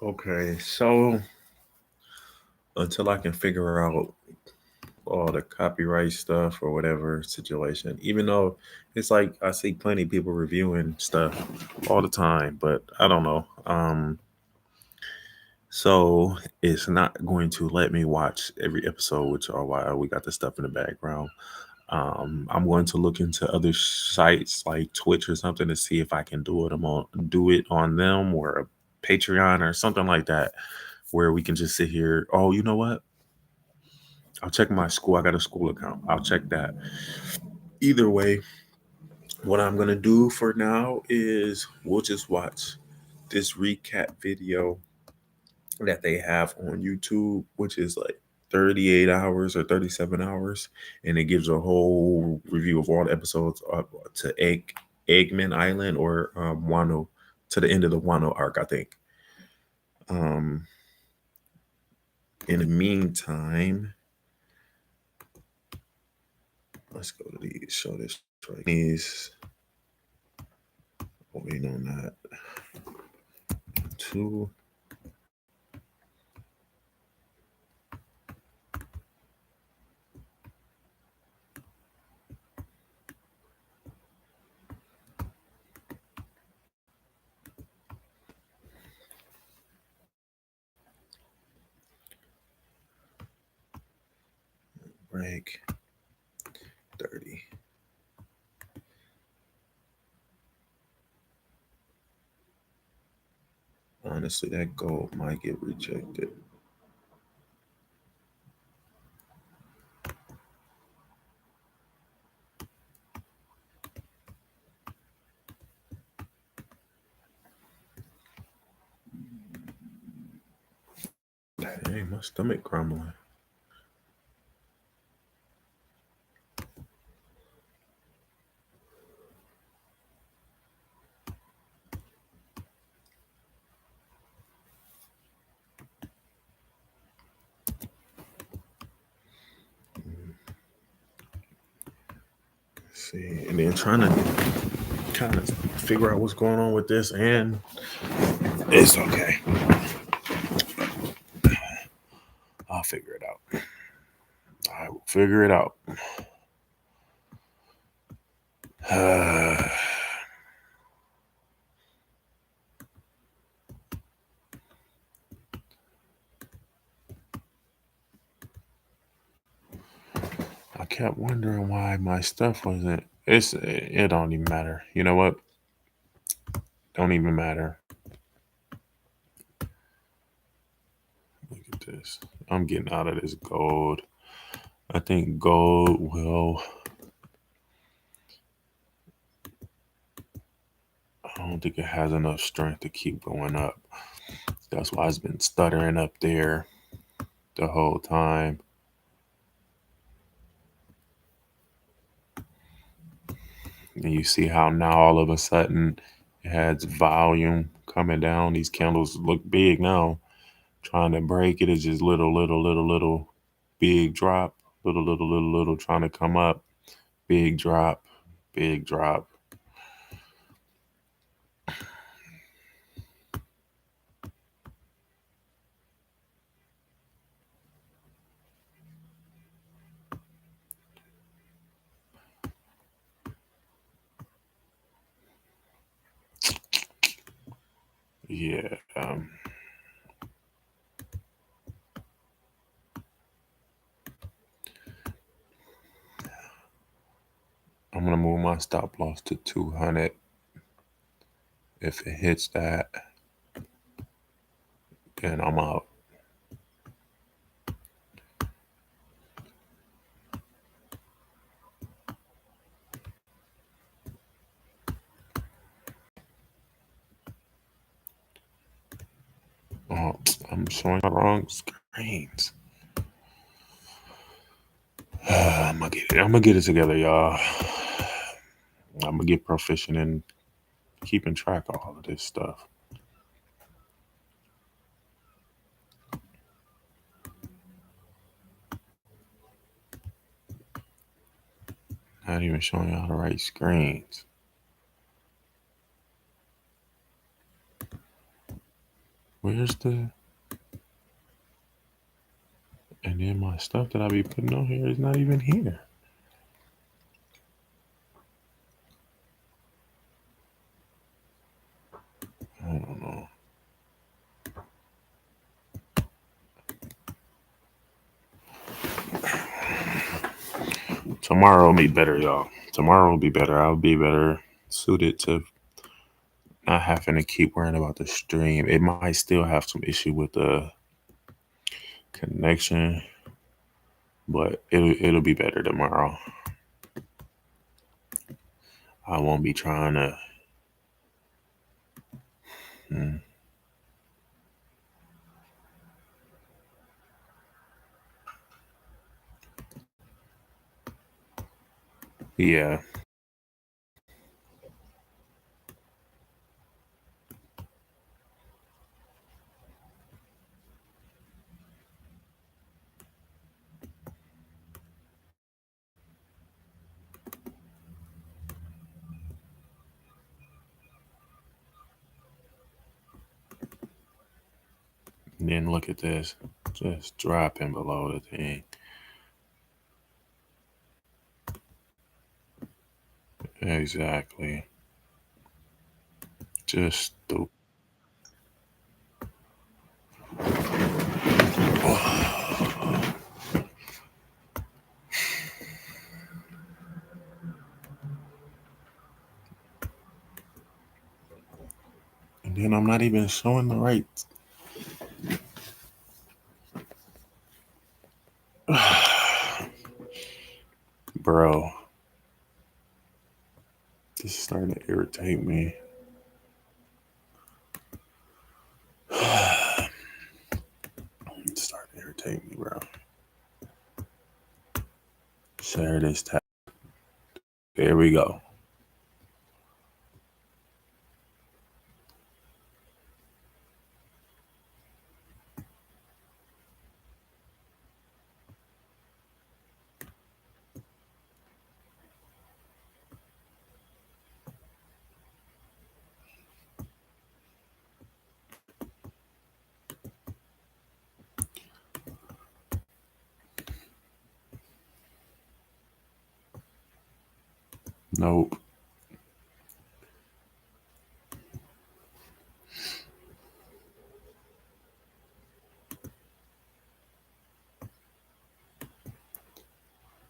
Okay, so until I can figure out all the copyright stuff or whatever situation, even though it's like I see plenty of people reviewing stuff all the time, but I don't know. So it's not going to let me watch every episode, which are why we got the stuff in the background. I'm going to look into other sites like Twitch or something to see if I can do it on them or a Patreon or something like that, where we can just sit here. Oh, you know what? I'll check my school. I got a school account. I'll check that. Either way, what I'm gonna do for now is we'll just watch this recap video that they have on YouTube, which is like 38 hours or 37 hours, and it gives a whole review of all the episodes up to Eggman Island or Wano, to the end of the Wano arc, I think. Um, in the meantime, let's go to these. Show this right. These waiting on that. Two break 30. Honestly, that goal might get rejected. Hey, my stomach grumbling. Let's see, and then trying to kind of figure out what's going on with this, and it's okay. I'll figure it out. I will figure it out. I kept wondering why my stuff wasn't. It don't even matter. You know what? Don't even matter. Look at this. I'm getting out of this gold. I think gold will. I don't think it has enough strength to keep going up. That's why it's been stuttering up there the whole time. And you see how now all of a sudden it has volume coming down. These candles look big now. Trying to break it is just little, big drop, little, trying to come up, big drop, big drop. Yeah. I'm gonna move my stop loss to 200. If it hits that, then I'm out. Oh, I'm showing the wrong screens. I'm gonna get it together, y'all. I'm gonna get proficient in keeping track of all of this stuff. Not even showing y'all the right screens. Where's the? And then my stuff that I be putting on here is not even here. I don't know. Tomorrow will be better, y'all. Tomorrow will be better. I'll be better suited to not having to keep worrying about the stream. It might still have some issue with the connection, but it'll be better tomorrow. I won't be trying to. Hmm, yeah. And then look at this. Just dropping below the thing. Exactly. Just stupid. And then I'm not even showing the right. Bro, this is starting to irritate me. It's starting to irritate me, bro. Share this tab. There we go. Nope.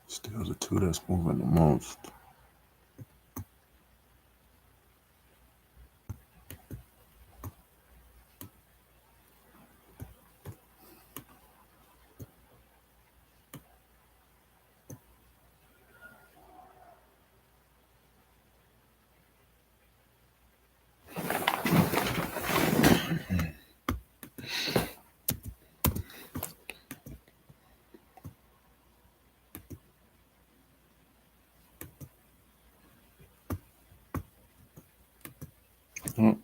Still the two that's moving the most. Oh,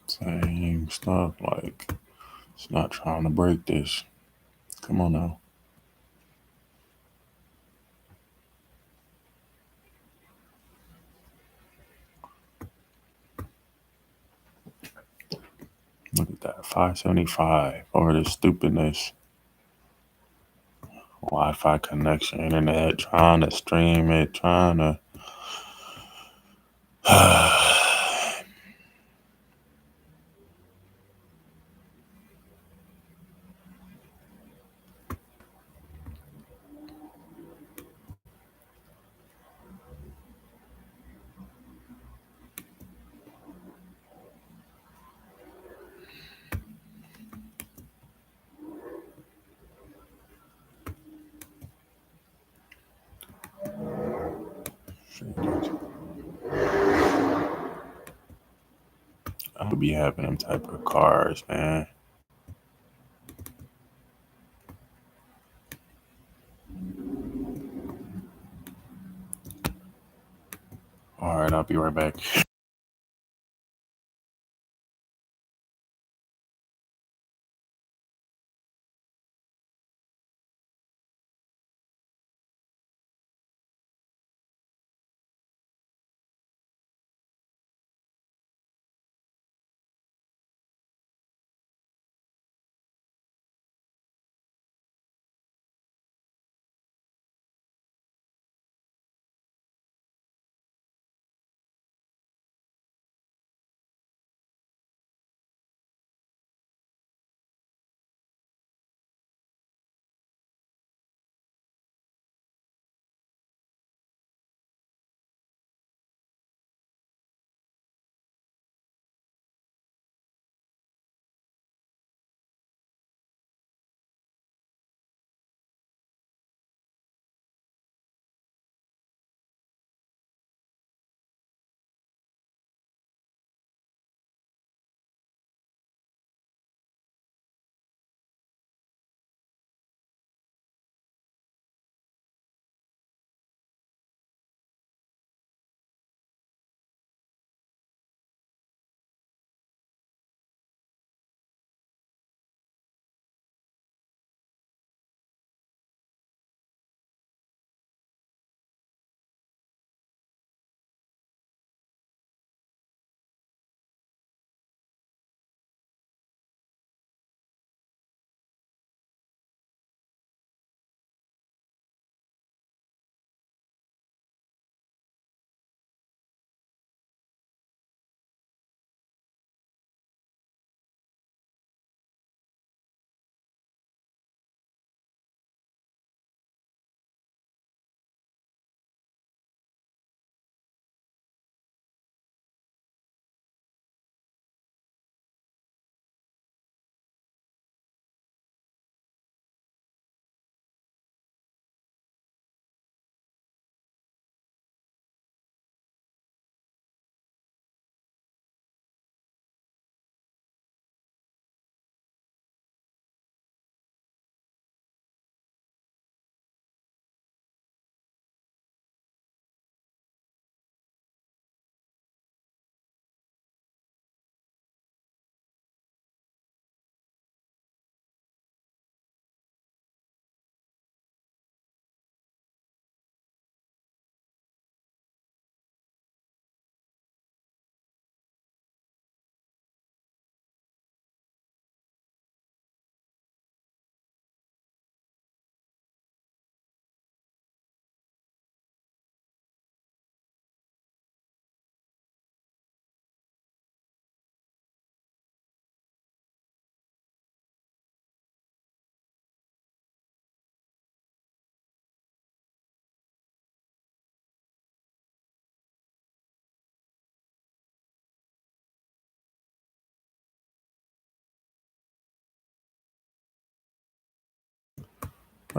same stuff. Like, it's not trying to break this. Come on now. Look at that. 575 over this stupidness. Wi-Fi connection, internet, trying to stream it, trying to. I would be having them type of cars, man. All right, I'll be right back.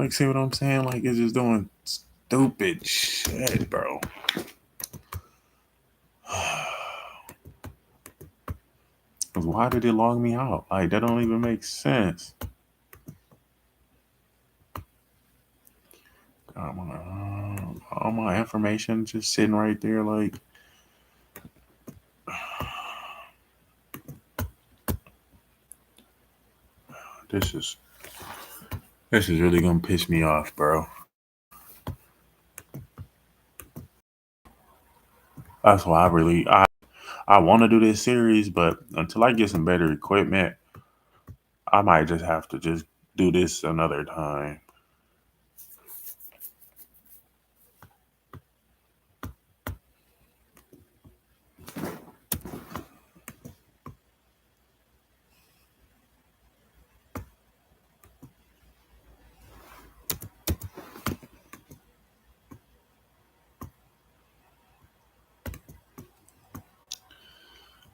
Like, see what I'm saying? Like, it's just doing stupid shit, bro. 'Cause why did it log me out? Like, that don't even make sense. All my information just sitting right there. Like, this is this is really gonna piss me off, bro. That's why I want to do this series, but until I get some better equipment, I might just have to just do this another time.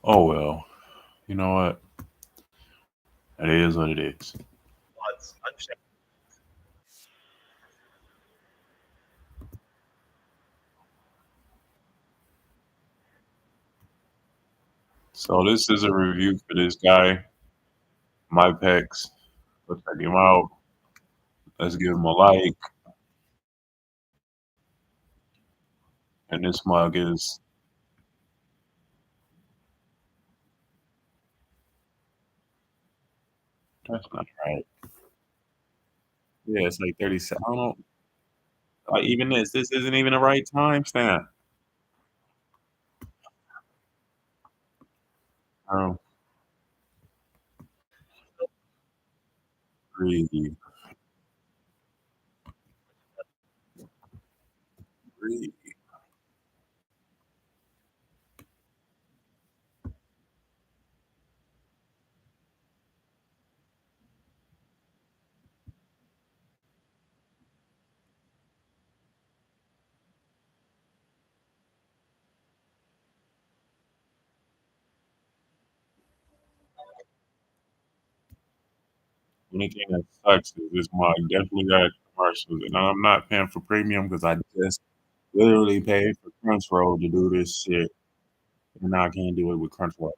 Oh well, you know what? It is what it is. So this is a review for this guy, My Pex. Let's check him out. Let's give him a like. And this mug is that's not right. Yeah, it's like 37. I don't know. Like even this isn't even the right timestamp. Um, breathe, breathe. Only thing that sucks is this mug definitely got commercials, and I'm not paying for premium because I just literally paid for Crunchyroll to do this shit, and now I can't do it with Crunchyroll.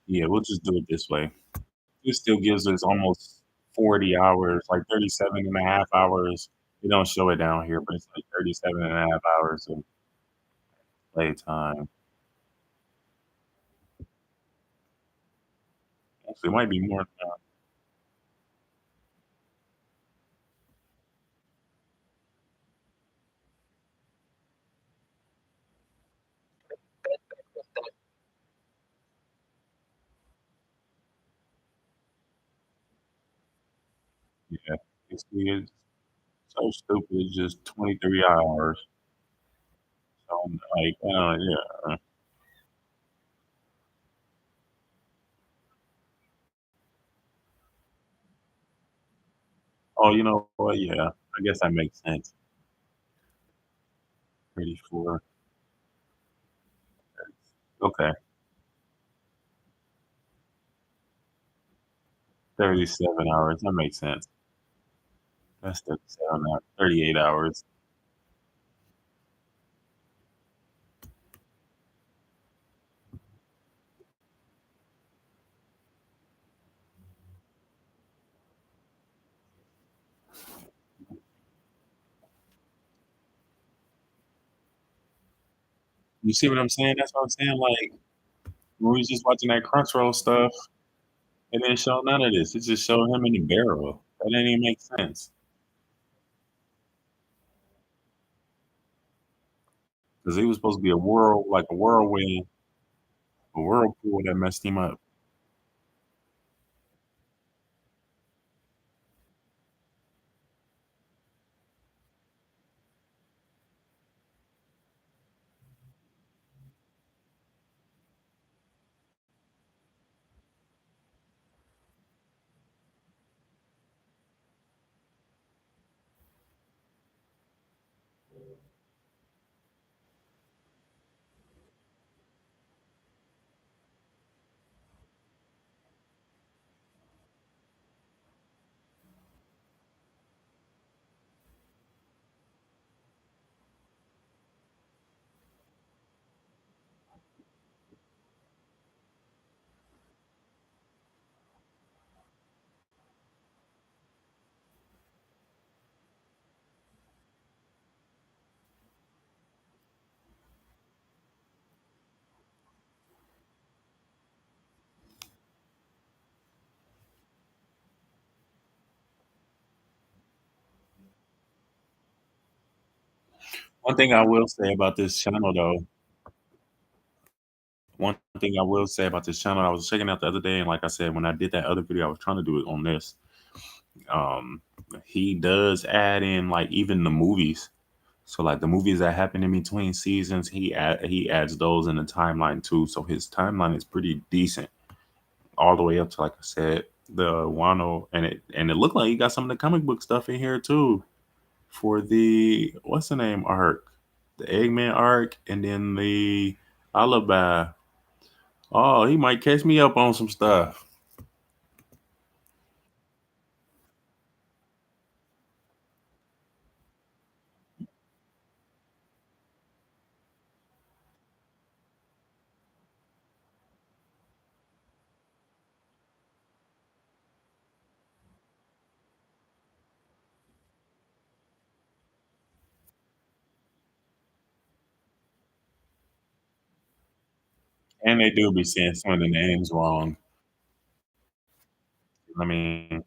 Yeah, we'll just do it this way. It still gives us almost 40 hours, like 37 and a half hours. We don't show it down here, but it's like 37 and a half hours of playtime. Actually, it might be more than that. Yeah. It's so stupid. It's just 23 hours. Like, yeah. Oh, you know what? Yeah, I guess that makes sense. 34. Okay, 37 hours. That makes sense. That's 37 hours, 38 hours. You see what I'm saying? That's what I'm saying. Like, when we was just watching that Crunchyroll stuff, it didn't show none of this. It just showed him in the barrel. That didn't even make sense. Because he was supposed to be a whirlwind, a whirlpool that messed him up. One thing I will say about this channel, though, one thing I will say about this channel, I was checking out the other day, and like I said, when I did that other video, I was trying to do it on this. Um, he does add in like even the movies. So like the movies that happen in between seasons, he adds those in the timeline too. So his timeline is pretty decent, all the way up to like I said, the Wano, and it looked like he got some of the comic book stuff in here too for the what's the name arc, the Eggman arc, and then the Alibi. Oh, he might catch me up on some stuff. And they do be saying some of the names wrong. I mean,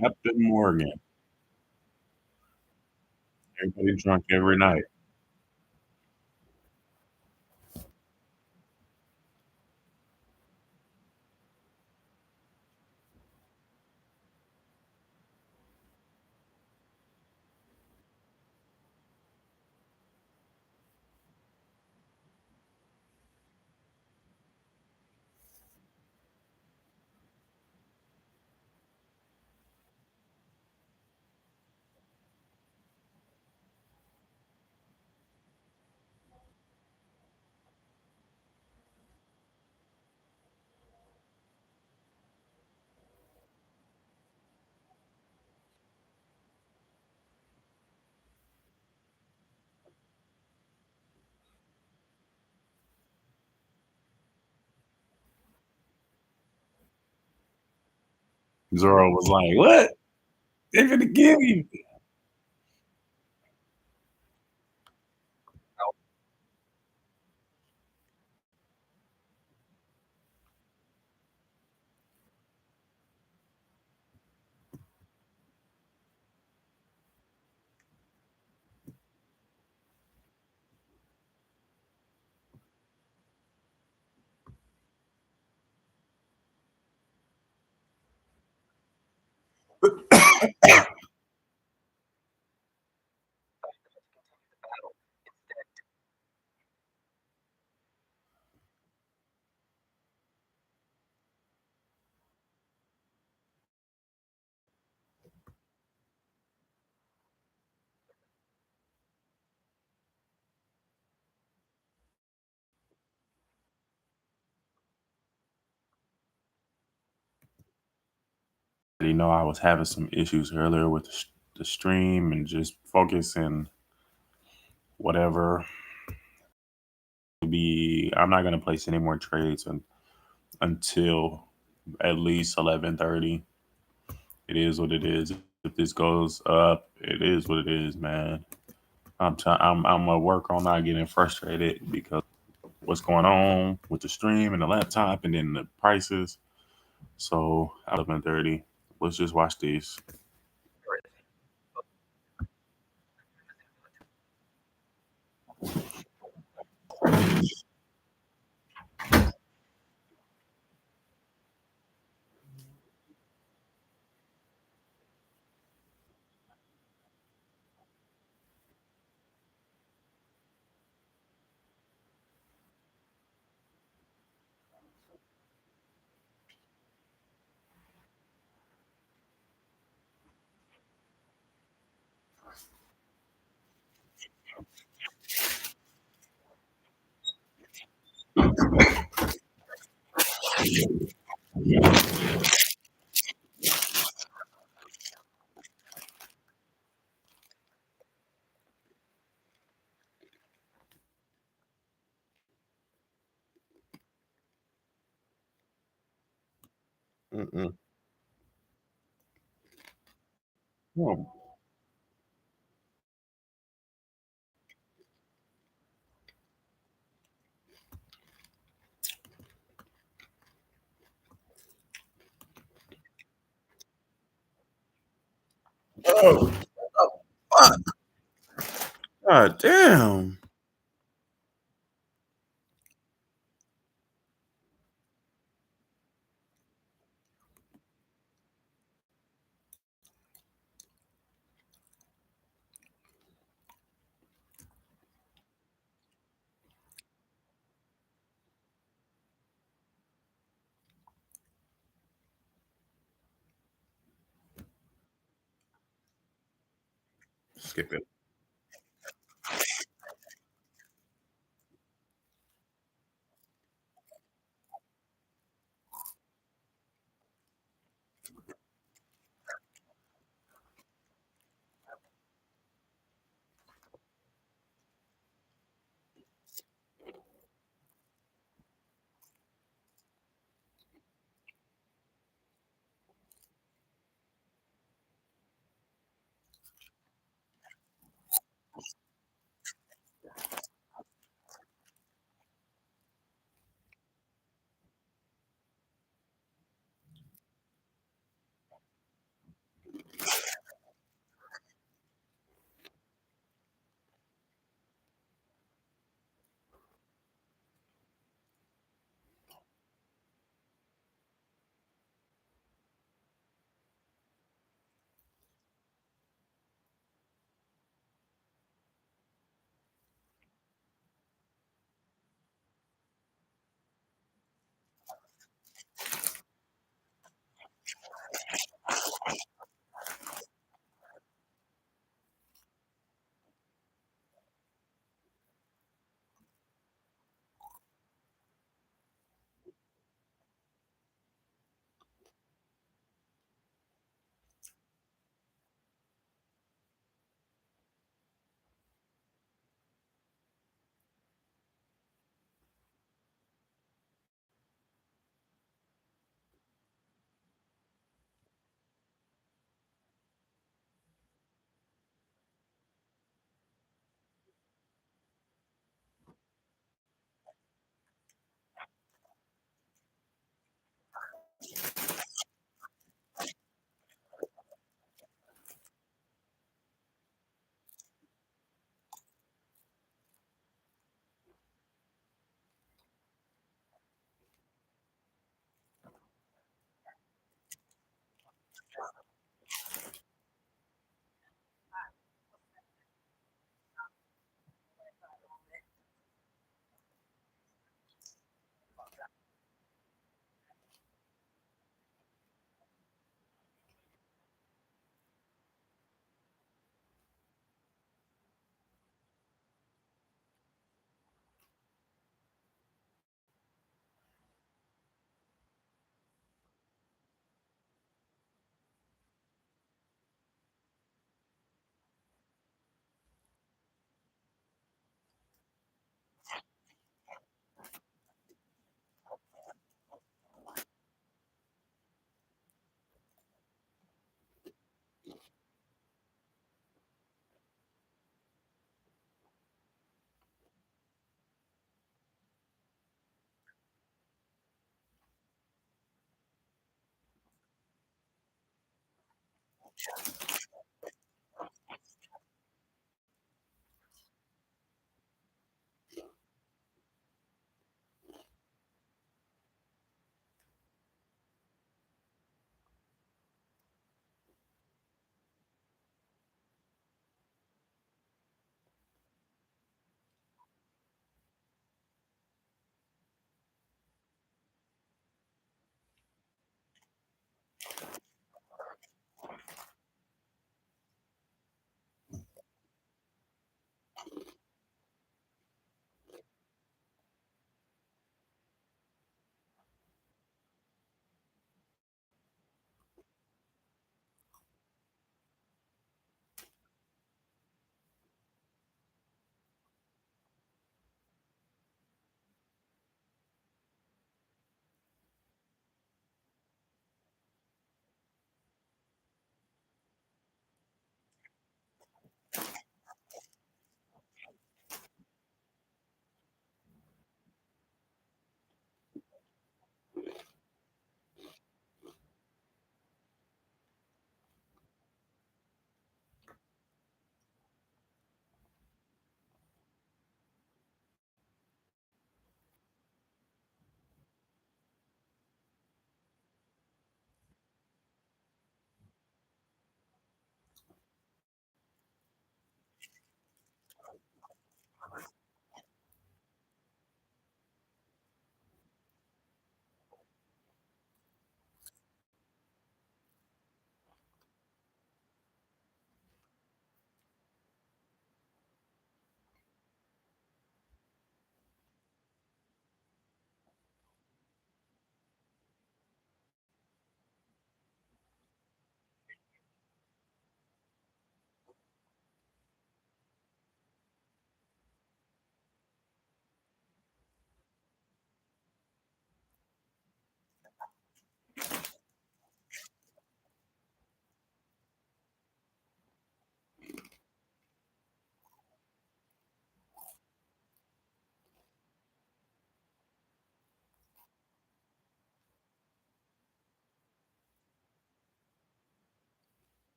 Captain Morgan. Everybody drunk every night. Zoro was like, "What? They're gonna give you?" already know I was having some issues earlier with the stream and just focus and whatever. Be I'm not gonna place any more trades until at least 11:30. It is what it is. If this goes up, it is what it is, man. I'm gonna work on not getting frustrated because what's going on with the stream and the laptop and then the prices. So 11:30. Let's just watch these. Mm-mm. Oh, oh, fuck. God damn. Skip it.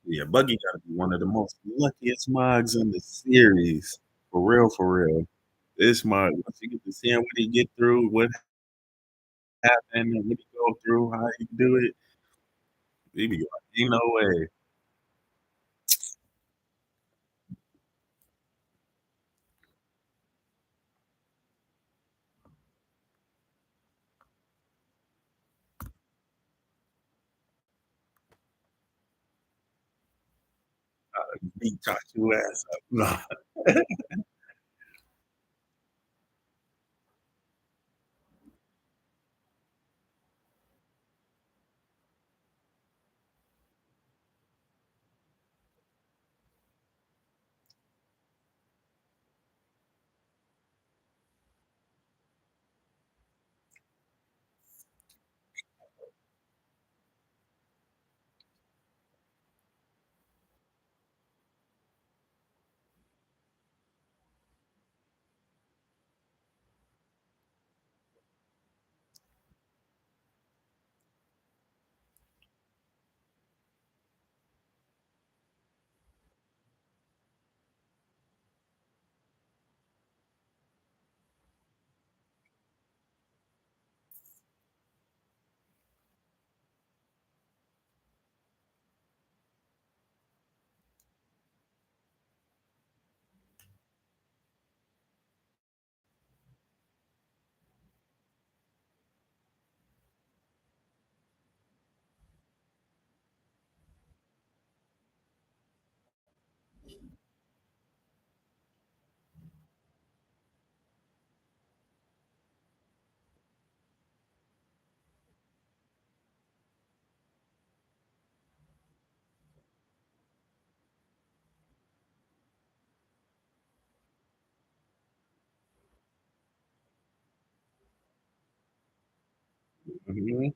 Yeah, Buggy gotta be one of the most luckiest mugs in the series. For real, for real. This mug, once you get to seeing what he get through, what happened, and what he go through, how he do it, he be like, "Ain't no way." He taught your ass up. Nah. Mhm.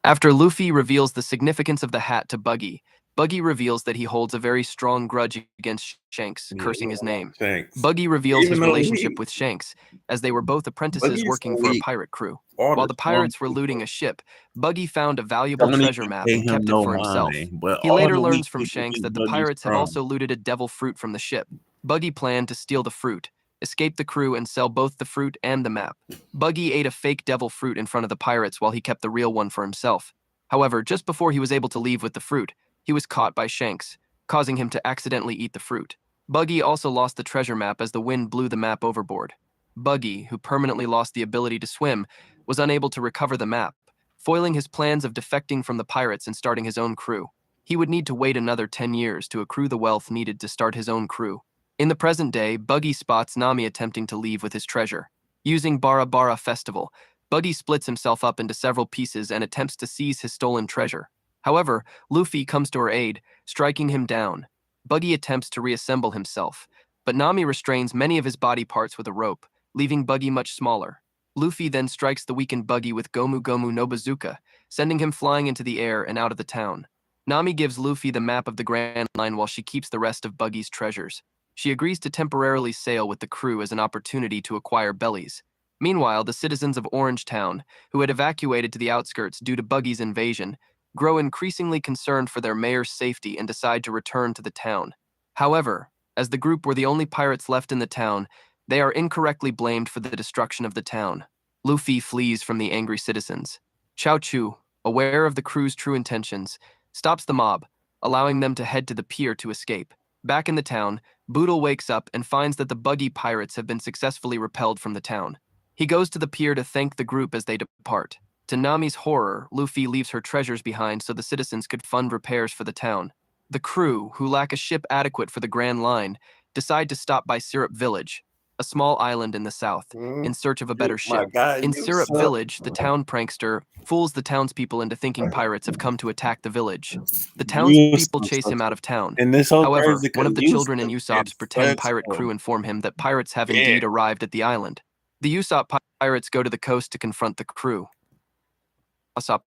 After Luffy reveals the significance of the hat to Buggy, Buggy reveals that he holds a very strong grudge against Shanks, Yeah, he cursing his don't like name. Shanks. Buggy reveals Even his though relationship with Shanks, as they were both apprentices Buggy's so working for a weak, pirate crew. all While the the strong pirates were looting people a ship, Buggy found a valuable don't treasure even map pay and him kept it no for himself. mind, but He all later the weak learns from people Shanks think that the Buggy's pirates had strong. also looted a devil fruit from the ship. Buggy planned to steal the fruit, escape the crew, and sell both the fruit and the map. Buggy ate a fake devil fruit in front of the pirates while he kept the real one for himself. However, just before he was able to leave with the fruit, he was caught by Shanks, causing him to accidentally eat the fruit. Buggy also lost the treasure map as the wind blew the map overboard. Buggy, who permanently lost the ability to swim, was unable to recover the map, foiling his plans of defecting from the pirates and starting his own crew. He would need to wait another 10 years to accrue the wealth needed to start his own crew. In the present day, Buggy spots Nami attempting to leave with his treasure. Using Bara Bara Festival, Buggy splits himself up into several pieces and attempts to seize his stolen treasure. However, Luffy comes to her aid, striking him down. Buggy attempts to reassemble himself, but Nami restrains many of his body parts with a rope, leaving Buggy much smaller. Luffy then strikes the weakened Buggy with Gomu Gomu no Bazooka, sending him flying into the air and out of the town. Nami gives Luffy the map of the Grand Line while she keeps the rest of Buggy's treasures. She agrees to temporarily sail with the crew as an opportunity to acquire bellies. Meanwhile, the citizens of Orange Town, who had evacuated to the outskirts due to Buggy's invasion, grow increasingly concerned for their mayor's safety and decide to return to the town. However, as the group were the only pirates left in the town, they are incorrectly blamed for the destruction of the town. Luffy flees from the angry citizens. Chao Chu, aware of the crew's true intentions, stops the mob, allowing them to head to the pier to escape. Back in the town, Boodle wakes up and finds that the Buggy pirates have been successfully repelled from the town. He goes to the pier to thank the group as they depart. To Nami's horror, Luffy leaves her treasures behind so the citizens could fund repairs for the town. The crew, who lack a ship adequate for the Grand Line, decide to stop by Syrup Village. a small island in the south, Mhm. in search of a better My ship. guy, In you Syrup suck. Village, the town prankster fools the townspeople into thinking pirates have come to attack the village. The townspeople chase him out of town. And it's so However, crazy one of because the children in Usopp's pretend pirate such crew inform him that pirates have Yeah. indeed arrived at the island. The Usopp pirates go to the coast to confront the crew. Usopp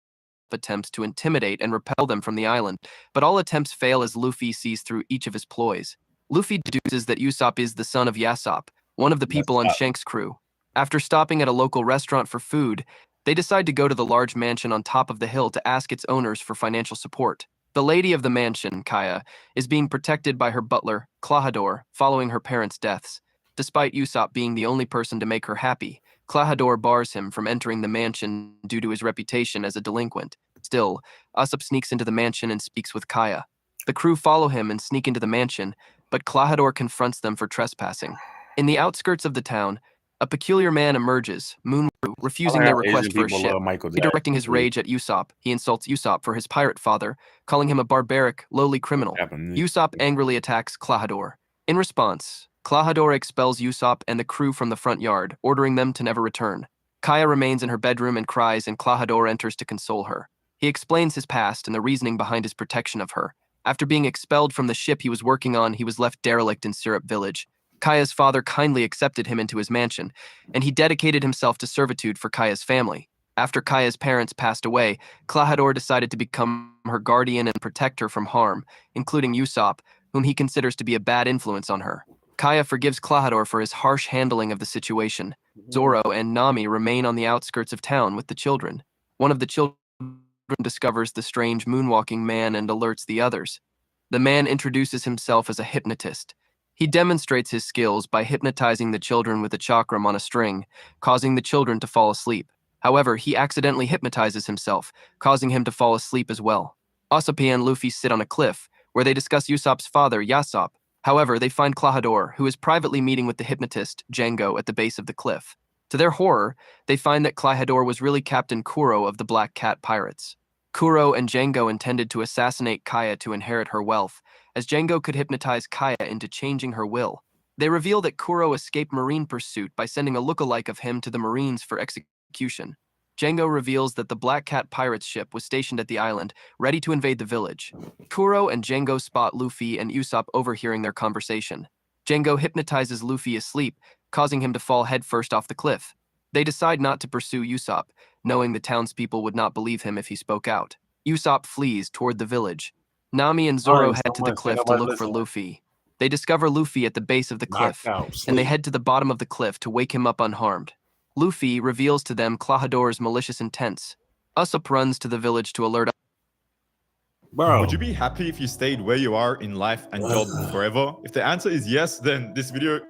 attempts to intimidate and repel them from the island, but all attempts fail as Luffy sees through each of his ploys. Luffy deduces that Usopp is the son of Yasopp, one of the people on Yasopp. Shanks' crew. After stopping at a local restaurant for food, they decide to go to the large mansion on top of the hill to ask its owners for financial support. The lady of the mansion, Kaya, is being protected by her butler, Klahadore, following her parents' deaths. Despite Usopp being the only person to make her happy, Klahadore bars him from entering the mansion due to his reputation as a delinquent. Still, Usopp sneaks into the mansion and speaks with Kaya. The crew follow him and sneak into the mansion, but Klahadore confronts them for trespassing. In the outskirts of the town, a peculiar man emerges, Moonru, refusing their request for a ship. Redirecting his rage at Usopp, he insults Usopp for his pirate father, calling him a barbaric, lowly criminal. Usopp angrily attacks Klahadore. In response, Klahadore expels Usopp and the crew from the front yard, ordering them to never return. Kaya remains in her bedroom and cries, and Klahadore enters to console her. He explains his past and the reasoning behind his protection of her. After being expelled from the ship he was working on, he was left derelict in Syrup Village. Kaya's father kindly accepted him into his mansion, and he dedicated himself to servitude for Kaya's family. After Kaya's parents passed away, Klahadore decided to become her guardian and protect her from harm, including Usopp, whom he considers to be a bad influence on her. Kaya forgives Klahadore for his harsh handling of the situation. Zoro and Nami remain on the outskirts of town with the children. One of the children discovers the strange moonwalking man and alerts the others. The man introduces himself as a hypnotist. He demonstrates his skills by hypnotizing the children with a chakram on a string, causing the children to fall asleep. However, he accidentally hypnotizes himself, causing him to fall asleep as well. Usopp and Luffy sit on a cliff, where they discuss Usopp's father, Yasopp. However, they find Klahadore, who is privately meeting with the hypnotist, Django, at the base of the cliff. To their horror, they find that Klahadore was really Captain Kuro of the Black Cat Pirates. Kuro and Django intended to assassinate Kaya to inherit her wealth, as Django could hypnotize Kaya into changing her will. They reveal that Kuro escaped Marine pursuit by sending a lookalike of him to the Marines for execution. Django reveals that the Black Cat Pirates ship was stationed at the island, ready to invade the village. Kuro and Django spot Luffy and Usopp overhearing their conversation. Django hypnotizes Luffy asleep, causing him to fall headfirst off the cliff. They decide not to pursue Usopp, knowing the townspeople would not believe him if he spoke out. Usopp flees toward the village. Nami and Zoro head to the cliff to look for Luffy. They discover Luffy at the base of the cliff, and they head to the bottom of the cliff to wake him up unharmed. Luffy reveals to them Klahadore's malicious intents. Usopp runs to the village to alert. Bro. Would you be happy if you stayed where you are in life and job forever? If the answer is yes, then this video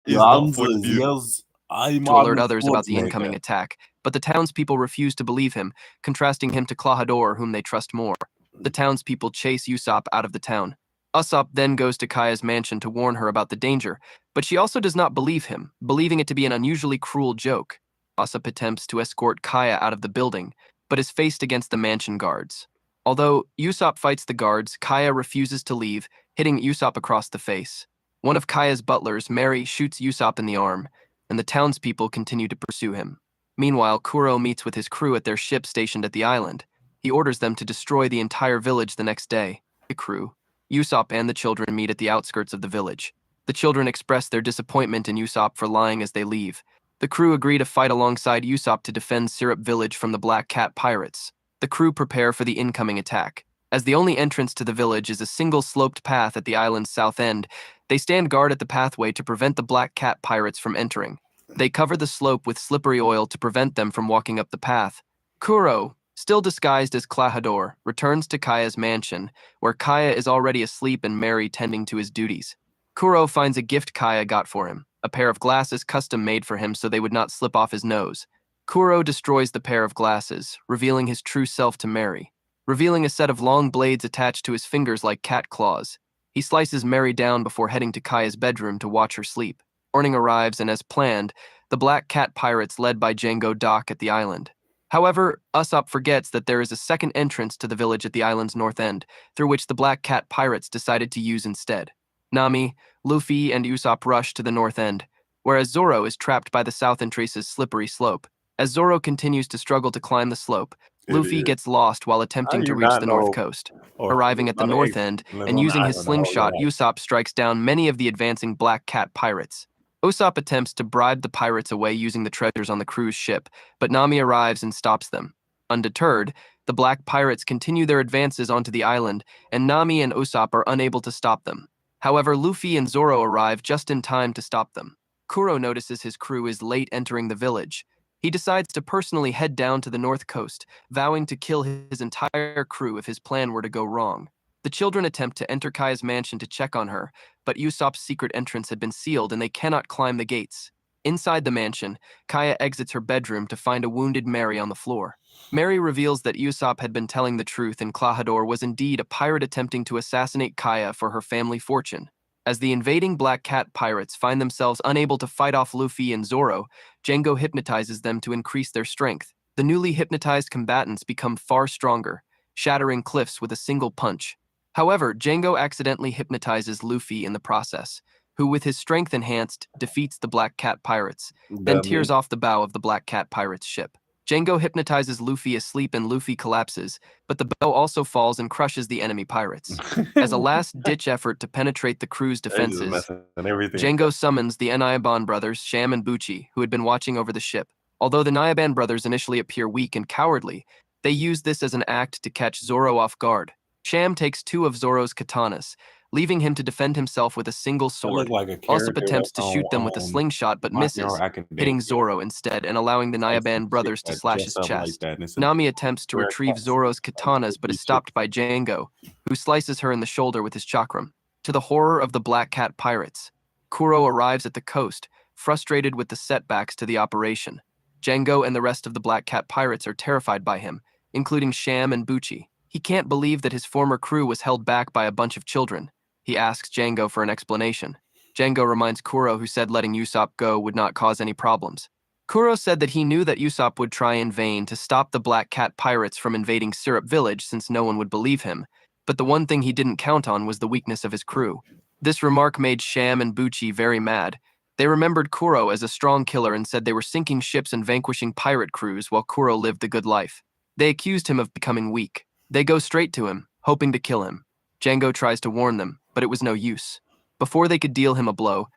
is not for you. Yes. To alert others about the incoming attack, but the townspeople refuse to believe him, contrasting him to Klahadore, whom they trust more. The townspeople chase Usopp out of the town. Usopp then goes to Kaya's mansion to warn her about the danger, but she also does not believe him, believing it to be an unusually cruel joke. Usopp attempts to escort Kaya out of the building, but is faced against the mansion guards. Although Usopp fights the guards, Kaya refuses to leave, hitting Usopp across the face. One of Kaya's butlers, Mary, shoots Usopp in the arm, and the townspeople continue to pursue him. Meanwhile, Kuro meets with his crew at their ship stationed at the island. He orders them to destroy the entire village the next day. The crew, Usopp and the children meet at the outskirts of the village. The children express their disappointment in Usopp for lying as they leave. The crew agree to fight alongside Usopp to defend Syrup Village from the Black Cat Pirates. The crew prepare for the incoming attack. As the only entrance to the village is a single sloped path at the island's south end, they stand guard at the pathway to prevent the Black Cat Pirates from entering. They cover the slope with slippery oil to prevent them from walking up the path. Kuro, still disguised as Klahadore, returns to Kaya's mansion, where Kaya is already asleep and Mary tending to his duties. Kuro finds a gift Kaya got for him, a pair of glasses custom made for him so they would not slip off his nose. Kuro destroys the pair of glasses, revealing his true self to Mary, revealing a set of long blades attached to his fingers like cat claws. He slices Mary down before heading to Kaya's bedroom to watch her sleep. Morning arrives, and as planned, the Black Cat Pirates led by Django dock at the island. However, Usopp forgets that there is a second entrance to the village at the island's north end, through which the Black Cat Pirates decided to use instead. Nami, Luffy, and Usopp rush to the north end. whereas Zoro is trapped by the south entrance's slippery slope. As Zoro continues to struggle to climb the slope, Luffy Idiot. gets lost while How attempting do to you reach not the north know? coast. Or Arriving at the about north eggs end live and on the using his island the whole slingshot, life. Usopp strikes down many of the advancing Black Cat pirates. Usopp attempts to bribe the pirates away using the treasures on the cruise ship, but Nami arrives and stops them. Undeterred, the black pirates continue their advances onto the island, and Nami and Usopp are unable to stop them. However, Luffy and Zoro arrive just in time to stop them. Kuro notices his crew is late entering the village. He decides to personally head down to the north coast, vowing to kill his entire crew if his plan were to go wrong. The children attempt to enter Kaya's mansion to check on her, but Usopp's secret entrance had been sealed and they cannot climb the gates. Inside the mansion, Kaya exits her bedroom to find a wounded Mary on the floor. Mary reveals that Usopp had been telling the truth and Klahadore was indeed a pirate attempting to assassinate Kaya for her family fortune. As the invading Black Cat pirates find themselves unable to fight off Luffy and Zoro, Django hypnotizes them to increase their strength. The newly hypnotized combatants become far stronger, shattering cliffs with a single punch. However, Django accidentally hypnotizes Luffy in the process, who with his strength enhanced, defeats the Black Cat pirates, then tears off the bow of the Black Cat pirates' ship. Django hypnotizes Luffy asleep and Luffy collapses, but the bow also falls and crushes the enemy pirates. As a last-ditch effort to penetrate the crew's They just defenses, messing everything. Django summons the Nyaban brothers, Sham and Buchi, who had been watching over the ship. Although the Nyaban brothers initially appear weak and cowardly, they use this as an act to catch Zoro off guard. Sham takes 2 of Zoro's katanas, leaving him to defend himself with a single That look sword. like a Usopp character attempts to that's shoot them with a on slingshot but My Hero misses, Academia. hitting Zoro instead and allowing the Like some Nyaban brothers chick to that slash dress his up like chest. that, and it's a Nami attempts to wear retrieve costume, Zoro's like katanas but is these stopped by Django, who slices her in the shoulder with his chakram. To the horror of the Black Cat pirates, Kuro arrives at the coast, frustrated with the setbacks to the operation. Django and the rest of the Black Cat pirates are terrified by him, including Sham and Buchi. He can't believe that his former crew was held back by a bunch of children. He asks Django for an explanation. Django reminds Kuro who said letting Usopp go would not cause any problems. Kuro said that he knew that Usopp would try in vain to stop the Black Cat pirates from invading Syrup Village since no one would believe him, but the one thing he didn't count on was the weakness of his crew. This remark made Sham and Buchi very mad. They remembered Kuro as a strong killer and said they were sinking ships and vanquishing pirate crews while Kuro lived the good life. They accused him of becoming weak. They go straight to him, hoping to kill him. Django tries to warn them, but it was no use. Before they could deal him a blow,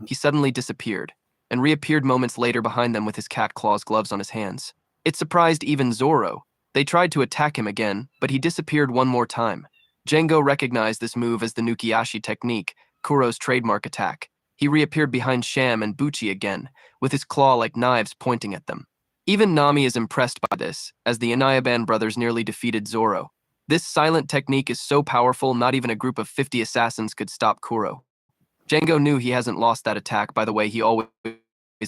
he suddenly disappeared, and reappeared moments later behind them with his cat claws gloves on his hands. It surprised even Zoro. They tried to attack him again, but he disappeared one more time. Django recognized this move as the Nukiashi technique, Kuro's trademark attack. He reappeared behind Sham and Buchi again, with his claw like knives pointing at them. Even Nami is impressed by this, as the Nyaban brothers nearly defeated Zoro. This silent technique is so powerful, not even a group of 50 assassins could stop Kuro. Django knew he hasn't lost that attack by the way he always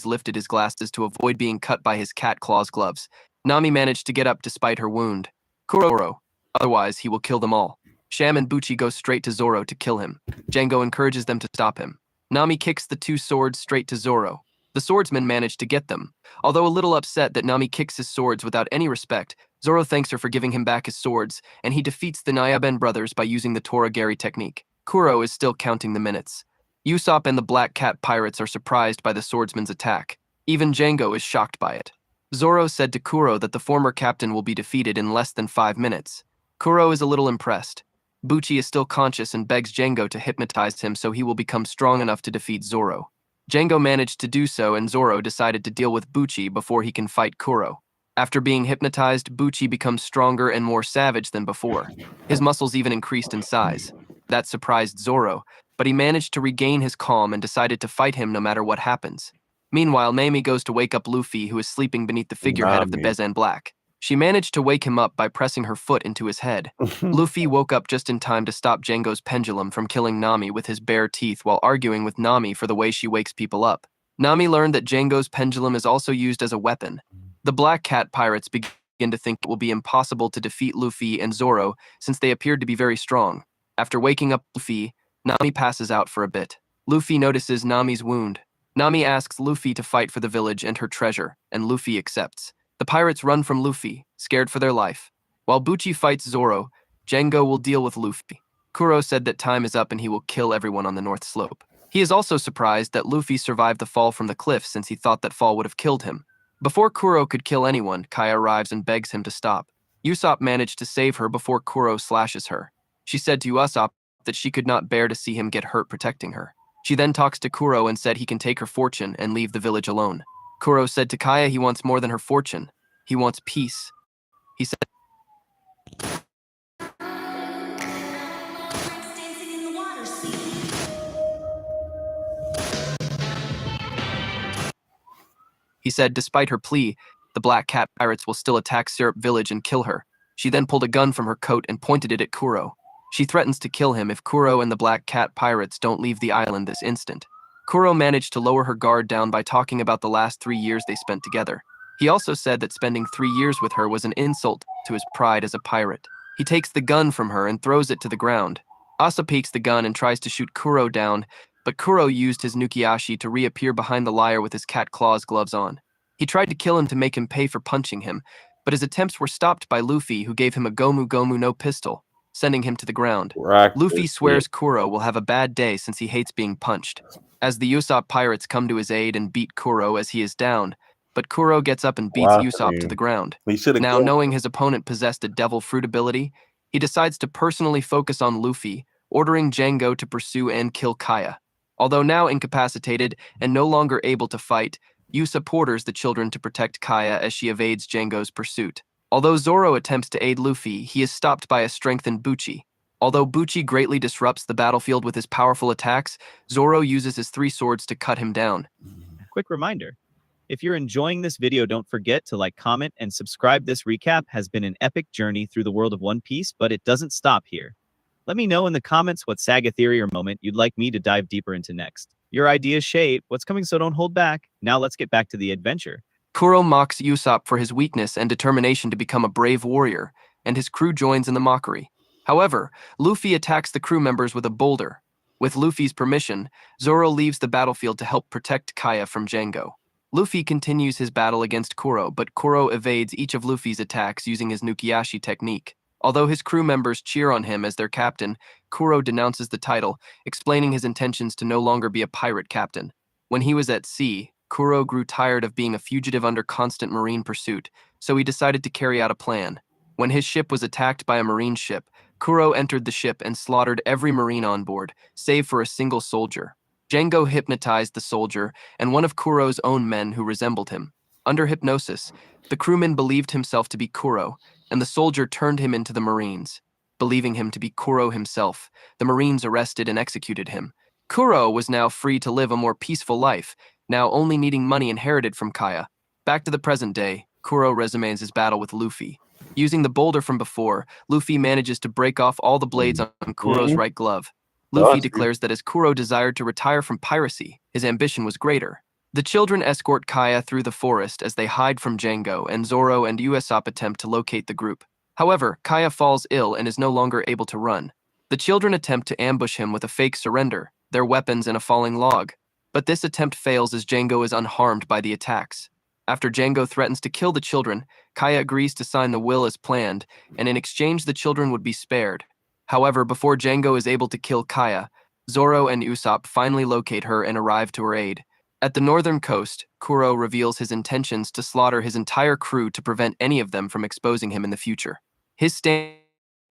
lifted his glasses to avoid being cut by his cat claws gloves. Nami managed to get up despite her wound. Kuro, otherwise he will kill them all. Sham and Buchi go straight to Zoro to kill him. Django encourages them to stop him. Nami kicks the 2 swords straight to Zoro. The swordsman managed to get them. Although a little upset that Nami kicks his swords without any respect, Zoro thanks her for giving him back his swords, and he defeats the Nyaban brothers by using the Toragari technique. Kuro is still counting the minutes. Usopp and the Black Cat pirates are surprised by the swordsman's attack. Even Django is shocked by it. Zoro said to Kuro that the former captain will be defeated in less than 5 minutes. Kuro is a little impressed. Buchi is still conscious and begs Django to hypnotize him so he will become strong enough to defeat Zoro. Django managed to do so and Zoro decided to deal with Buchi before he can fight Kuro. After being hypnotized, Buchi becomes stronger and more savage than before. His muscles even increased in size. That surprised Zoro, but he managed to regain his calm and decided to fight him no matter what happens. Meanwhile, Mamie goes to wake up Luffy, who is sleeping beneath the figurehead of the Nami. Bezan Black. She managed to wake him up by pressing her foot into his head. Luffy woke up just in time to stop Django's pendulum from killing Nami with his bare teeth while arguing with Nami for the way she wakes people up. Nami learned that Django's pendulum is also used as a weapon. The Black Cat pirates begin to think it will be impossible to defeat Luffy and Zoro since they appeared to be very strong. After waking up Luffy, Nami passes out for a bit. Luffy notices Nami's wound. Nami asks Luffy to fight for the village and her treasure, and Luffy accepts. The pirates run from Luffy, scared for their life. While Buchi fights Zoro, Django will deal with Luffy. Kuro said that time is up and he will kill everyone on the North Slope. He is also surprised that Luffy survived the fall from the cliff since he thought that fall would have killed him. Before Kuro could kill anyone, Kaya arrives and begs him to stop. Usopp managed to save her before Kuro slashes her. She said to Usopp that she could not bear to see him get hurt protecting her. She then talks to Kuro and said he can take her fortune and leave the village alone. Kuro said to Kaya he wants more than her fortune. He wants peace. He said, despite her plea, the Black Cat pirates will still attack Syrup Village and kill her. She then pulled a gun from her coat and pointed it at Kuro. She threatens to kill him if Kuro and the Black Cat pirates don't leave the island this instant. Kuro managed to lower her guard down by talking about the last 3 years they spent together. He also said that spending 3 years with her was an insult to his pride as a pirate. He takes the gun from her and throws it to the ground. Asa peeks the gun and tries to shoot Kuro down, but Kuro used his Nukiashi to reappear behind the liar with his cat claws gloves on. He tried to kill him to make him pay for punching him, but his attempts were stopped by Luffy, who gave him a Gomu Gomu no pistol, sending him to the ground. Luffy swears Kuro will have a bad day since he hates being punched. As the Usopp pirates come to his aid and beat Kuro as he is down, but Kuro gets up and beats Usopp to the ground. Now, knowing his opponent possessed a devil fruit ability, he decides to personally focus on Luffy, ordering Django to pursue and kill Kaya. Although now incapacitated and no longer able to fight, Usopp orders the children to protect Kaya as she evades Django's pursuit. Although Zoro attempts to aid Luffy, he is stopped by a strengthened Buchi. Although Buchi greatly disrupts the battlefield with his powerful attacks, Zoro uses his 3 swords to cut him down. Quick reminder, if you're enjoying this video, don't forget to like, comment, and subscribe. This recap has been an epic journey through the world of One Piece, but it doesn't stop here. Let me know in the comments what saga theory or moment you'd like me to dive deeper into next. Your ideas shape what's coming, so don't hold back. Now let's get back to the adventure. Kuro mocks Usopp for his weakness and determination to become a brave warrior, and his crew joins in the mockery. However, Luffy attacks the crew members with a boulder. With Luffy's permission, Zoro leaves the battlefield to help protect Kaya from Django. Luffy continues his battle against Kuro, but Kuro evades each of Luffy's attacks using his Nukiashi technique. Although his crew members cheer on him as their captain, Kuro denounces the title, explaining his intentions to no longer be a pirate captain. When he was at sea, Kuro grew tired of being a fugitive under constant marine pursuit, so he decided to carry out a plan. When his ship was attacked by a marine ship, Kuro entered the ship and slaughtered every marine on board, save for a single soldier. Django hypnotized the soldier and one of Kuro's own men who resembled him. Under hypnosis, the crewman believed himself to be Kuro, and the soldier turned him into the Marines. Believing him to be Kuro himself, the Marines arrested and executed him. Kuro was now free to live a more peaceful life, now only needing money inherited from Kaya. Back to the present day, Kuro resumes his battle with Luffy. Using the boulder from before, Luffy manages to break off all the blades on Kuro's right glove. Luffy declares that as Kuro desired to retire from piracy, his ambition was greater. The children escort Kaya through the forest as they hide from Django, and Zoro and Usopp attempt to locate the group. However, Kaya falls ill and is no longer able to run. The children attempt to ambush him with a fake surrender, their weapons in a falling log. But this attempt fails as Django is unharmed by the attacks. After Django threatens to kill the children, Kaya agrees to sign the will as planned, and in exchange the children would be spared. However, before Django is able to kill Kaya, Zoro and Usopp finally locate her and arrive to her aid. At the northern coast, Kuro reveals his intentions to slaughter his entire crew to prevent any of them from exposing him in the future. His standard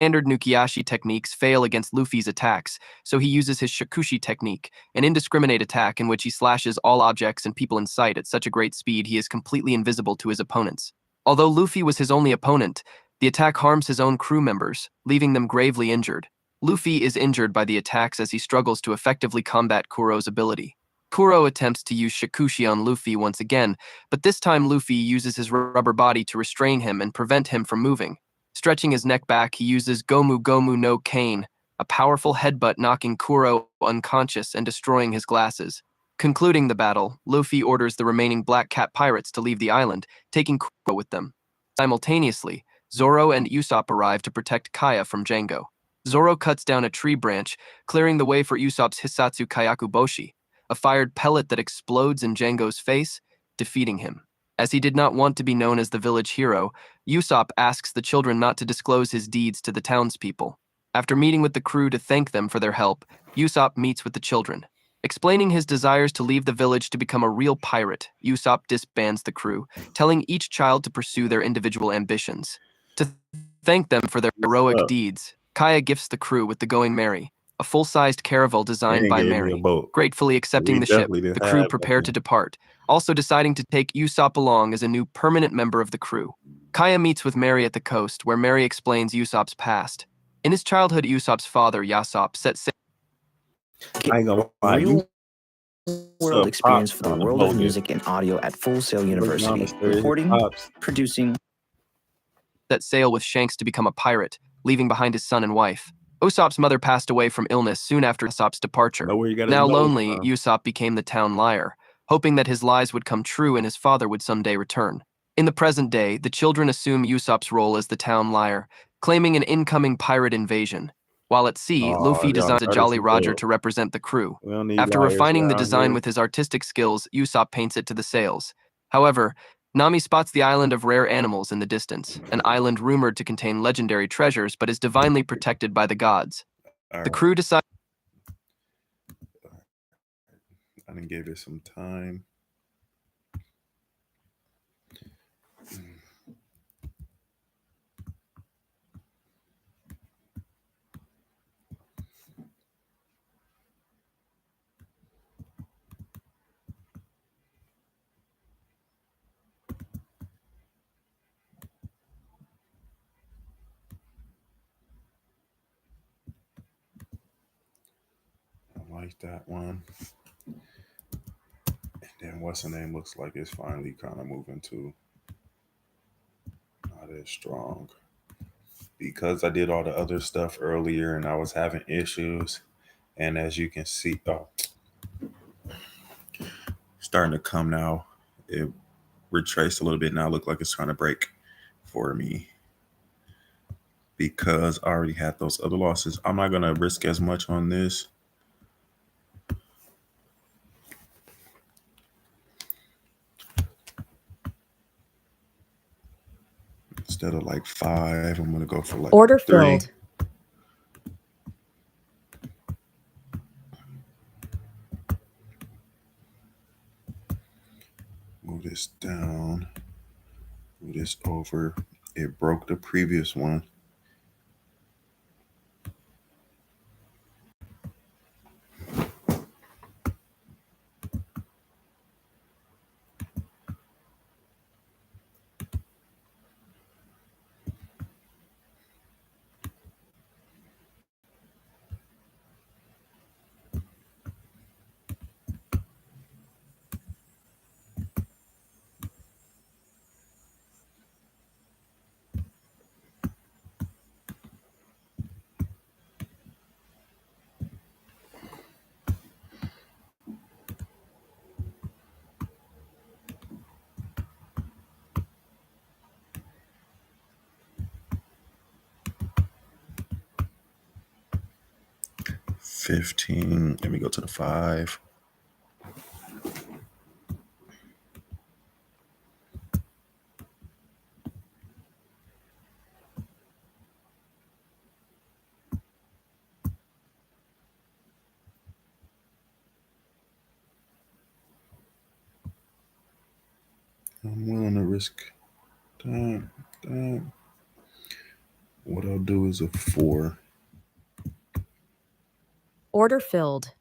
Nukiashi techniques fail against Luffy's attacks, so he uses his Shakushi technique, an indiscriminate attack in which he slashes all objects and people in sight at such a great speed he is completely invisible to his opponents. Although Luffy was his only opponent, the attack harms his own crew members, leaving them gravely injured. Luffy is injured by the attacks as he struggles to effectively combat Kuro's ability. Kuro attempts to use Shakushi on Luffy once again, but this time Luffy uses his rubber body to restrain him and prevent him from moving. Stretching his neck back, he uses Gomu Gomu no Cane, a powerful headbutt knocking Kuro unconscious and destroying his glasses. Concluding the battle, Luffy orders the remaining Black Cat pirates to leave the island, taking Kuro with them. Simultaneously, Zoro and Usopp arrive to protect Kaya from Django. Zoro cuts down a tree branch, clearing the way for Usopp's Hisatsu Kayaku Boshi, a fired pellet that explodes in Django's face, defeating him. As he did not want to be known as the village hero, Usopp asks the children not to disclose his deeds to the townspeople. After meeting with the crew to thank them for their help, Usopp meets with the children. Explaining his desires to leave the village to become a real pirate, Usopp disbands the crew, telling each child to pursue their individual ambitions. To thank them for their heroic up? deeds, Kaya gifts the crew with the Going Merry, a full-sized caravel designed They by gave me a Mary. boat. Gratefully accepting We the ship, definitely didn't the crew have prepare to nothing. depart, also deciding to take Usopp along as a new permanent member of the crew. Kaya meets with Mary at the coast, where Mary explains Usopp's past. In his childhood, Usopp's father, Yasopp, set sail. I ain't gonna lie. You Pops Real-world experience for the on the world of bogus. music and audio at Full Sail Looking University. honest, there, his Recording, pops. producing, set sail with Shanks to become a pirate, leaving behind his son and wife. Usopp's mother passed away from illness soon after Usopp's departure. know where you got his Now nose lonely, from. Usopp became the town liar, hoping that his lies would come true and his father would someday return. In the present day, the children assume Usopp's role as the town liar, claiming an incoming pirate invasion. While at sea, Oh, Luffy y'all designs a started Jolly too Roger good. to represent the crew. We don't need After liars refining the around design here. with his artistic skills, Usopp paints it to the sails. However, Nami spots the island of rare animals in the distance, an island rumored to contain legendary treasures but is divinely protected by the gods. All The right. crew decides I didn't give it some time. I like that one. And then what's the name looks like it's finally kind of moving to not as strong. Because I did all the other stuff earlier and I was having issues. And as you can see, starting to come now. It retraced a little bit now. Look like it's trying to break for me. Because I already had those other losses. I'm not gonna risk as much on this. Instead of like 5, I'm gonna go for like Order 3. filled. Move this down. Move this over. It broke the previous one. $15. Let me go to the 5. I'm willing to risk that. What I'll do is a 4. Order filled.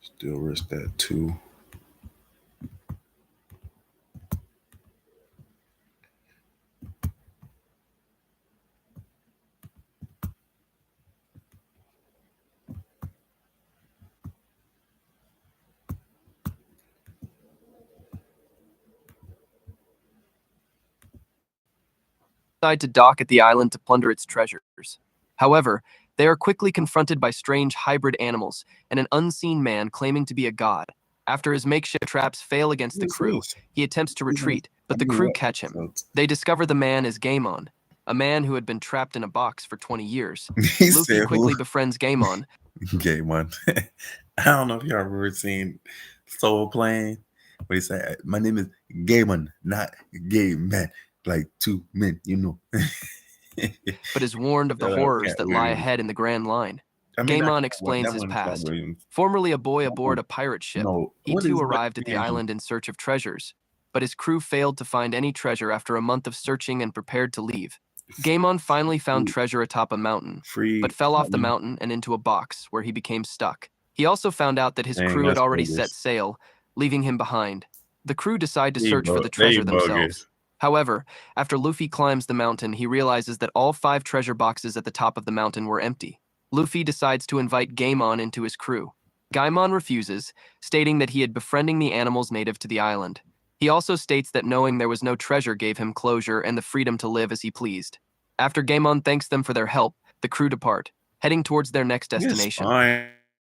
Still risk that 2. decide to dock at the island to plunder its treasures. However, they are quickly confronted by strange hybrid animals and an unseen man claiming to be a god. After his makeshift traps fail against the crew, he attempts to retreat, but the crew catch him. They discover the man is Gaemon, a man who had been trapped in a box for 20 years. He Luffy said, quickly befriends Gaemon. Gaemon. I don't know if y'all ever seen Soul playing, but he said, "My name is Gaemon, not Gay Man, like 2 men, you know." but is warned of the Shut up, horrors Cat that lie Williams. ahead in the Grand Line. I mean, Game that- On that explains his one's past. probably- Formerly a boy aboard a pirate ship, No, he what too is arrived at the Wetland? island in search of treasures, but his crew failed to find any treasure after a month of searching and prepared to leave. Game On finally found treasure atop a mountain, Free, but fell off the mountain and into a box where he became stuck. He also found out that his Dang, crew had that's already bogus. set sail, leaving him behind. The crew decide to They search for the they treasure bogus. themselves. However, after Luffy climbs the mountain, he realizes that all 5 treasure boxes at the top of the mountain were empty. Luffy decides to invite Gaimon into his crew. Gaimon refuses, stating that he had befriending the animals native to the island. He also states that knowing there was no treasure gave him closure and the freedom to live as he pleased. After Gaimon thanks them for their help, the crew depart, heading towards their next destination.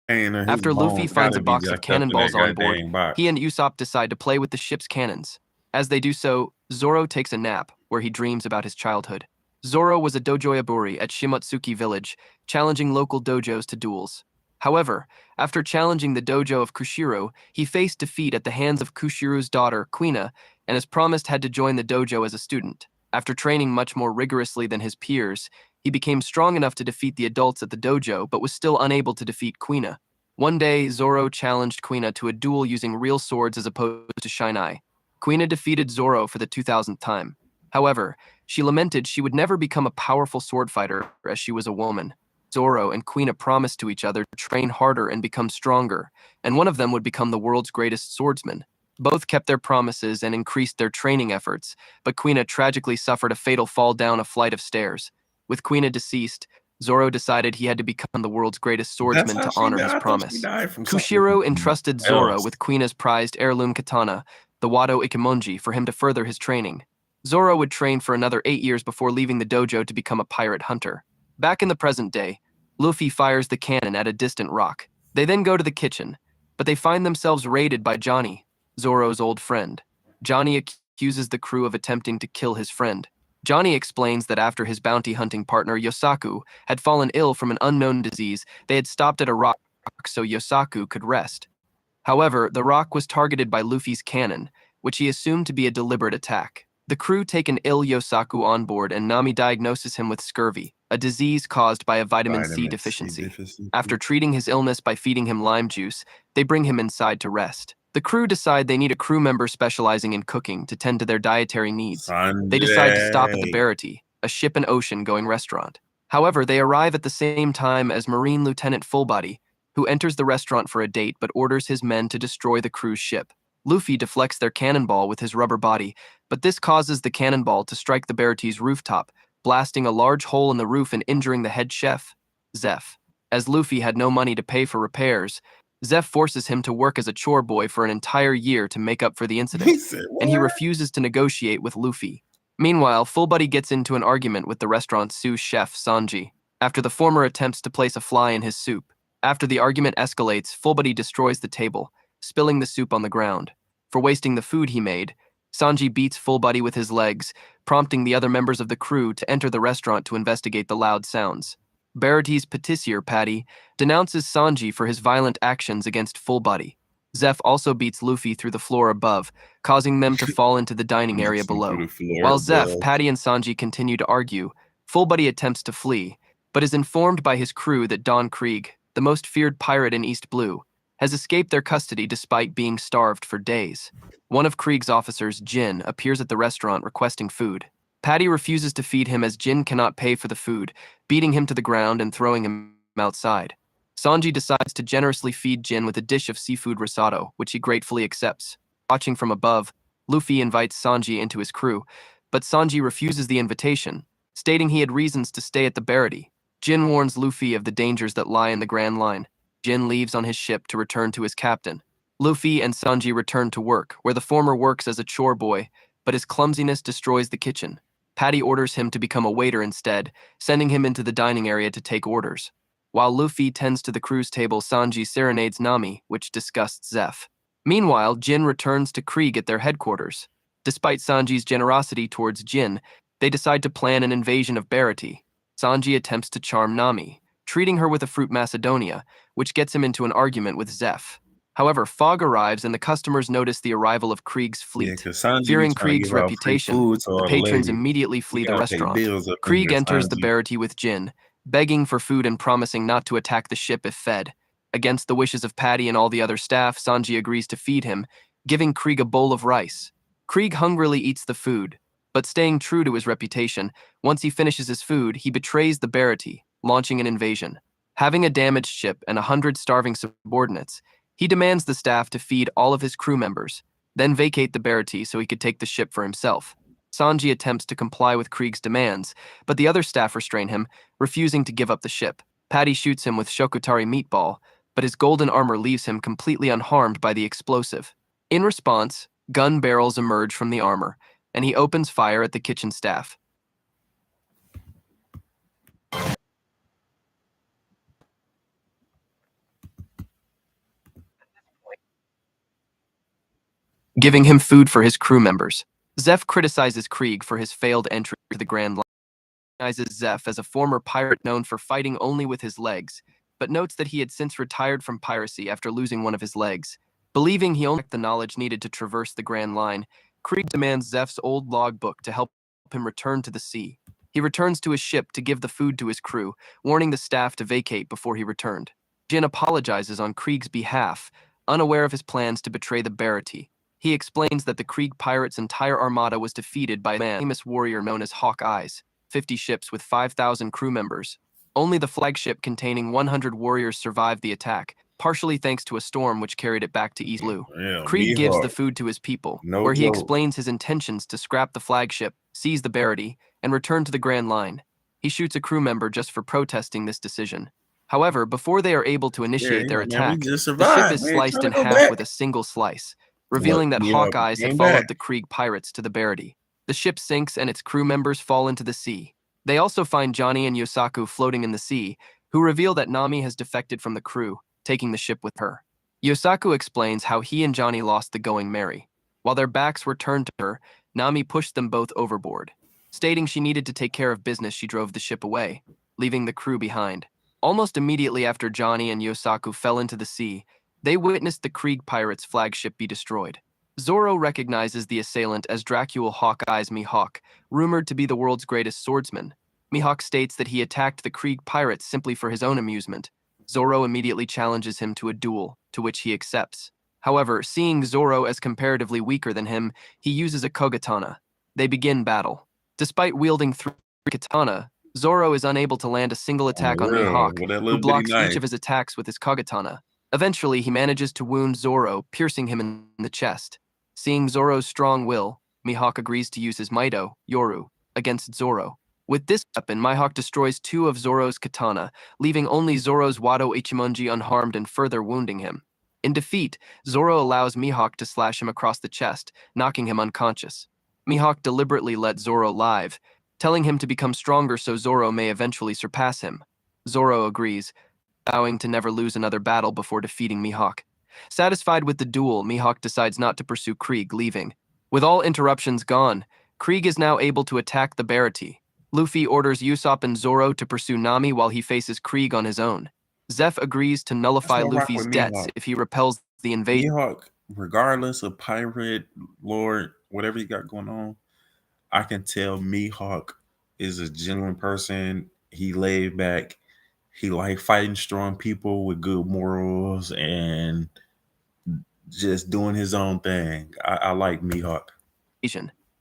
After Luffy finds a box of cannonballs on board, he and Usopp decide to play with the ship's cannons. As they do so, Zoro takes a nap, where he dreams about his childhood. Zoro was a dojoyaburi at Shimotsuki village, challenging local dojos to duels. However, after challenging the dojo of Kushiro, he faced defeat at the hands of Kushiro's daughter, Kuina, and as promised had to join the dojo as a student. After training much more rigorously than his peers, he became strong enough to defeat the adults at the dojo, but was still unable to defeat Kuina. One day, Zoro challenged Kuina to a duel using real swords as opposed to Shinai. Kuina defeated Zoro for the 2000th time. However, she lamented she would never become a powerful sword fighter as she was a woman. Zoro and Kuina promised to each other to train harder and become stronger, and one of them would become the world's greatest swordsman. Both kept their promises and increased their training efforts, but Kuina tragically suffered a fatal fall down a flight of stairs. With Kuina deceased, Zoro decided he had to become the world's greatest swordsman to honor his promise. Kushiro entrusted Zoro with Kuina's prized heirloom katana, the Wado Ikimonji, for him to further his training. Zoro would train for another 8 years before leaving the dojo to become a pirate hunter. Back in the present day, Luffy fires the cannon at a distant rock. They then go to the kitchen, but they find themselves raided by Johnny, Zoro's old friend. Johnny accuses the crew of attempting to kill his friend. Johnny explains that after his bounty hunting partner Yosaku had fallen ill from an unknown disease, they had stopped at a rock so Yosaku could rest. However, the rock was targeted by Luffy's cannon, which he assumed to be a deliberate attack. The crew take an ill Yosaku on board and Nami diagnoses him with scurvy, a disease caused by a vitamin C deficiency. After treating his illness by feeding him lime juice, they bring him inside to rest. The crew decide they need a crew member specializing in cooking to tend to their dietary needs. They decide to stop at the Barity, a ship and ocean going restaurant. However, they arrive at the same time as Marine Lieutenant Fullbody, who enters the restaurant for a date but orders his men to destroy the crew's ship. Luffy deflects their cannonball with his rubber body, but this causes the cannonball to strike the Barity's rooftop, blasting a large hole in the roof and injuring the head chef, Zeph. As Luffy had no money to pay for repairs, Zeph forces him to work as a chore boy for an entire year to make up for the incident, and he refuses to negotiate with Luffy. Meanwhile, Fullbody gets into an argument with the restaurant's sous chef, Sanji, after the former attempts to place a fly in his soup. After the argument escalates, Fullbody destroys the table, spilling the soup on the ground. For wasting the food he made, Sanji beats Fullbody with his legs, prompting the other members of the crew to enter the restaurant to investigate the loud sounds. Barity's patissier, Patty, denounces Sanji for his violent actions against Fullbody. Zeph also beats Luffy through the floor above, causing them to fall into the dining area below. While Zeph, Patty, and Sanji continue to argue, Fullbody attempts to flee, but is informed by his crew that Don Krieg, the most feared pirate in East Blue, has escaped their custody despite being starved for days. One of Krieg's officers, Jin, appears at the restaurant requesting food. Patty refuses to feed him as Jin cannot pay for the food, beating him to the ground and throwing him outside. Sanji decides to generously feed Jin with a dish of seafood risotto, which he gratefully accepts. Watching from above, Luffy invites Sanji into his crew, but Sanji refuses the invitation, stating he had reasons to stay at the Barity. Jin warns Luffy of the dangers that lie in the Grand Line. Jin leaves on his ship to return to his captain. Luffy and Sanji return to work, where the former works as a chore boy, but his clumsiness destroys the kitchen. Patty orders him to become a waiter instead, sending him into the dining area to take orders. While Luffy tends to the crew's table, Sanji serenades Nami, which disgusts Zeph. Meanwhile, Jin returns to Krieg at their headquarters. Despite Sanji's generosity towards Jin, they decide to plan an invasion of Barity. Sanji attempts to charm Nami, treating her with a fruit Macedonia, which gets him into an argument with Zeph. However, fog arrives and the customers notice the arrival of Krieg's fleet. Fearing Krieg's reputation, the patrons immediately flee the restaurant. Krieg enters the Barity with Jin, begging for food and promising not to attack the ship if fed. Against the wishes of Patty and all the other staff, Sanji agrees to feed him, giving Krieg a bowl of rice. Krieg hungrily eats the food, but staying true to his reputation, once he finishes his food, he betrays the Barati, launching an invasion. Having a damaged ship and 100 starving subordinates, he demands the staff to feed all of his crew members, then vacate the Barati so he could take the ship for himself. Sanji attempts to comply with Krieg's demands, but the other staff restrain him, refusing to give up the ship. Patty shoots him with Shokotari meatball, but his golden armor leaves him completely unharmed by the explosive. In response, gun barrels emerge from the armor, and he opens fire at the kitchen staff. Giving him food for his crew members. Zeph criticizes Krieg for his failed entry to the Grand Line. He recognizes Zeph as a former pirate known for fighting only with his legs, but notes that he had since retired from piracy after losing one of his legs. Believing he only lacked the knowledge needed to traverse the Grand Line, Krieg demands Zeph's old logbook to help him return to the sea. He returns to his ship to give the food to his crew, warning the staff to vacate before he returned. Jin apologizes on Krieg's behalf, unaware of his plans to betray the Barati. He explains that the Krieg pirates' entire armada was defeated by a famous warrior known as Hawkeyes, 50 ships with 5,000 crew members. Only the flagship containing 100 warriors survived the attack, partially thanks to a storm which carried it back to East Blue. Yeah, Krieg gives Mihawk. the food to his people, No where he joke. explains his intentions to scrap the flagship, seize the Barati, and return to the Grand Line. He shoots a crew member just for protesting this decision. However, before they are able to initiate their attack, just the ship survived. is We ain't sliced trying in to go half back. with a single slice, revealing that Mihawk Hawkeyes had came followed back. the Krieg pirates to the Barati. The ship sinks and its crew members fall into the sea. They also find Johnny and Yosaku floating in the sea, who reveal that Nami has defected from the crew, taking the ship with her. Yosaku explains how he and Johnny lost the Going Merry. While their backs were turned to her, Nami pushed them both overboard. Stating she needed to take care of business, she drove the ship away, leaving the crew behind. Almost immediately after Johnny and Yosaku fell into the sea, they witnessed the Krieg pirates' flagship be destroyed. Zoro recognizes the assailant as Dracul Hawkeye's Mihawk, rumored to be the world's greatest swordsman. Mihawk states that he attacked the Krieg pirates simply for his own amusement. Zoro immediately challenges him to a duel, to which he accepts. However, seeing Zoro as comparatively weaker than him, he uses a Kogatana. They begin battle. Despite wielding 3 katana, Zoro is unable to land a single attack on real, Mihawk, with that who little bitty blocks knife. each of his attacks with his Kogatana. Eventually, he manages to wound Zoro, piercing him in the chest. Seeing Zoro's strong will, Mihawk agrees to use his Mido, Yoru, against Zoro. With this weapon, Mihawk destroys 2 of Zoro's katana, leaving only Zoro's Wado Ichimonji unharmed and further wounding him. In defeat, Zoro allows Mihawk to slash him across the chest, knocking him unconscious. Mihawk deliberately let Zoro live, telling him to become stronger so Zoro may eventually surpass him. Zoro agrees, vowing to never lose another battle before defeating Mihawk. Satisfied with the duel, Mihawk decides not to pursue Krieg, leaving. With all interruptions gone, Krieg is now able to attack the Barati. Luffy orders Usopp and Zoro to pursue Nami while he faces Krieg on his own. Zeph agrees to nullify That's what I rock Luffy's with debts Mihawk. if he repels the invasion. Mihawk, regardless of pirate, lord, whatever you got going on, I can tell Mihawk is a genuine person. He laid back. He like fighting strong people with good morals and just doing his own thing. I like Mihawk.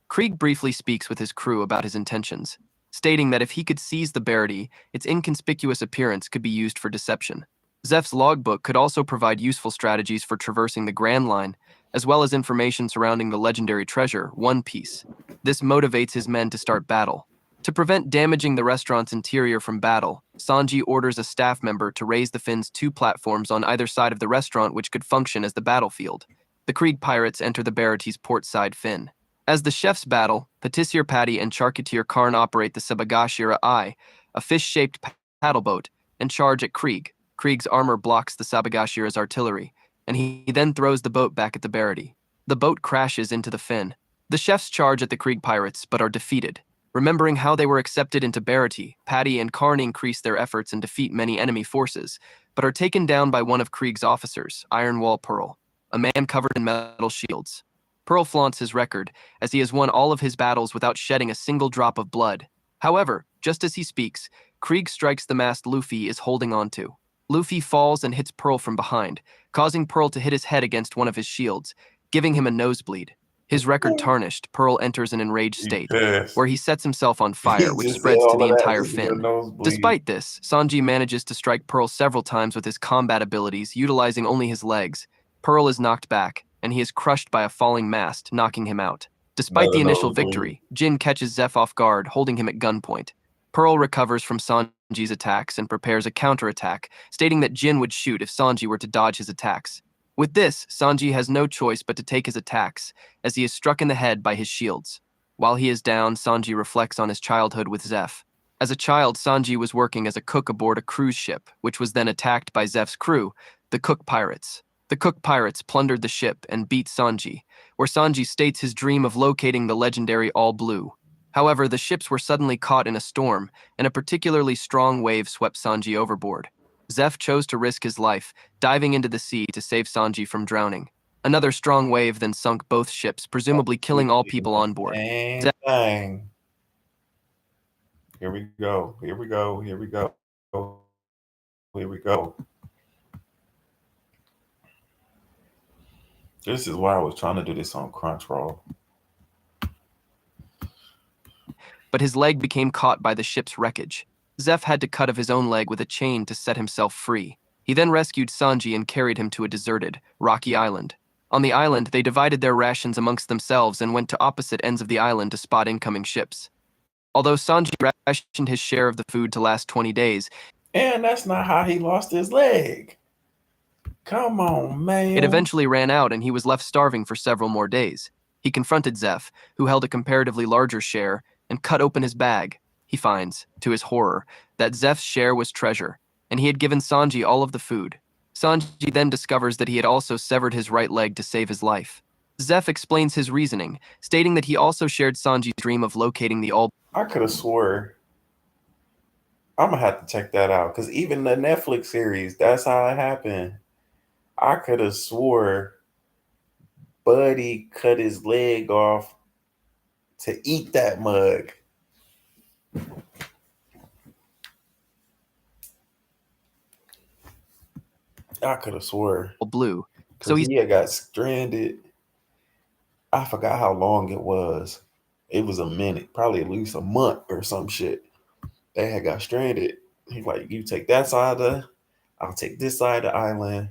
Krieg briefly speaks with his crew about his intentions, stating that if he could seize the Barati, its inconspicuous appearance could be used for deception. Zeph's logbook could also provide useful strategies for traversing the Grand Line, as well as information surrounding the legendary treasure, One Piece. This motivates his men to start battle. To prevent damaging the restaurant's interior from battle, Sanji orders a staff member to raise the Finn's 2 platforms on either side of the restaurant which could function as the battlefield. The Krieg pirates enter the Barati's port side Finn. As the chefs battle, Patissier Patty and Charcutier Karn operate the Sabagashira I, a fish-shaped paddle boat, and charge at Krieg. Krieg's armor blocks the Sabagashira's artillery, and he then throws the boat back at the Barati. The boat crashes into the Finn. The chefs charge at the Krieg pirates, but are defeated. Remembering how they were accepted into Barati, Patty and Karn increase their efforts and defeat many enemy forces, but are taken down by one of Krieg's officers, Ironwall Pearl, a man covered in metal shields. Pearl flaunts his record, as he has won all of his battles without shedding a single drop of blood. However, just as he speaks, Krieg strikes the mast Luffy is holding onto. Luffy falls and hits Pearl from behind, causing Pearl to hit his head against one of his shields, giving him a nosebleed. His record tarnished, Pearl enters an enraged state, where he sets himself on fire, which spreads to the entire fin. Despite this, Sanji manages to strike Pearl several times with his combat abilities, utilizing only his legs. Pearl is knocked back, and he is crushed by a falling mast, knocking him out. Despite the initial victory, Jin catches Zeph off guard, holding him at gunpoint. Pearl recovers from Sanji's attacks and prepares a counterattack, stating that Jin would shoot if Sanji were to dodge his attacks. With this, Sanji has no choice but to take his attacks, as he is struck in the head by his shields. While he is down, Sanji reflects on his childhood with Zeph. As a child, Sanji was working as a cook aboard a cruise ship, which was then attacked by Zeph's crew, the Cook Pirates. The Cook Pirates plundered the ship and beat Sanji, where Sanji states his dream of locating the legendary All Blue. However, the ships were suddenly caught in a storm, and a particularly strong wave swept Sanji overboard. Zeph chose to risk his life, diving into the sea to save Sanji from drowning. Another strong wave then sunk both ships, presumably killing all people on board. Dang. Here we go. Here we go. Here we go. Here we go. This is why I was trying to do this on Crunchyroll. But his leg became caught by the ship's wreckage. Zeph had to cut off his own leg with a chain to set himself free. He then rescued Sanji and carried him to a deserted, rocky island. On the island, they divided their rations amongst themselves and went to opposite ends of the island to spot incoming ships. Although Sanji rationed his share of the food to last 20 days, and that's not how he lost his leg. Come on, man. It eventually ran out and he was left starving for several more days. He confronted Zeph, who held a comparatively larger share, and cut open his bag. He finds, to his horror, that Zeph's share was treasure, and he had given Sanji all of the food. Sanji then discovers that he had also severed his right leg to save his life. Zeph explains his reasoning, stating that he also shared Sanji's dream of locating the All. I could have swore. I'm going to have to check that out, because even the Netflix series, that's how it happened. I could have swore Buddy cut his leg off to eat that mug. I could have swore. Blue. So he had got stranded. I forgot how long it was. It was a minute, probably at least a month or some shit. They had got stranded. He's like, you take that side I'll take this side of the island.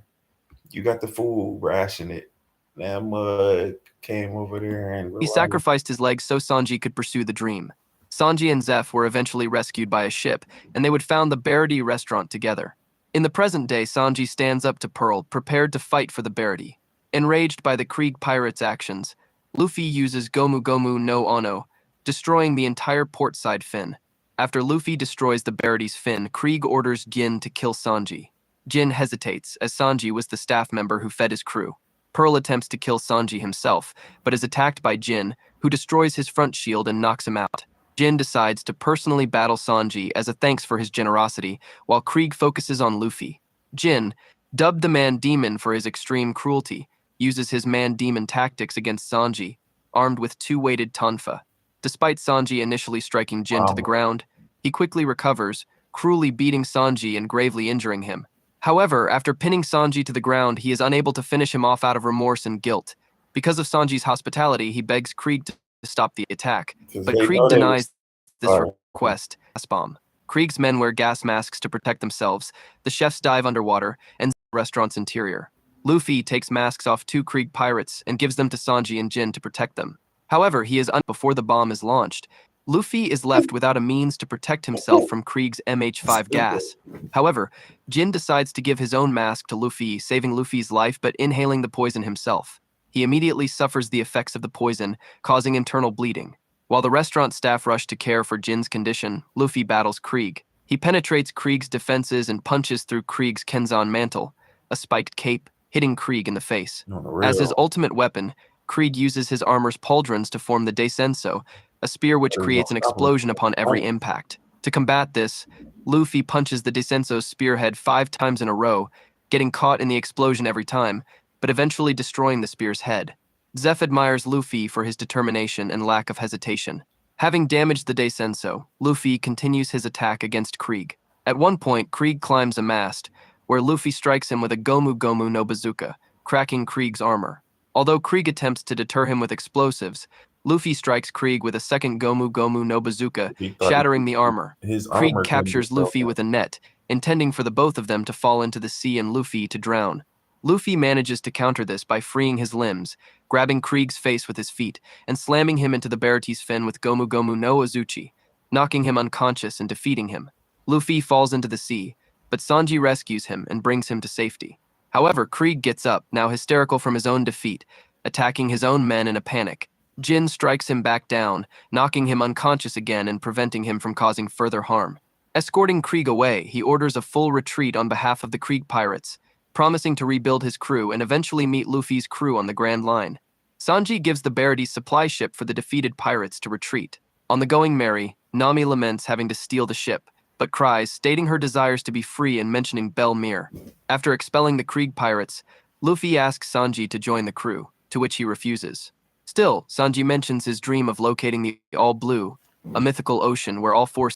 You got the food, ration it. That mud came over there and he sacrificed his legs so Sanji could pursue the dream. Sanji and Zeph were eventually rescued by a ship, and they would found the Barity restaurant together. In the present day, Sanji stands up to Pearl, prepared to fight for the Barity. Enraged by the Krieg pirates' actions, Luffy uses Gomu Gomu no Ono, destroying the entire portside fin. After Luffy destroys the Barity's fin, Krieg orders Jin to kill Sanji. Jin hesitates, as Sanji was the staff member who fed his crew. Pearl attempts to kill Sanji himself, but is attacked by Jin, who destroys his front shield and knocks him out. Jin decides to personally battle Sanji as a thanks for his generosity, while Krieg focuses on Luffy. Jin, dubbed the Man-Demon for his extreme cruelty, uses his Man-Demon tactics against Sanji, armed with two-weighted tonfa. Despite Sanji initially striking Jin to the ground, he quickly recovers, cruelly beating Sanji and gravely injuring him. However, after pinning Sanji to the ground, he is unable to finish him off out of remorse and guilt. Because of Sanji's hospitality, he begs Krieg to stop the attack, but Krieg denies this request. Gas bomb. Krieg's men wear gas masks to protect themselves, the chefs dive underwater, and the restaurant's interior. Luffy takes masks off two Krieg pirates and gives them to Sanji and Jin to protect them. However, he is before the bomb is launched. Luffy is left without a means to protect himself from Krieg's MH5 gas. However, Jin decides to give his own mask to Luffy, saving Luffy's life but inhaling the poison himself. He immediately suffers the effects of the poison, causing internal bleeding. While the restaurant staff rush to care for Jin's condition, Luffy battles Krieg. He penetrates Krieg's defenses and punches through Krieg's Kenzan mantle, a spiked cape, hitting Krieg in the face. As his ultimate weapon, Krieg uses his armor's pauldrons to form the Daisenso, a spear which creates an explosion upon every impact. To combat this, Luffy punches the Daisenso's spearhead 5 times in a row, getting caught in the explosion every time, but eventually destroying the spear's head. Zeph admires Luffy for his determination and lack of hesitation. Having damaged the Daisenso, Luffy continues his attack against Krieg. At one point, Krieg climbs a mast, where Luffy strikes him with a Gomu Gomu no Bazooka, cracking Krieg's armor. Although Krieg attempts to deter him with explosives, Luffy strikes Krieg with a second Gomu Gomu no Bazooka, He thought shattering the armor. his Krieg armor couldn't captures be Luffy broken. with a net, intending for the both of them to fall into the sea and Luffy to drown. Luffy manages to counter this by freeing his limbs, grabbing Krieg's face with his feet, and slamming him into the Barate's fin with Gomu Gomu no Azuchi, knocking him unconscious and defeating him. Luffy falls into the sea, but Sanji rescues him and brings him to safety. However, Krieg gets up, now hysterical from his own defeat, attacking his own men in a panic. Jin strikes him back down, knocking him unconscious again and preventing him from causing further harm. Escorting Krieg away, he orders a full retreat on behalf of the Krieg pirates, promising to rebuild his crew and eventually meet Luffy's crew on the Grand Line. Sanji gives the Barate's supply ship for the defeated pirates to retreat. On the Going Merry, Nami laments having to steal the ship, but cries, stating her desires to be free and mentioning Belle Mere. After expelling the Krieg pirates, Luffy asks Sanji to join the crew, to which he refuses. Still, Sanji mentions his dream of locating the All Blue, a mythical ocean where all four...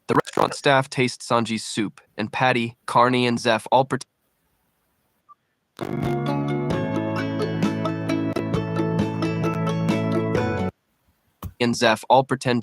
The restaurant staff taste Sanji's soup, and Patty, Carney, and Zeph all pretend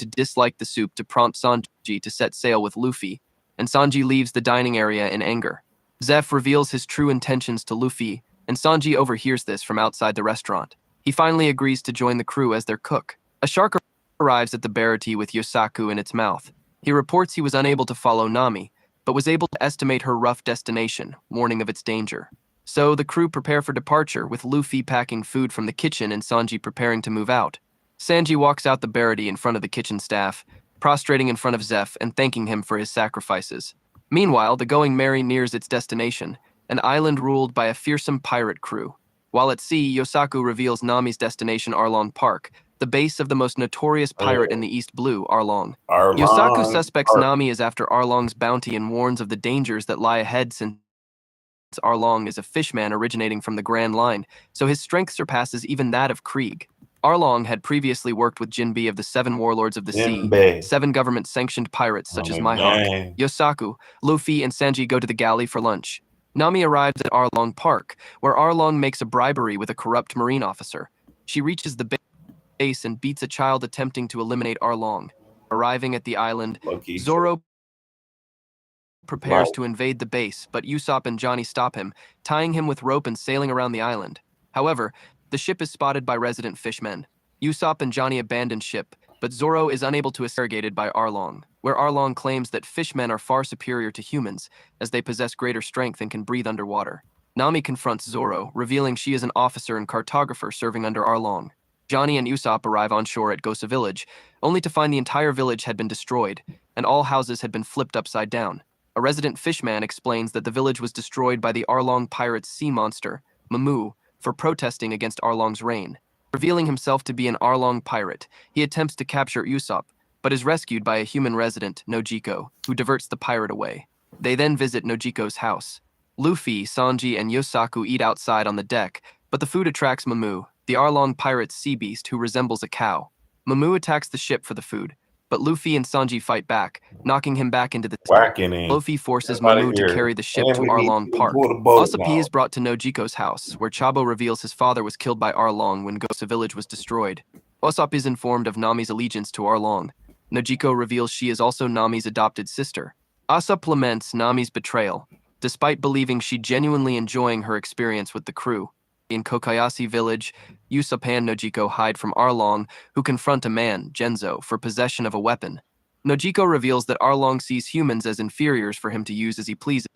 to dislike the soup to prompt Sanji to set sail with Luffy, and Sanji leaves the dining area in anger. Zeph reveals his true intentions to Luffy, and Sanji overhears this from outside the restaurant. He finally agrees to join the crew as their cook. A shark arrives at the Barate with Yosaku in its mouth. He reports he was unable to follow Nami, but was able to estimate her rough destination, warning of its danger. So the crew prepare for departure, with Luffy packing food from the kitchen and Sanji preparing to move out. Sanji walks out the Barate in front of the kitchen staff, prostrating in front of Zeph and thanking him for his sacrifices. Meanwhile, the Going Merry nears its destination, an island ruled by a fearsome pirate crew. While at sea, Yosaku reveals Nami's destination, Arlong Park, the base of the most notorious pirate in the East Blue, Arlong. Yosaku suspects Nami is after Arlong's bounty and warns of the dangers that lie ahead, since Arlong is a fishman originating from the Grand Line, so his strength surpasses even that of Krieg. Arlong had previously worked with Jinbe of the Seven Warlords of the Sea, 7 government-sanctioned pirates such as Mihawk. Yosaku, Luffy, and Sanji go to the galley for lunch. Nami arrives at Arlong Park, where Arlong makes a bribery with a corrupt marine officer. She reaches the base and beats a child attempting to eliminate Arlong. Arriving at the island, Zoro prepares to invade the base, but Usopp and Johnny stop him, tying him with rope and sailing around the island. However, the ship is spotted by resident fishmen. Usopp and Johnny abandon ship, but Zoro is unable to escape, interrogated by Arlong, where Arlong claims that fishmen are far superior to humans, as they possess greater strength and can breathe underwater. Nami confronts Zoro, revealing she is an officer and cartographer serving under Arlong. Johnny and Usopp arrive on shore at Gosa Village, only to find the entire village had been destroyed, and all houses had been flipped upside down. A resident fishman explains that the village was destroyed by the Arlong pirates' sea monster, Mamu, for protesting against Arlong's reign. Revealing himself to be an Arlong pirate, he attempts to capture Usopp, but is rescued by a human resident, Nojiko, who diverts the pirate away. They then visit Nojiko's house. Luffy, Sanji, and Yosaku eat outside on the deck, but the food attracts Mamu, the Arlong pirate's sea beast who resembles a cow. Mamu attacks the ship for the food, but Luffy and Sanji fight back, knocking him back into the sea. Luffy forces Mamu to carry the ship to Arlong Park. Usopp is brought to Nojiko's house, where Chabo reveals his father was killed by Arlong when Gosa Village was destroyed. Usopp is informed of Nami's allegiance to Arlong. Nojiko reveals she is also Nami's adopted sister. Usopp laments Nami's betrayal, despite believing she genuinely enjoying her experience with the crew. In Kokoyashi Village, Usopp and Nojiko hide from Arlong, who confront a man, Genzo, for possession of a weapon. Nojiko reveals that Arlong sees humans as inferiors for him to use as he pleases,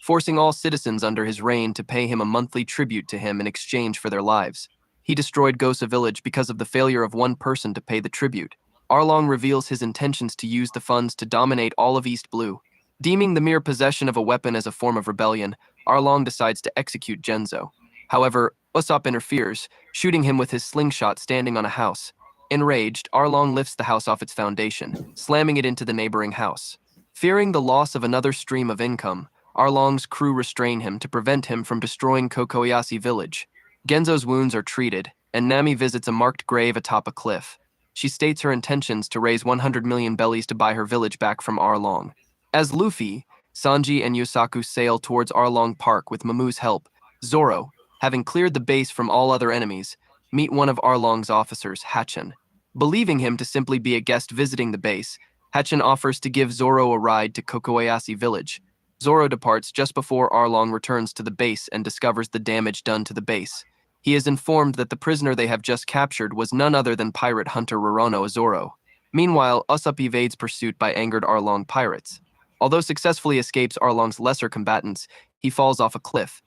forcing all citizens under his reign to pay him a monthly tribute to him in exchange for their lives. He destroyed Gosa Village because of the failure of one person to pay the tribute. Arlong reveals his intentions to use the funds to dominate all of East Blue. Deeming the mere possession of a weapon as a form of rebellion, Arlong decides to execute Genzo. However, Usopp interferes, shooting him with his slingshot standing on a house. Enraged, Arlong lifts the house off its foundation, slamming it into the neighboring house. Fearing the loss of another stream of income, Arlong's crew restrain him to prevent him from destroying Kokoyashi Village. Genzo's wounds are treated, and Nami visits a marked grave atop a cliff. She states her intentions to raise 100 million bellies to buy her village back from Arlong. As Luffy, Sanji, and Yosaku sail towards Arlong Park with Mamu's help, Zoro, having cleared the base from all other enemies, meet one of Arlong's officers, Hatchin. Believing him to simply be a guest visiting the base, Hatchin offers to give Zoro a ride to Kokoyashi village. Zoro departs just before Arlong returns to the base and discovers the damage done to the base. He is informed that the prisoner they have just captured was none other than pirate hunter Roronoa Zoro. Meanwhile, Usopp evades pursuit by angered Arlong pirates. Although successfully escapes Arlong's lesser combatants, he falls off a cliff,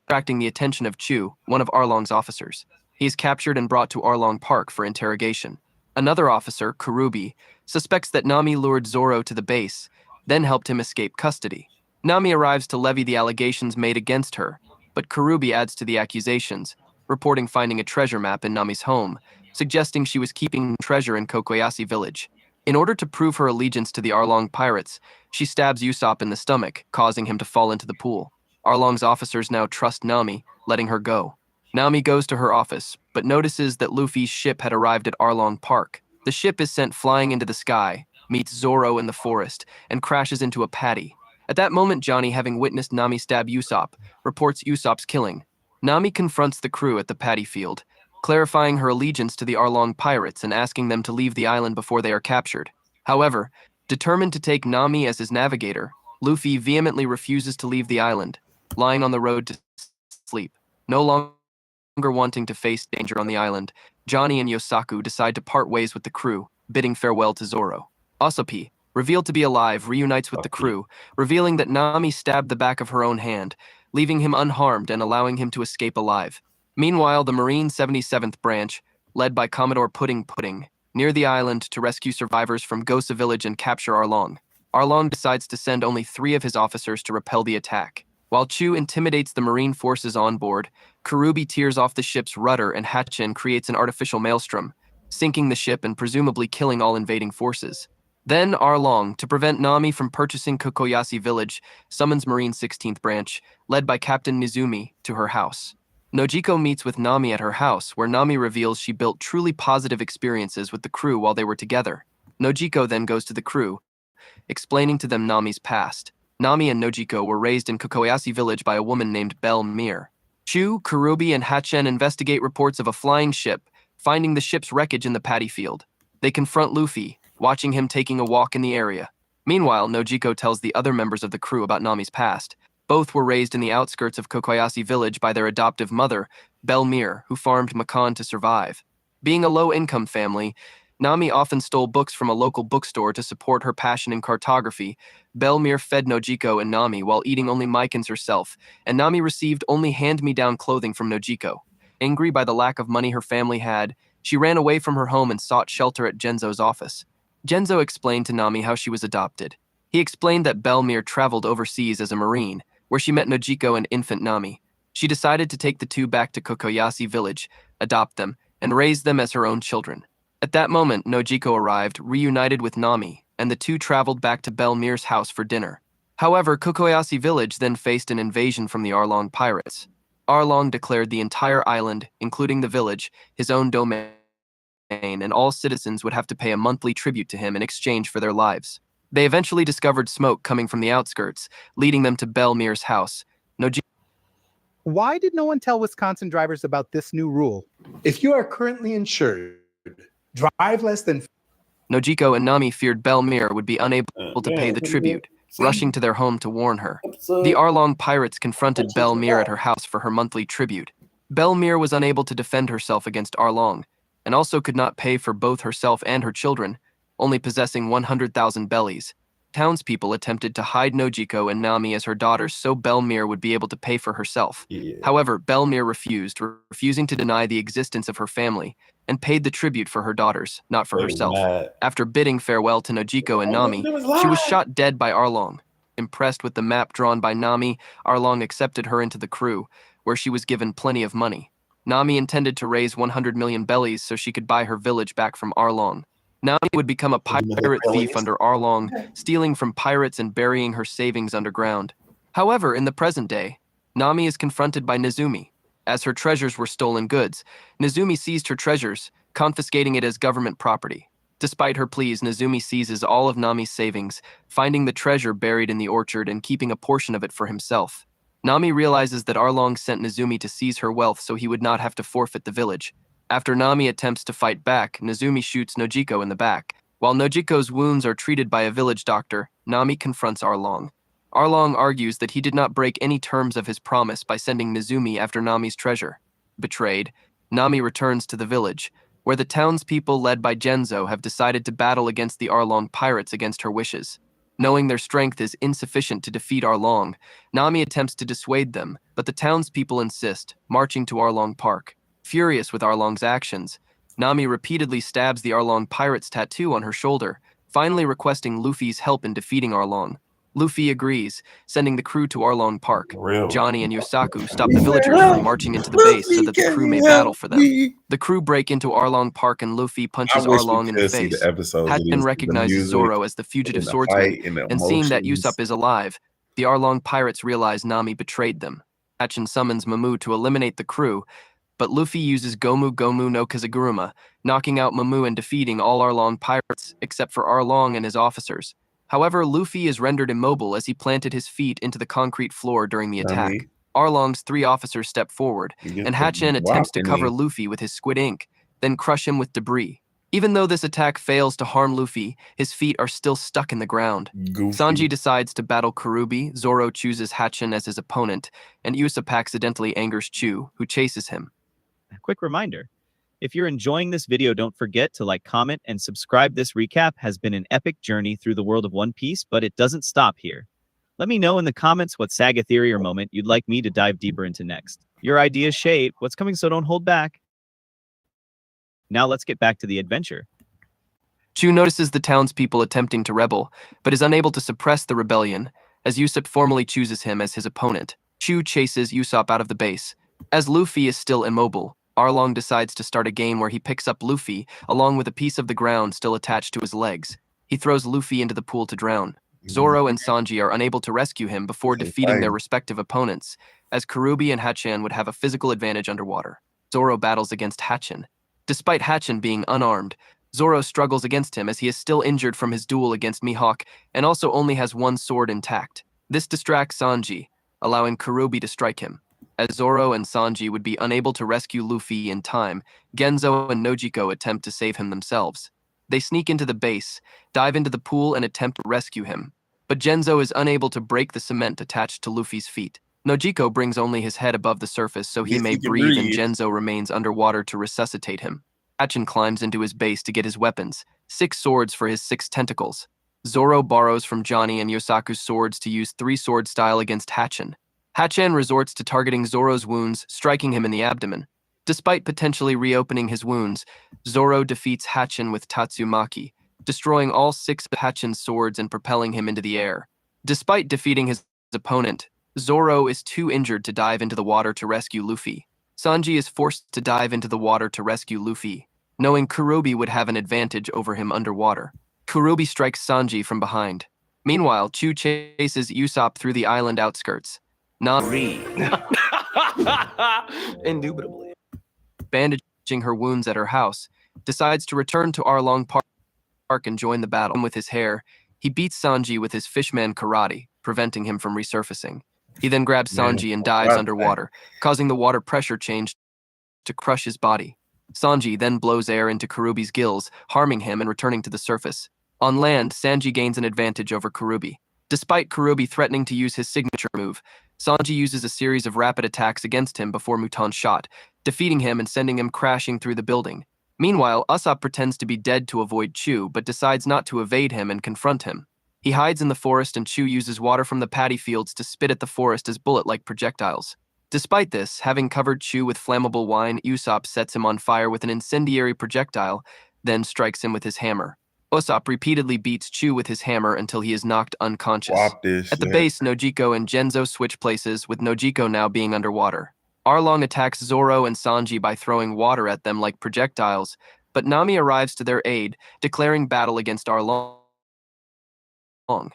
attracting the attention of Chu, one of Arlong's officers. He is captured and brought to Arlong Park for interrogation. Another officer, Kurubi, suspects that Nami lured Zoro to the base, then helped him escape custody. Nami arrives to levy the allegations made against her, but Kurubi adds to the accusations, reporting finding a treasure map in Nami's home, suggesting she was keeping treasure in Kokoyashi village. In order to prove her allegiance to the Arlong pirates, she stabs Usopp in the stomach, causing him to fall into the pool. Arlong's officers now trust Nami, letting her go. Nami goes to her office, but notices that Luffy's ship had arrived at Arlong Park. The ship is sent flying into the sky, meets Zoro in the forest, and crashes into a paddy. At that moment, Johnny, having witnessed Nami stab Usopp, reports Usopp's killing. Nami confronts the crew at the paddy field, clarifying her allegiance to the Arlong pirates and asking them to leave the island before they are captured. However, determined to take Nami as his navigator, Luffy vehemently refuses to leave the island, lying on the road to sleep. No longer wanting to face danger on the island, Johnny and Yosaku decide to part ways with the crew, bidding farewell to Zoro. Usopp, revealed to be alive, reunites with the crew, revealing that Nami stabbed the back of her own hand, leaving him unharmed and allowing him to escape alive. Meanwhile, the Marine 77th Branch, led by Commodore Pudding Pudding, near the island to rescue survivors from Gosa village and capture Arlong. Arlong decides to send only 3 of his officers to repel the attack. While Chu intimidates the Marine forces on board, Kurubi tears off the ship's rudder and Hatchin creates an artificial maelstrom, sinking the ship and presumably killing all invading forces. Then Arlong, to prevent Nami from purchasing Kokoyashi village, summons Marine 16th Branch, led by Captain Nizumi, to her house. Nojiko meets with Nami at her house, where Nami reveals she built truly positive experiences with the crew while they were together. Nojiko then goes to the crew, explaining to them Nami's past. Nami and Nojiko were raised in Kokoyashi village by a woman named Belle Mir. Chu, Kurubi, and Hatchin investigate reports of a flying ship, finding the ship's wreckage in the paddy field. They confront Luffy, watching him taking a walk in the area. Meanwhile, Nojiko tells the other members of the crew about Nami's past. Both were raised in the outskirts of Kokoyashi village by their adoptive mother, Belle Mir, who farmed Makan to survive. Being a low-income family, Nami often stole books from a local bookstore to support her passion in cartography. Belle Mir fed Nojiko and Nami while eating only Mycons herself, and Nami received only hand-me-down clothing from Nojiko. Angry by the lack of money her family had, she ran away from her home and sought shelter at Genzo's office. Genzo explained to Nami how she was adopted. He explained that Belle Mir traveled overseas as a Marine, where she met Nojiko and infant Nami. She decided to take the two back to Kokoyashi village, adopt them, and raise them as her own children. At that moment, Nojiko arrived, reunited with Nami, and the two traveled back to Belle Mir's house for dinner. However, Kokoyashi village then faced an invasion from the Arlong pirates. Arlong declared the entire island, including the village, his own domain, and all citizens would have to pay a monthly tribute to him in exchange for their lives. They eventually discovered smoke coming from the outskirts, leading them to Belle Mir's house. Why did no one tell Wisconsin drivers about this new rule? If you are currently insured, drive less than. Nojiko and Nami feared Belle Mir would be unable to pay the tribute, rushing to their home to warn her. The Arlong pirates confronted Belle Mir at her house for her monthly tribute. Belle Mir was unable to defend herself against Arlong, and also could not pay for both herself and her children, only possessing 100,000 bellies. Townspeople attempted to hide Nojiko and Nami as her daughters so Belle Mir would be able to pay for herself. However, Belle Mir refused, refusing to deny the existence of her family, and paid the tribute for her daughters, not for herself. After bidding farewell to Nojiko and Nami, she was shot dead by Arlong. Impressed with the map drawn by Nami, Arlong accepted her into the crew, where she was given plenty of money. Nami intended to raise 100 million bellies so she could buy her village back from Arlong. Nami would become a pirate thief under Arlong, stealing from pirates and burying her savings underground. However, in the present day, Nami is confronted by Nizumi. As her treasures were stolen goods, Nizumi seized her treasures, confiscating it as government property. Despite her pleas, Nezumi seizes all of Nami's savings, finding the treasure buried in the orchard and keeping a portion of it for himself. Nami realizes that Arlong sent Nezumi to seize her wealth so he would not have to forfeit the village. After Nami attempts to fight back, Nezumi shoots Nojiko in the back. While Nojiko's wounds are treated by a village doctor, Nami confronts Arlong. Arlong argues that he did not break any terms of his promise by sending Nezumi after Nami's treasure. Betrayed, Nami returns to the village, where the townspeople led by Genzo have decided to battle against the Arlong pirates against her wishes. Knowing their strength is insufficient to defeat Arlong, Nami attempts to dissuade them, but the townspeople insist, marching to Arlong Park. Furious with Arlong's actions, Nami repeatedly stabs the Arlong pirate's tattoo on her shoulder, finally requesting Luffy's help in defeating Arlong. Luffy agrees, sending the crew to Arlong Park. Real. Johnny and Yosaku stop the villagers from marching into the base so that the crew may battle for them. The crew break into Arlong Park and Luffy punches Arlong in the face. Hatchin recognizes Zoro as the fugitive swordsman, and seeing that Usopp is alive, the Arlong pirates realize Nami betrayed them. Hatchin summons Mamu to eliminate the crew, but Luffy uses Gomu Gomu no Kazaguruma, knocking out Mamu and defeating all Arlong pirates except for Arlong and his officers. However, Luffy is rendered immobile as he planted his feet into the concrete floor during the attack. Arlong's 3 officers step forward, and Hatchin attempts to cover Luffy with his squid ink, then crush him with debris. Even though this attack fails to harm Luffy, his feet are still stuck in the ground. Sanji decides to battle Karubi, Zoro chooses Hatchin as his opponent, and Usopp accidentally angers Chu, who chases him. Quick reminder, if you're enjoying this video, don't forget to like, comment, and subscribe. This recap has been an epic journey through the world of One Piece, but it doesn't stop here. Let me know in the comments what saga theory or moment you'd like me to dive deeper into next. Your ideas shape what's coming, so don't hold back. Now let's get back to the adventure. Chu notices the townspeople attempting to rebel, but is unable to suppress the rebellion, as Usopp formally chooses him as his opponent. Chu chases Usopp out of the base. As Luffy is still immobile, Arlong decides to start a game where he picks up Luffy, along with a piece of the ground still attached to his legs. He throws Luffy into the pool to drown. Zoro and Sanji are unable to rescue him before defeating their respective opponents, as Karubi and Hatchin would have a physical advantage underwater. Zoro battles against Hatchin. Despite Hatchin being unarmed, Zoro struggles against him as he is still injured from his duel against Mihawk and also only has one sword intact. This distracts Sanji, allowing Karubi to strike him. As Zoro and Sanji would be unable to rescue Luffy in time, Genzo and Nojiko attempt to save him themselves. They sneak into the base, dive into the pool, and attempt to rescue him. But Genzo is unable to break the cement attached to Luffy's feet. Nojiko brings only his head above the surface so he may breathe, and Genzo remains underwater to resuscitate him. Hatchin climbs into his base to get his weapons, 6 swords for his 6 tentacles. Zoro borrows from Johnny and Yosaku's swords to use 3-sword style against Hatchin. Hatchin resorts to targeting Zoro's wounds, striking him in the abdomen. Despite potentially reopening his wounds, Zoro defeats Hatchin with Tatsumaki, destroying all 6 of Hatchin's swords and propelling him into the air. Despite defeating his opponent, Zoro is too injured to dive into the water to rescue Luffy. Sanji is forced to dive into the water to rescue Luffy, knowing Kurobi would have an advantage over him underwater. Kurobi strikes Sanji from behind. Meanwhile, Chu chases Usopp through the island outskirts. Indubitably. Bandaging her wounds at her house, decides to return to Arlong Park and join the battle. With his hair, he beats Sanji with his fishman karate, preventing him from resurfacing. He then grabs Sanji and dives underwater, causing the water pressure change to crush his body. Sanji then blows air into Kurubi's gills, harming him and returning to the surface. On land, Sanji gains an advantage over Kurubi. Despite Kurubi threatening to use his signature move, Sanji uses a series of rapid attacks against him before Mutan's shot, defeating him and sending him crashing through the building. Meanwhile, Usopp pretends to be dead to avoid Chu, but decides not to evade him and confront him. He hides in the forest and Chu uses water from the paddy fields to spit at the forest as bullet-like projectiles. Despite this, having covered Chu with flammable wine, Usopp sets him on fire with an incendiary projectile, then strikes him with his hammer. Usopp repeatedly beats Chu with his hammer until he is knocked unconscious. At the base, Nojiko and Genzo switch places, with Nojiko now being underwater. Arlong attacks Zoro and Sanji by throwing water at them like projectiles, but Nami arrives to their aid, declaring battle against Arlong. Arlong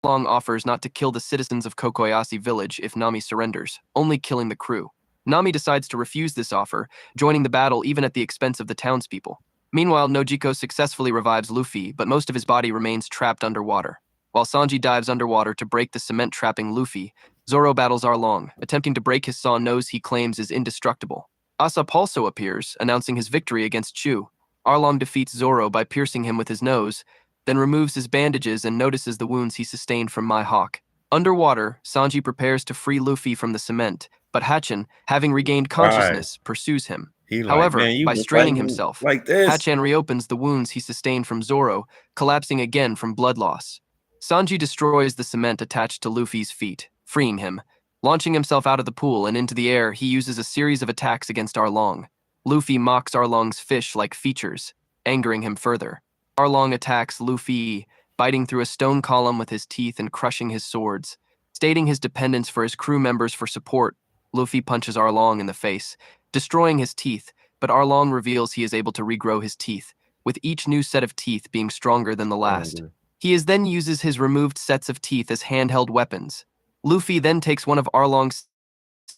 offers not to kill the citizens of Kokoyasi village if Nami surrenders, only killing the crew. Nami decides to refuse this offer, joining the battle even at the expense of the townspeople. Meanwhile, Nojiko successfully revives Luffy, but most of his body remains trapped underwater. While Sanji dives underwater to break the cement trapping Luffy, Zoro battles Arlong, attempting to break his saw nose he claims is indestructible. Asap also appears, announcing his victory against Chu. Arlong defeats Zoro by piercing him with his nose, then removes his bandages and notices the wounds he sustained from Mai Hawk. Underwater, Sanji prepares to free Luffy from the cement, but Hachan, having regained consciousness, pursues him. He like, However, man, you by been straining fighting himself, like this. Hachan reopens the wounds he sustained from Zoro, collapsing again from blood loss. Sanji destroys the cement attached to Luffy's feet, freeing him. Launching himself out of the pool and into the air, he uses a series of attacks against Arlong. Luffy mocks Arlong's fish-like features, angering him further. Arlong attacks Luffy, biting through a stone column with his teeth and crushing his swords. Stating his dependence for his crew members for support, Luffy punches Arlong in the face, destroying his teeth, but Arlong reveals he is able to regrow his teeth, with each new set of teeth being stronger than the last. He then uses his removed sets of teeth as handheld weapons. Luffy then takes one of Arlong's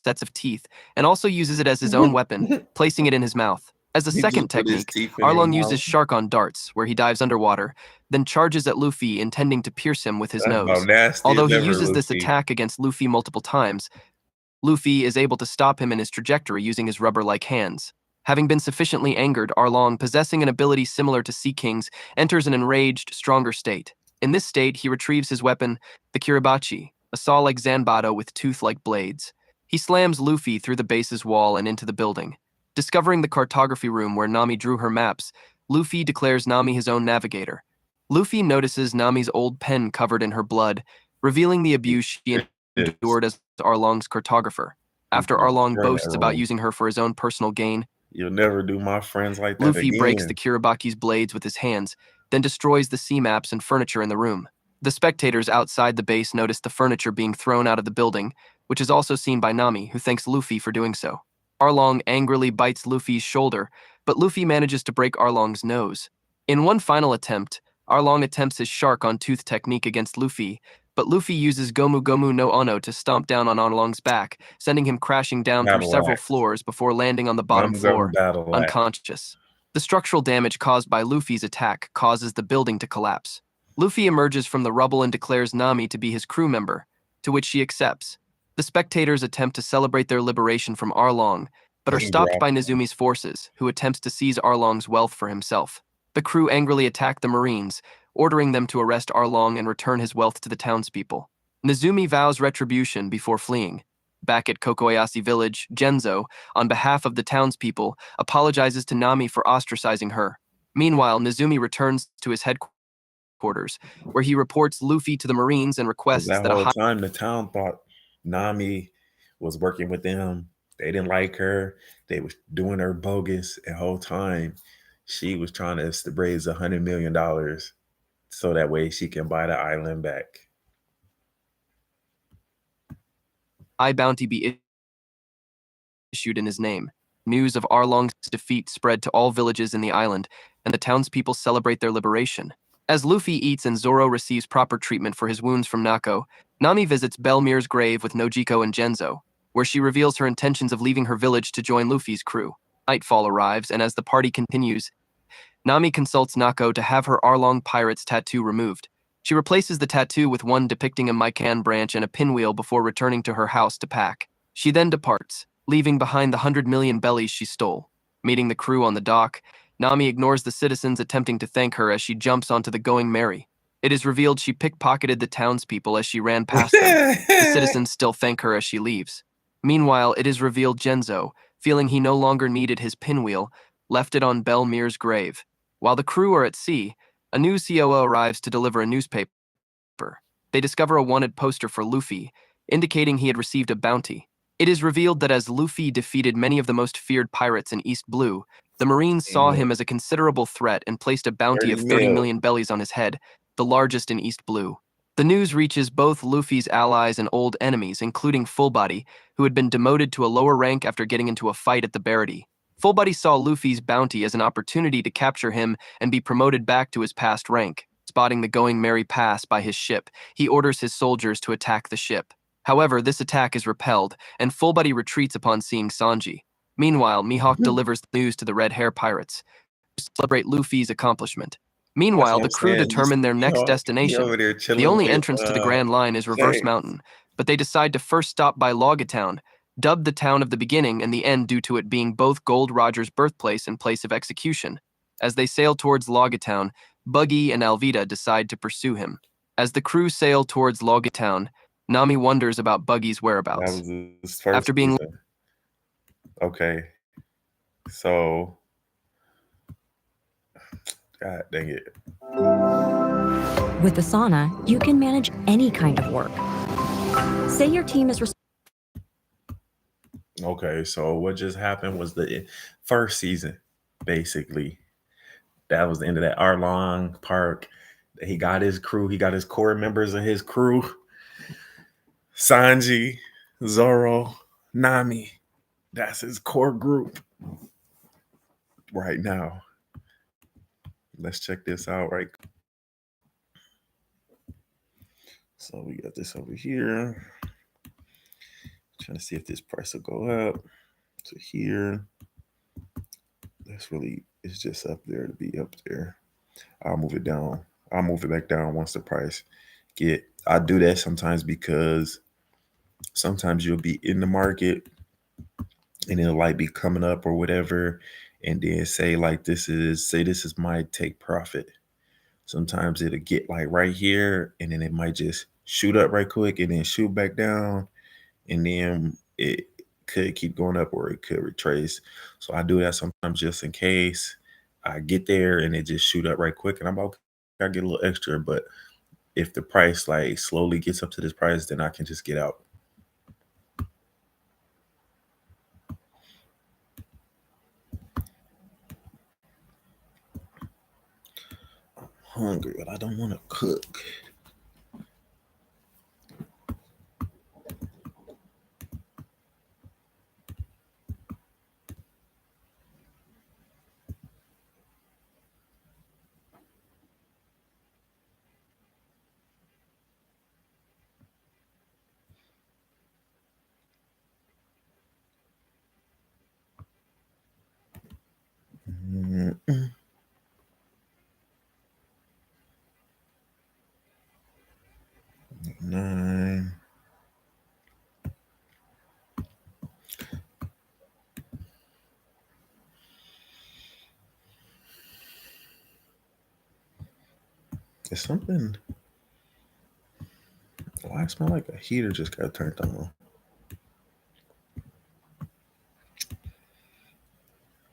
sets of teeth and also uses it as his own weapon, placing it in his mouth. As a He second just put his technique, teeth in his Arlong mouth. uses Shark on darts, where he dives underwater, then charges at Luffy, intending to pierce him with his That's nose. about nasty Although as he ever, uses this Luffy. attack against Luffy multiple times, Luffy is able to stop him in his trajectory using his rubber-like hands. Having been sufficiently angered, Arlong, possessing an ability similar to Sea King's, enters an enraged, stronger state. In this state, he retrieves his weapon, the Kiribachi, a saw-like Zanbato with tooth-like blades. He slams Luffy through the base's wall and into the building. Discovering the cartography room where Nami drew her maps, Luffy declares Nami his own navigator. Luffy notices Nami's old pen covered in her blood, revealing the abuse she endured as Arlong's cartographer. After Arlong boasts about using her for his own personal gain, You'll never do my friends like that Luffy again. breaks the Kiribaki's blades with his hands, then destroys the sea maps and furniture in the room. The spectators outside the base notice the furniture being thrown out of the building, which is also seen by Nami, who thanks Luffy for doing so. Arlong angrily bites Luffy's shoulder, but Luffy manages to break Arlong's nose. In one final attempt, Arlong attempts his shark on tooth technique against Luffy, but Luffy uses Gomu Gomu no Ono to stomp down on Arlong's back, sending him crashing down through Battle several axe. floors before landing on the bottom I'm floor, gonna battle axe. unconscious. The structural damage caused by Luffy's attack causes the building to collapse. Luffy emerges from the rubble and declares Nami to be his crew member, to which she accepts. The spectators attempt to celebrate their liberation from Arlong, but are He stopped by dropped Nezumi's forces, who attempts to seize Arlong's wealth for himself. The crew angrily attack the Marines, ordering them to arrest Arlong and return his wealth to the townspeople. Nezumi vows retribution before fleeing. Back at Kokoyashi village, Genzo, on behalf of the townspeople, apologizes to Nami for ostracizing her. Meanwhile, Nezumi returns to his headquarters, where he reports Luffy to the Marines and requests That that a whole high time, the town thought Nami was working with them. They didn't like her. They was doing her bogus. The whole time, she was trying to raise $100 million so that way she can buy the island back. bounty be issued in his name. News of Arlong's defeat spread to all villages in the island, and the townspeople celebrate their liberation. As Luffy eats and Zoro receives proper treatment for his wounds from Nako, Nami visits Belmir's grave with Nojiko and Genzo, where she reveals her intentions of leaving her village to join Luffy's crew. Nightfall arrives, and as the party continues, Nami consults Nako to have her Arlong Pirates tattoo removed. She replaces the tattoo with one depicting a Mikan branch and a pinwheel before returning to her house to pack. She then departs, leaving behind the 100 million bellies she stole. Meeting the crew on the dock, Nami ignores the citizens attempting to thank her as she jumps onto the Going Merry. It is revealed she pickpocketed the townspeople as she ran past them. The citizens still thank her as she leaves. Meanwhile, it is revealed Genzo, feeling he no longer needed his pinwheel, left it on Belmir's grave. While the crew are at sea, a new COO arrives to deliver a newspaper. They discover a wanted poster for Luffy, indicating he had received a bounty. It is revealed that as Luffy defeated many of the most feared pirates in East Blue, the Marines saw him as a considerable threat and placed a bounty of 30 million bellies on his head, the largest in East Blue. The news reaches both Luffy's allies and old enemies, including Fullbody, who had been demoted to a lower rank after getting into a fight at the Barity. Fullbody saw Luffy's bounty as an opportunity to capture him and be promoted back to his past rank. Spotting the Going Merry pass by his ship, he orders his soldiers to attack the ship. However, this attack is repelled, and Full Buddy retreats upon seeing Sanji. Meanwhile, Mihawk delivers the news to the Red Hair Pirates to celebrate Luffy's accomplishment. Meanwhile, the crew determine their next destination. The only entrance to the Grand Line is Reverse Mountain, but they decide to first stop by Logatown, dubbed the town of the beginning and the end due to it being both Gold Roger's birthplace and place of execution. As they sail towards Logatown, Buggy and Alvida decide to pursue him. As the crew sail towards Logatown, Nami wonders about Buggy's That whereabouts. was his first After being season. Okay. So God dang it. With Asana, you can manage any kind of work. Say your team is Okay, so what just happened was the first season, basically. That was the end of that Arlong Park. He got his crew, he got his core members of his crew. Sanji, Zoro, Nami. That's his core group right now. Let's check this out, right? So we got this over here. Trying to see if this price will go up to here. That's really, it's just up there to be up there. I'll move it down. I'll move it back down once the price I do that sometimes because sometimes you'll be in the market and it'll like be coming up or whatever, and then say this is my take profit. Sometimes it'll get like right here and then it might just shoot up right quick and then shoot back down, and then it could keep going up or it could retrace. So I do that sometimes just in case I get there and it just shoot up right quick and I'm okay, I get a little extra. But if the price like slowly gets up to this price, then I can just get out. I'm hungry, but I don't want to cook. Nine. Is something? Why I smell like a heater just got turned on?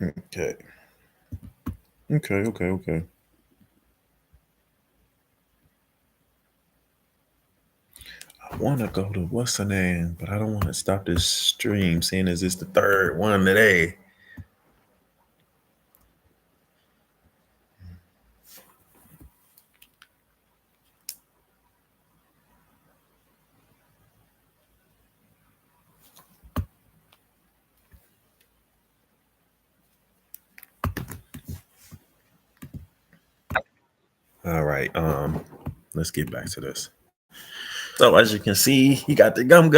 Okay. Okay. I want to go to what's the name, but I don't want to stop this stream, seeing as it's the third one today. All right, let's get back to this. So as you can see, he got the gum.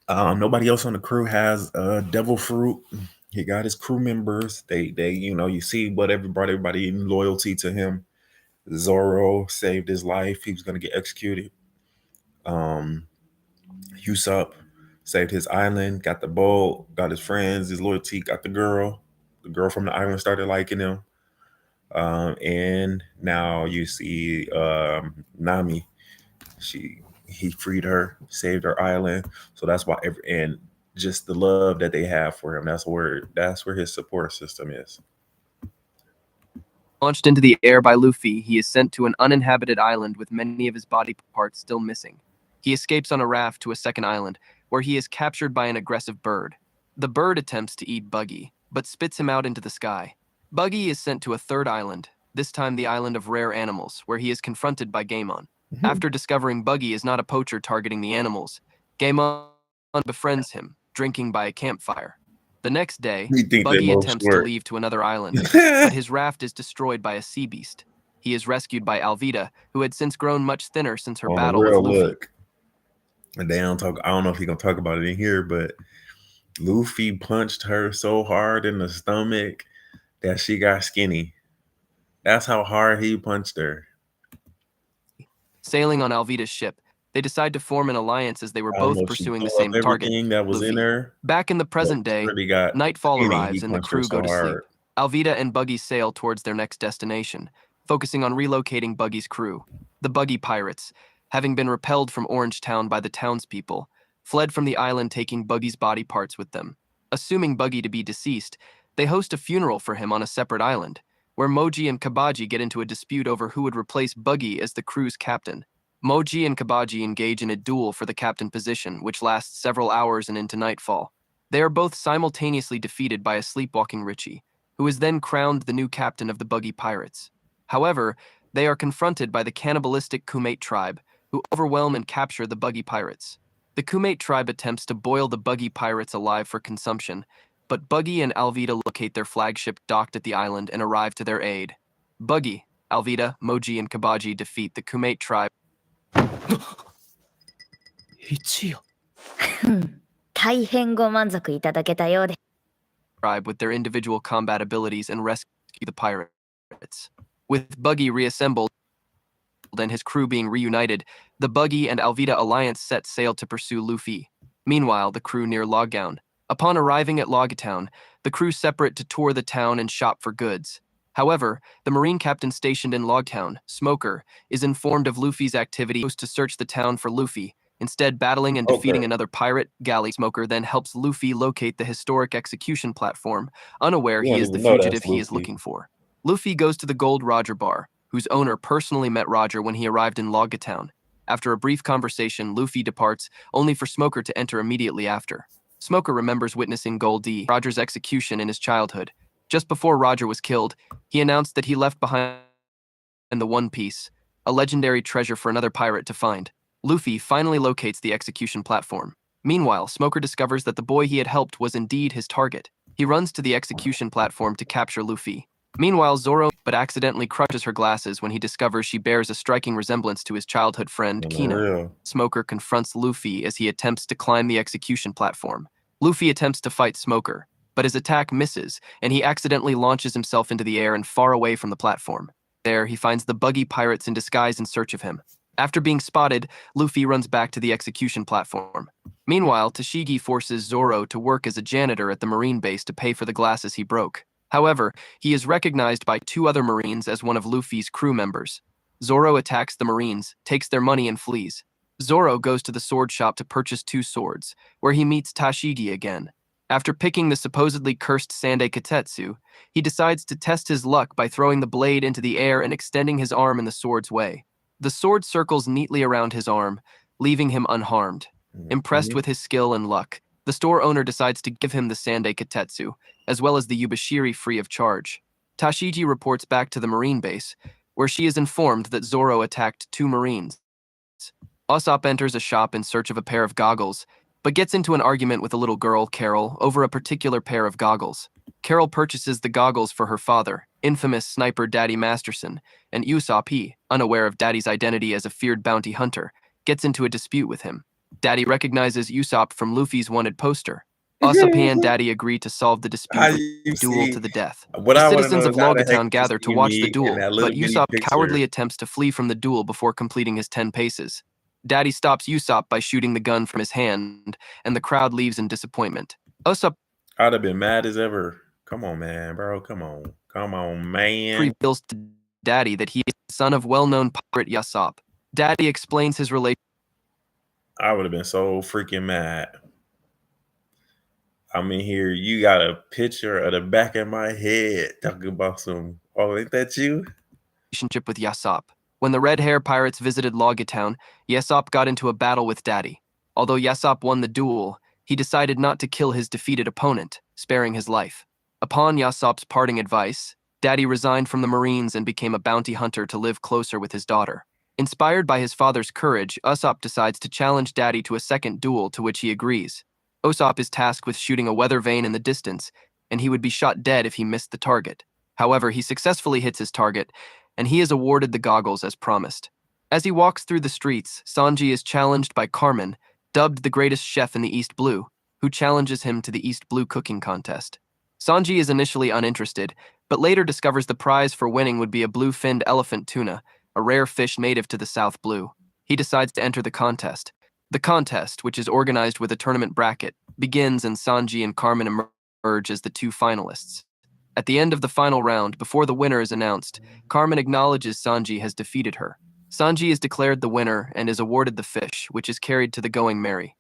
Nobody else on the crew has devil fruit. He got his crew members. They you see what everybody in loyalty to him. Zoro saved his life. He was gonna get executed. Usopp saved his island, got the boat, got his friends, his loyalty, got the girl. The girl from the island started liking him. And now you see Nami. He freed her, saved her island. So that's why and just the love that they have for him. That's where his support system is. Launched into the air by Luffy, he is sent to an uninhabited island with many of his body parts still missing. He escapes on a raft to a second island, where he is captured by an aggressive bird. The bird attempts to eat Buggy, but spits him out into the sky. Buggy is sent to a third island, this time the island of rare animals, where he is confronted by Gaemon. After discovering Buggy is not a poacher targeting the animals, Gaemon befriends him, drinking by a campfire. The next day, Buggy attempts to leave to another island, but his raft is destroyed by a sea beast. He is rescued by Alvida, who had since grown much thinner since her battle with Luffy. And they don't talk. I don't know if he gonna talk about it in here, but Luffy punched her so hard in the stomach that she got skinny. That's how hard he punched her. Sailing on Alvida's ship, they decide to form an alliance as they were I don't know both if she pursuing the blew up same target, everything that was in Luffy. her. Back in the but present she day, really got nightfall skinny. arrives He and the punched her crew so go to sleep. hard. Alvida and Buggy sail towards their next destination, focusing on relocating Buggy's crew. The Buggy Pirates, having been repelled from Orange Town by the townspeople, fled from the island taking Buggy's body parts with them. Assuming Buggy to be deceased, they host a funeral for him on a separate island, where Moji and Kabaji get into a dispute over who would replace Buggy as the crew's captain. Moji and Kabaji engage in a duel for the captain position, which lasts several hours and into nightfall. They are both simultaneously defeated by a sleepwalking Richie, who is then crowned the new captain of the Buggy Pirates. However, they are confronted by the cannibalistic Kumate tribe, who overwhelm and capture the Buggy Pirates. The Kumate tribe attempts to boil the Buggy Pirates alive for consumption, but Buggy and Alvida locate their flagship docked at the island and arrive to their aid. Buggy, Alvida, Moji, and Kabaji defeat the Kumate tribe 一夜。大変ご満足いただけたようで。 with their individual combat abilities and rescue the pirates. With Buggy reassembled and his crew being reunited, the Buggy and Alvida alliance set sail to pursue Luffy. Meanwhile, the crew near Logtown. Upon arriving at Logtown, the crew separate to tour the town and shop for goods. However, the Marine captain stationed in Logtown, Smoker, is informed of Luffy's activity to search the town for Luffy. Instead, battling and defeating another pirate, Galley Smoker then helps Luffy locate the historic execution platform, unaware he is the fugitive he is looking for. Luffy goes to the Gold Roger bar, whose owner personally met Roger when he arrived in Logtown. After a brief conversation, Luffy departs, only for Smoker to enter immediately after. Smoker remembers witnessing Gold D. Roger's execution in his childhood. Just before Roger was killed, he announced that he left behind the One Piece, a legendary treasure for another pirate to find. Luffy finally locates the execution platform. Meanwhile, Smoker discovers that the boy he had helped was indeed his target. He runs to the execution platform to capture Luffy. Meanwhile, Zoro but accidentally crushes her glasses when he discovers she bears a striking resemblance to his childhood friend, Kina. Smoker confronts Luffy as he attempts to climb the execution platform. Luffy attempts to fight Smoker, but his attack misses, and he accidentally launches himself into the air and far away from the platform. There, he finds the Buggy Pirates in disguise in search of him. After being spotted, Luffy runs back to the execution platform. Meanwhile, Tashigi forces Zoro to work as a janitor at the Marine base to pay for the glasses he broke. However, he is recognized by two other Marines as one of Luffy's crew members. Zoro attacks the Marines, takes their money and flees. Zoro goes to the sword shop to purchase 2 swords, where he meets Tashigi again. After picking the supposedly cursed Sandai Katetsu, he decides to test his luck by throwing the blade into the air and extending his arm in the sword's way. The sword circles neatly around his arm, leaving him unharmed. Impressed with his skill and luck, the store owner decides to give him the Sandai Katetsu, as well as the Yubashiri free of charge. Tashigi reports back to the Marine base, where she is informed that Zoro attacked 2 Marines. Usopp enters a shop in search of a pair of goggles, but gets into an argument with a little girl, Carol, over a particular pair of goggles. Carol purchases the goggles for her father, infamous sniper Daddy Masterson, and Usopp, unaware of Daddy's identity as a feared bounty hunter, gets into a dispute with him. Daddy recognizes Usopp from Luffy's wanted poster. Usopp and Daddy agree to solve the dispute with a duel to the death. The citizens of Logtown gather to watch the duel, but Usopp cowardly attempts to flee from the duel before completing his 10 paces. Daddy stops Usopp by shooting the gun from his hand, and the crowd leaves in disappointment. Usopp I'd have been mad as ever. Come on, man, bro. Come on, man. reveals to Daddy that he is the son of well-known pirate Usopp. Daddy explains his relation. I would have been so freaking mad. I mean, here you got a picture of the back of my head talking about some. Oh, ain't that you? Relationship with Usopp. When the Red Hair Pirates visited Logtown, Usopp got into a battle with Daddy. Although Usopp won the duel, he decided not to kill his defeated opponent, sparing his life. Upon Usopp's parting advice, Daddy resigned from the Marines and became a bounty hunter to live closer with his daughter. Inspired by his father's courage, Usopp decides to challenge Daddy to a second duel, to which he agrees. Usopp is tasked with shooting a weather vane in the distance, and he would be shot dead if he missed the target. However, he successfully hits his target, and he is awarded the goggles as promised. As he walks through the streets, Sanji is challenged by Carmen, dubbed the greatest chef in the East Blue, who challenges him to the East Blue cooking contest. Sanji is initially uninterested, but later discovers the prize for winning would be a blue-finned elephant tuna, a rare fish native to the South Blue. He decides to enter the contest. The contest, which is organized with a tournament bracket, begins and Sanji and Carmen emerge as the two finalists. At the end of the final round, before the winner is announced, Carmen acknowledges Sanji has defeated her. Sanji is declared the winner and is awarded the fish, which is carried to the Going Merry.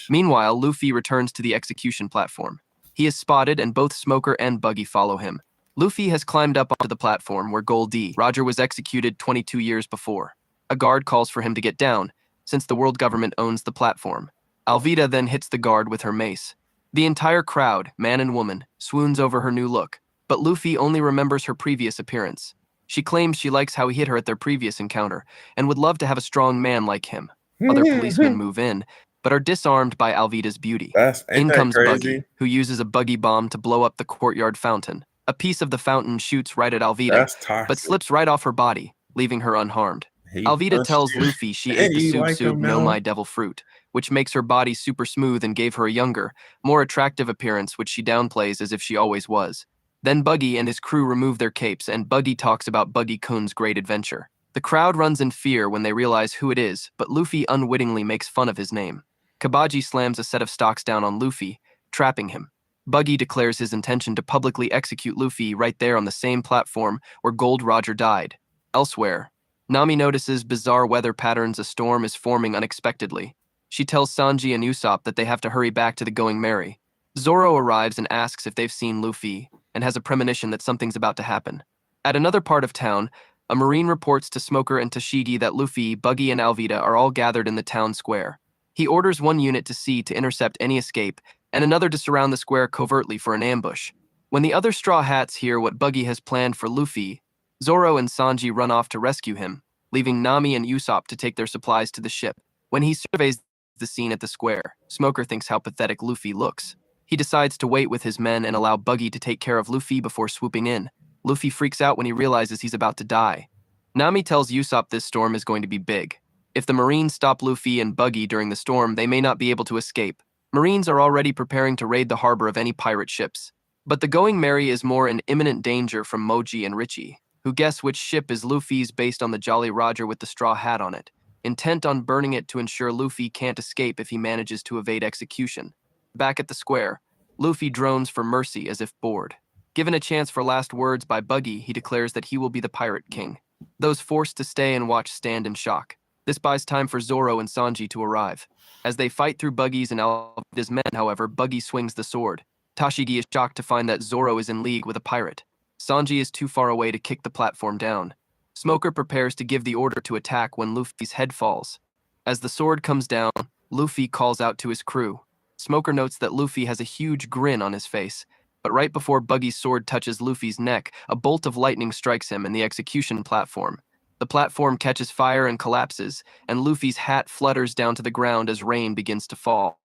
Meanwhile, Luffy returns to the execution platform. He is spotted and both Smoker and Buggy follow him. Luffy has climbed up onto the platform where Goldie Roger was executed 22 years before. A guard calls for him to get down, since the world government owns the platform. Alvida then hits the guard with her mace. The entire crowd, man and woman, swoons over her new look, but Luffy only remembers her previous appearance. She claims she likes how he hit her at their previous encounter, and would love to have a strong man like him. Other policemen move in, but are disarmed by Alvida's beauty. In comes Buggy, who uses a buggy bomb to blow up the courtyard fountain. A piece of the fountain shoots right at Alvida, but slips right off her body, leaving her unharmed. Alvida tells Luffy she ate the Sub no My Devil fruit, which makes her body super smooth and gave her a younger, more attractive appearance, which she downplays as if she always was. Then Buggy and his crew remove their capes, and Buggy talks about Buggy-kun's great adventure. The crowd runs in fear when they realize who it is, but Luffy unwittingly makes fun of his name. Kabaji slams a set of stocks down on Luffy, trapping him. Buggy declares his intention to publicly execute Luffy right there on the same platform where Gold Roger died. Elsewhere, Nami notices bizarre weather patterns. A storm is forming unexpectedly. She tells Sanji and Usopp that they have to hurry back to the Going Merry. Zoro arrives and asks if they've seen Luffy, and has a premonition that something's about to happen. At another part of town, a Marine reports to Smoker and Tashigi that Luffy, Buggy, and Alvida are all gathered in the town square. He orders one unit to sea to intercept any escape, and another to surround the square covertly for an ambush. When the other Straw Hats hear what Buggy has planned for Luffy, Zoro and Sanji run off to rescue him, leaving Nami and Usopp to take their supplies to the ship. When he surveys the scene at the square, Smoker thinks how pathetic Luffy looks. He decides to wait with his men and allow Buggy to take care of Luffy before swooping in. Luffy freaks out when he realizes he's about to die. Nami tells Usopp this storm is going to be big. If the Marines stop Luffy and Buggy during the storm, they may not be able to escape. Marines are already preparing to raid the harbor of any pirate ships. But the Going Merry is more in imminent danger from Moji and Richie, who guess which ship is Luffy's based on the Jolly Roger with the straw hat on it, intent on burning it to ensure Luffy can't escape if he manages to evade execution. Back at the square, Luffy drones for mercy as if bored. Given a chance for last words by Buggy, he declares that he will be the Pirate King. Those forced to stay and watch stand in shock. This buys time for Zoro and Sanji to arrive. As they fight through Buggy's and Alvida's men, however, Buggy swings the sword. Tashigi is shocked to find that Zoro is in league with a pirate. Sanji is too far away to kick the platform down. Smoker prepares to give the order to attack when Luffy's head falls. As the sword comes down, Luffy calls out to his crew. Smoker notes that Luffy has a huge grin on his face, but right before Buggy's sword touches Luffy's neck, a bolt of lightning strikes him in the execution platform. The platform catches fire and collapses, and Luffy's hat flutters down to the ground as rain begins to fall.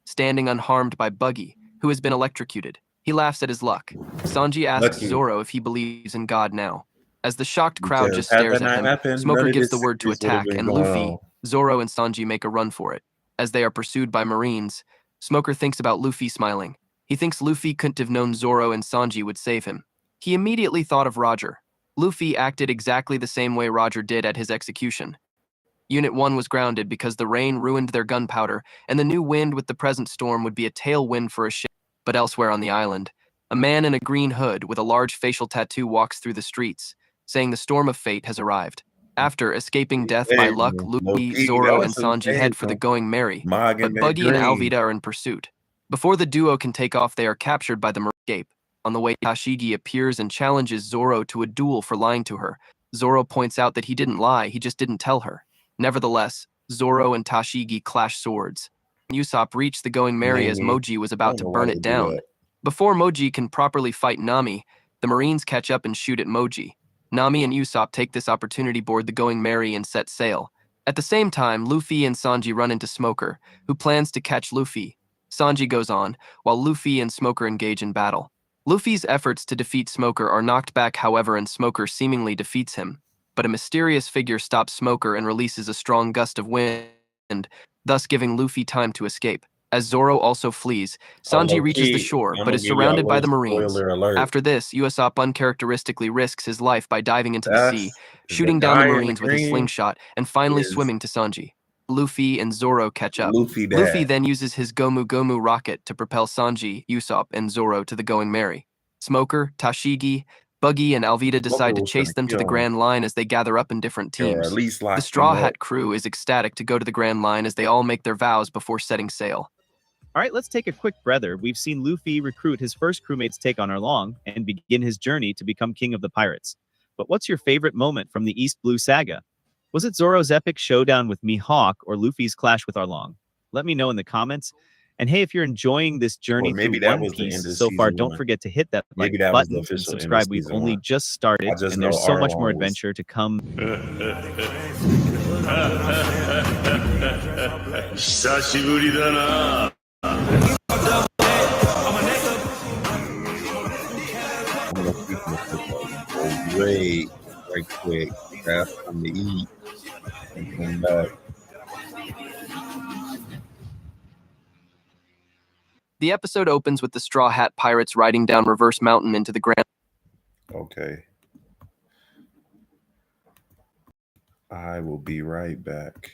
Standing unharmed by Buggy, who has been electrocuted, he laughs at his luck. Sanji asks Zoro if he believes in God now. As the shocked crowd just stares at him, Smoker gives the word to attack, and Luffy, Zoro, and Sanji make a run for it. As they are pursued by Marines, Smoker thinks about Luffy smiling. He thinks Luffy couldn't have known Zoro and Sanji would save him. He immediately thought of Roger. Luffy acted exactly the same way Roger did at his execution. Unit 1 was grounded because the rain ruined their gunpowder, and the new wind with the present storm would be a tailwind for a ship. But elsewhere on the island, a man in a green hood with a large facial tattoo walks through the streets, saying the storm of fate has arrived. After escaping death by luck, Luffy, Zoro, and Sanji head for the Going Merry, but Buggy and Alvida are in pursuit. Before the duo can take off, they are captured by the Marine escape. On the way, Tashigi appears and challenges Zoro to a duel for lying to her. Zoro points out that he didn't lie, he just didn't tell her. Nevertheless, Zoro and Tashigi clash swords. Usopp reached the Going Merry as Moji was about to burn it down. Before Moji can properly fight Nami, the Marines catch up and shoot at Moji. Nami and Usopp take this opportunity board the Going Merry and set sail. At the same time, Luffy and Sanji run into Smoker, who plans to catch Luffy. Sanji goes on, while Luffy and Smoker engage in battle. Luffy's efforts to defeat Smoker are knocked back, however, and Smoker seemingly defeats him. but a mysterious figure stops Smoker and releases a strong gust of wind, thus giving Luffy time to escape. As Zoro also flees, Sanji reaches the shore, but is surrounded by the Marines. Spoiler alert. After this, Usopp uncharacteristically risks his life by diving into the sea, That's shooting down the guy in Marines with his green slingshot, and finally is swimming to Sanji. Luffy and Zoro catch up. Luffy dad. Luffy then uses his Gomu Gomu rocket to propel Sanji, Usopp, and Zoro to the Going Merry. Smoker, Tashigi, Buggy, and Alvida decide to was chase gonna them to the kill him. Grand Line as they gather up in different Or teams. at least lock The him Straw up. Hat crew is ecstatic to go to the Grand Line as they all make their vows before setting sail. All right, let's take a quick breather. We've seen Luffy recruit his first crewmates take on Arlong and begin his journey to become king of the pirates. But what's your favorite moment from the East Blue Saga? Was it Zoro's epic showdown with Mihawk or Luffy's clash with Arlong? Let me know in the comments. And hey, if you're enjoying this journey maybe through that One was the Piece end of so far, season don't one. forget to hit that Maybe like that was the button and official end of subscribe. We've season only one. just started, I just and know there's so much Arlong more was- adventure to come. 久しぶりだな。 I'm gonna keep this great, right quick. Have something to eat and come back. The episode opens with the Straw Hat pirates riding down Reverse Mountain into the Grand. Okay. I will be right back.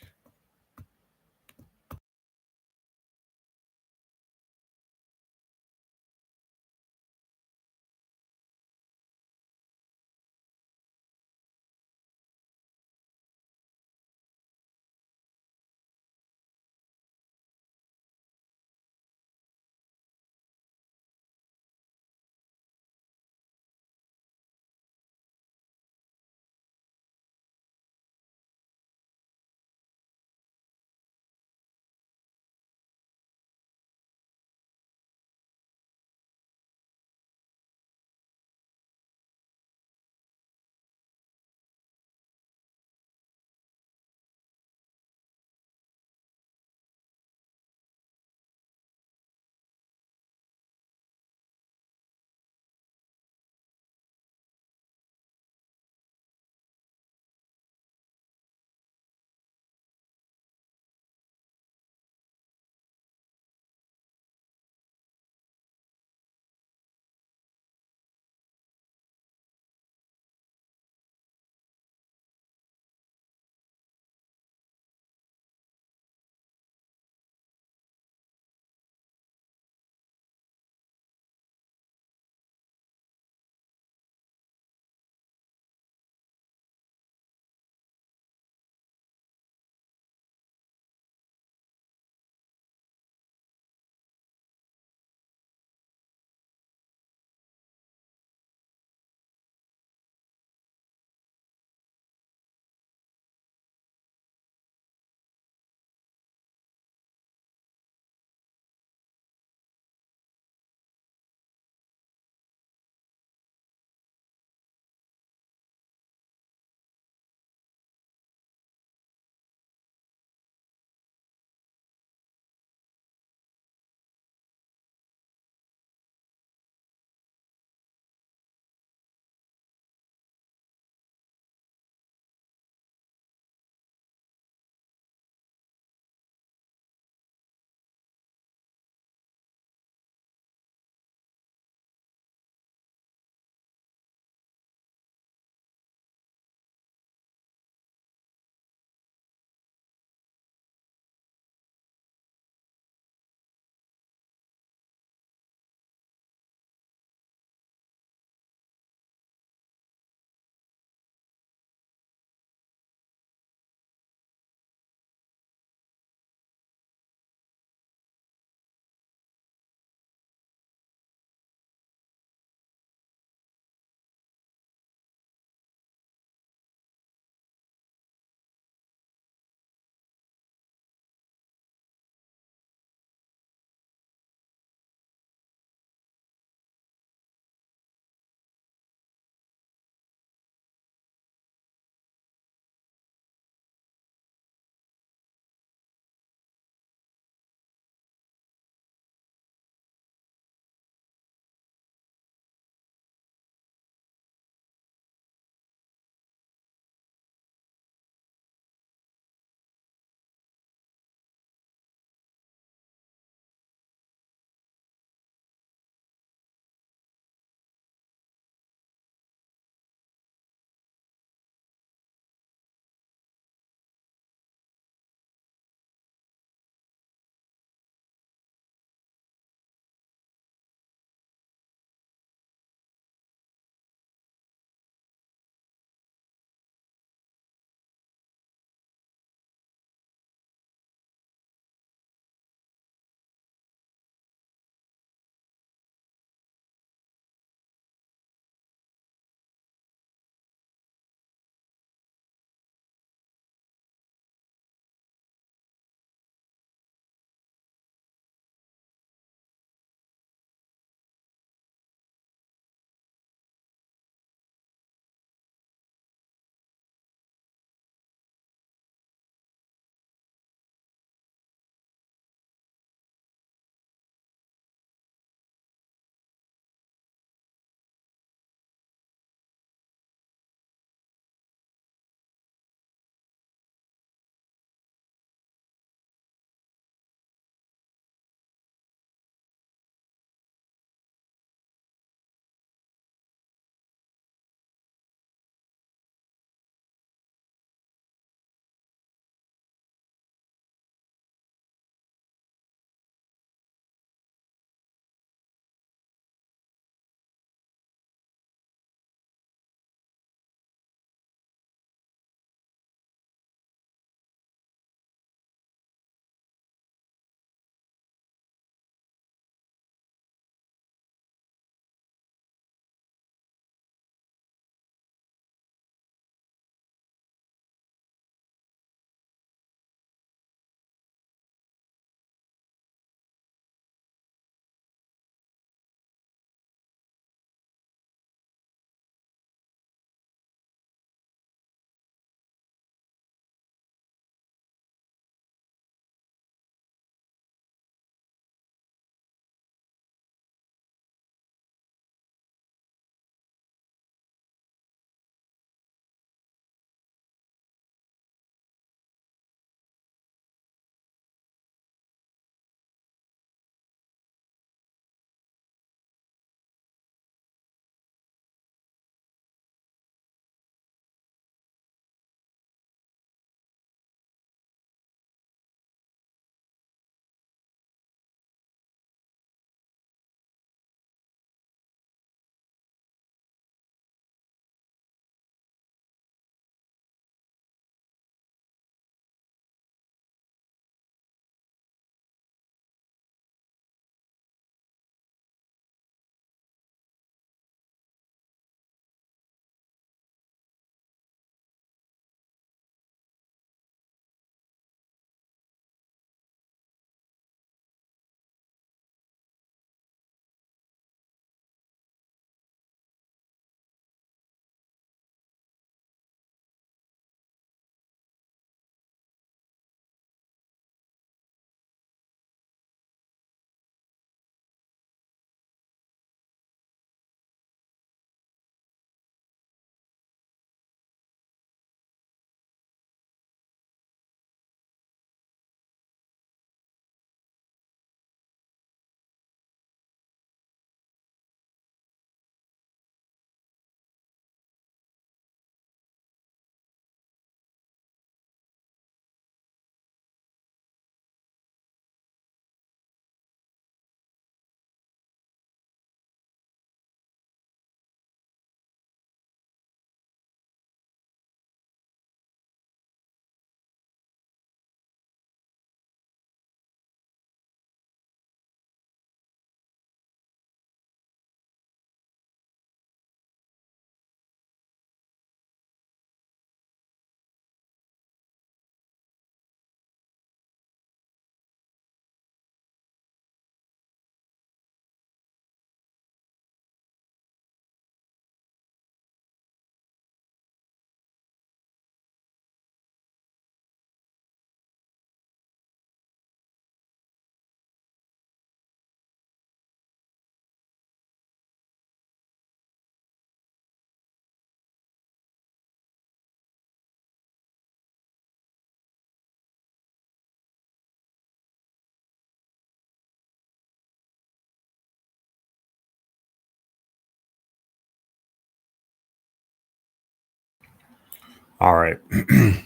All right. Give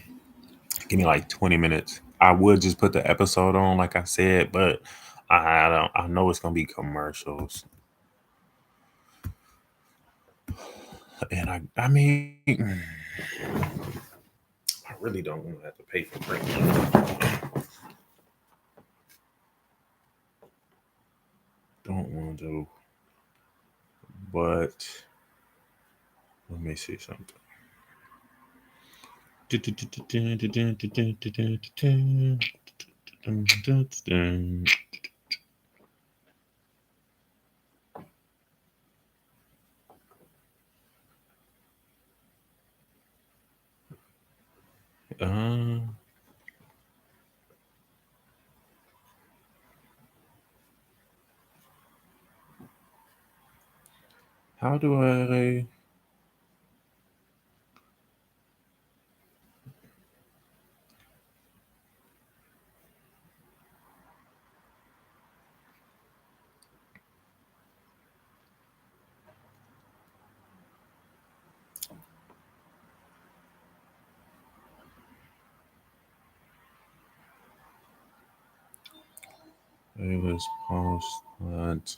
me like 20 minutes. I would just put the episode on, like I said, but I don't. I know it's gonna be commercials, and I mean, I really don't want to have to pay for premium. Don't want to, but let me see something. Uh, how do I? Let's pause that.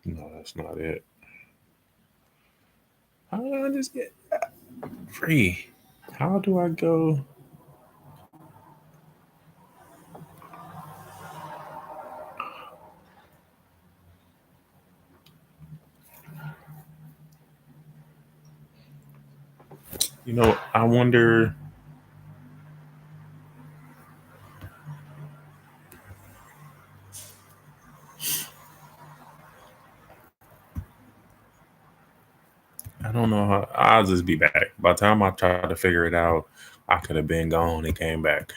No, that's not it. How do I just get free? How do I go? I wonder. I don't know how. I'll just be back. By the time I try to figure it out, I could have been gone and came back.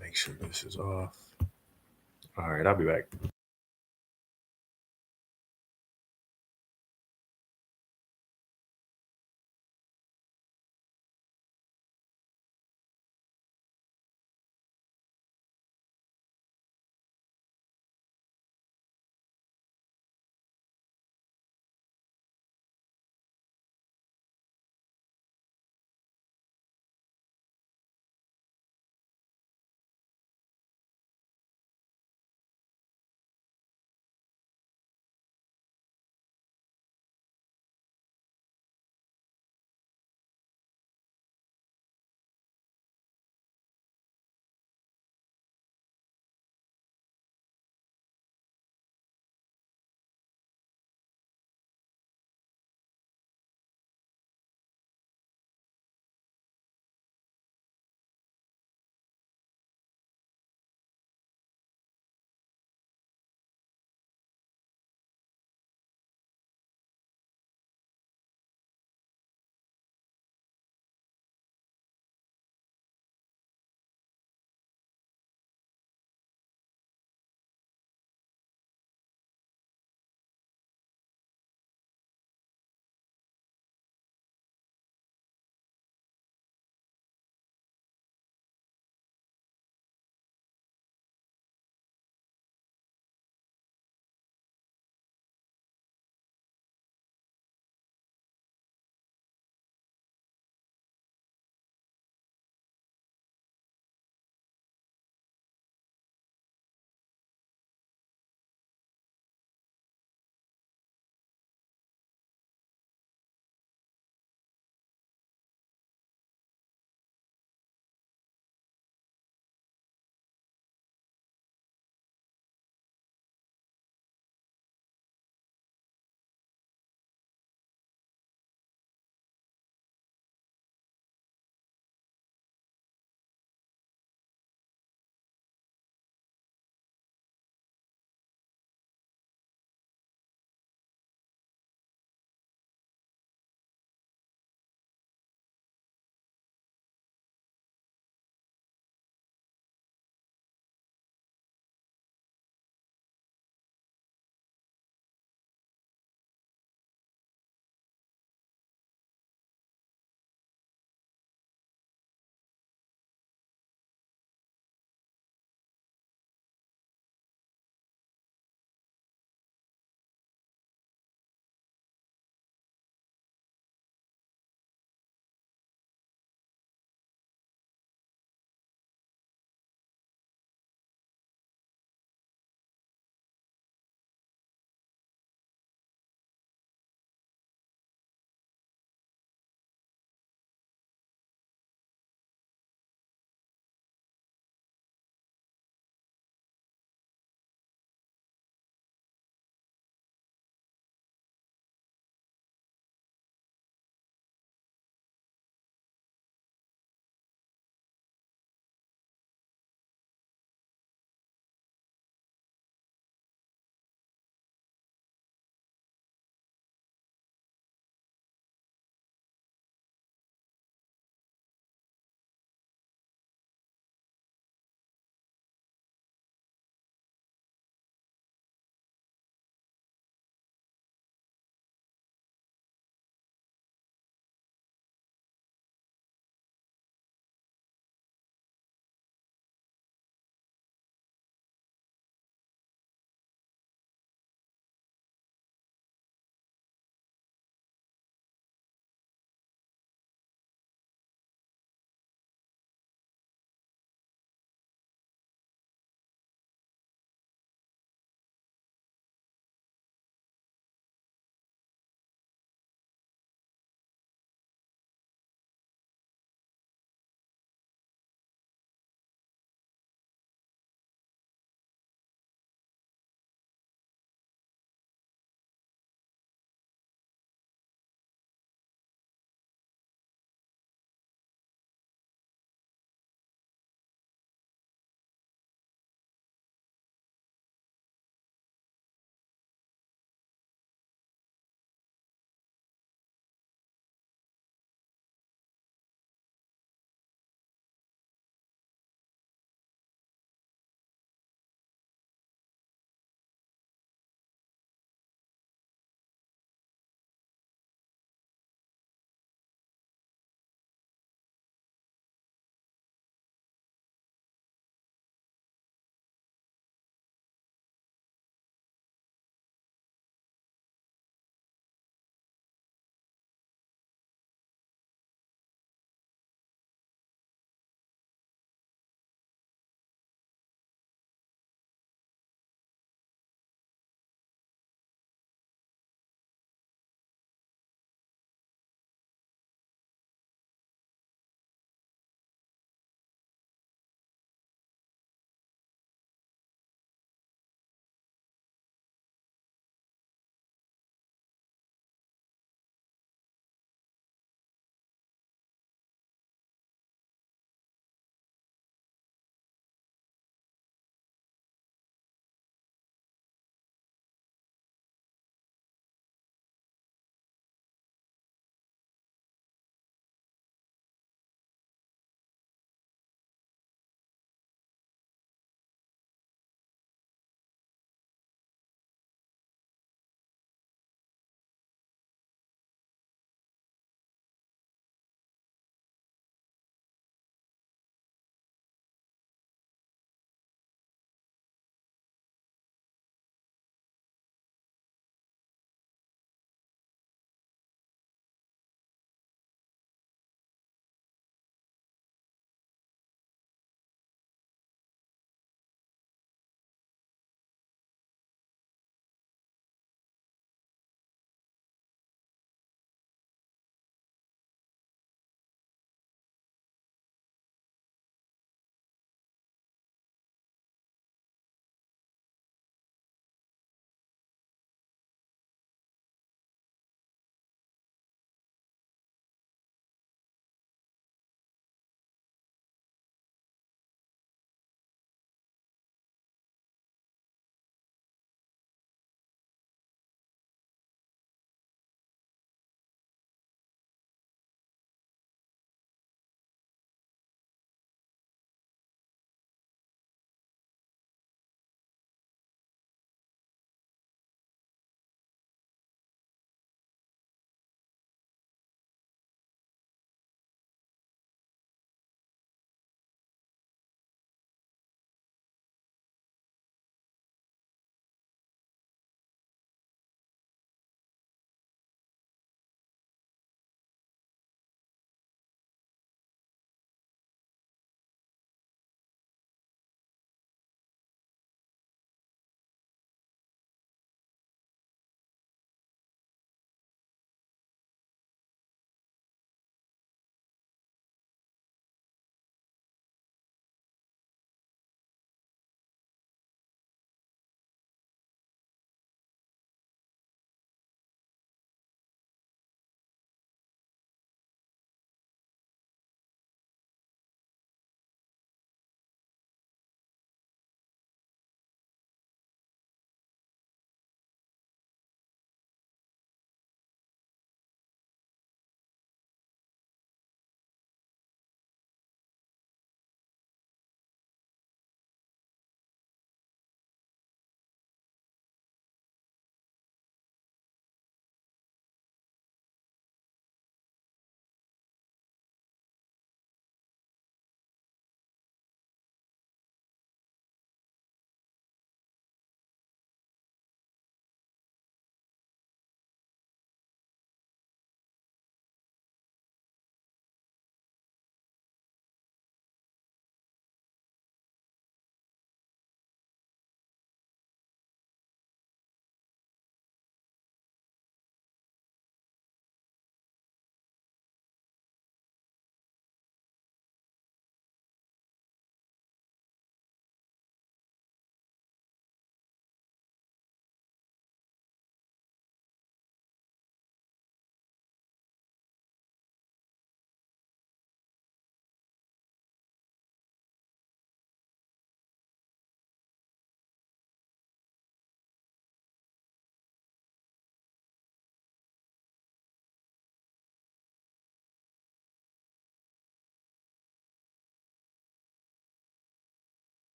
Make sure this is off. All right, I'll be back.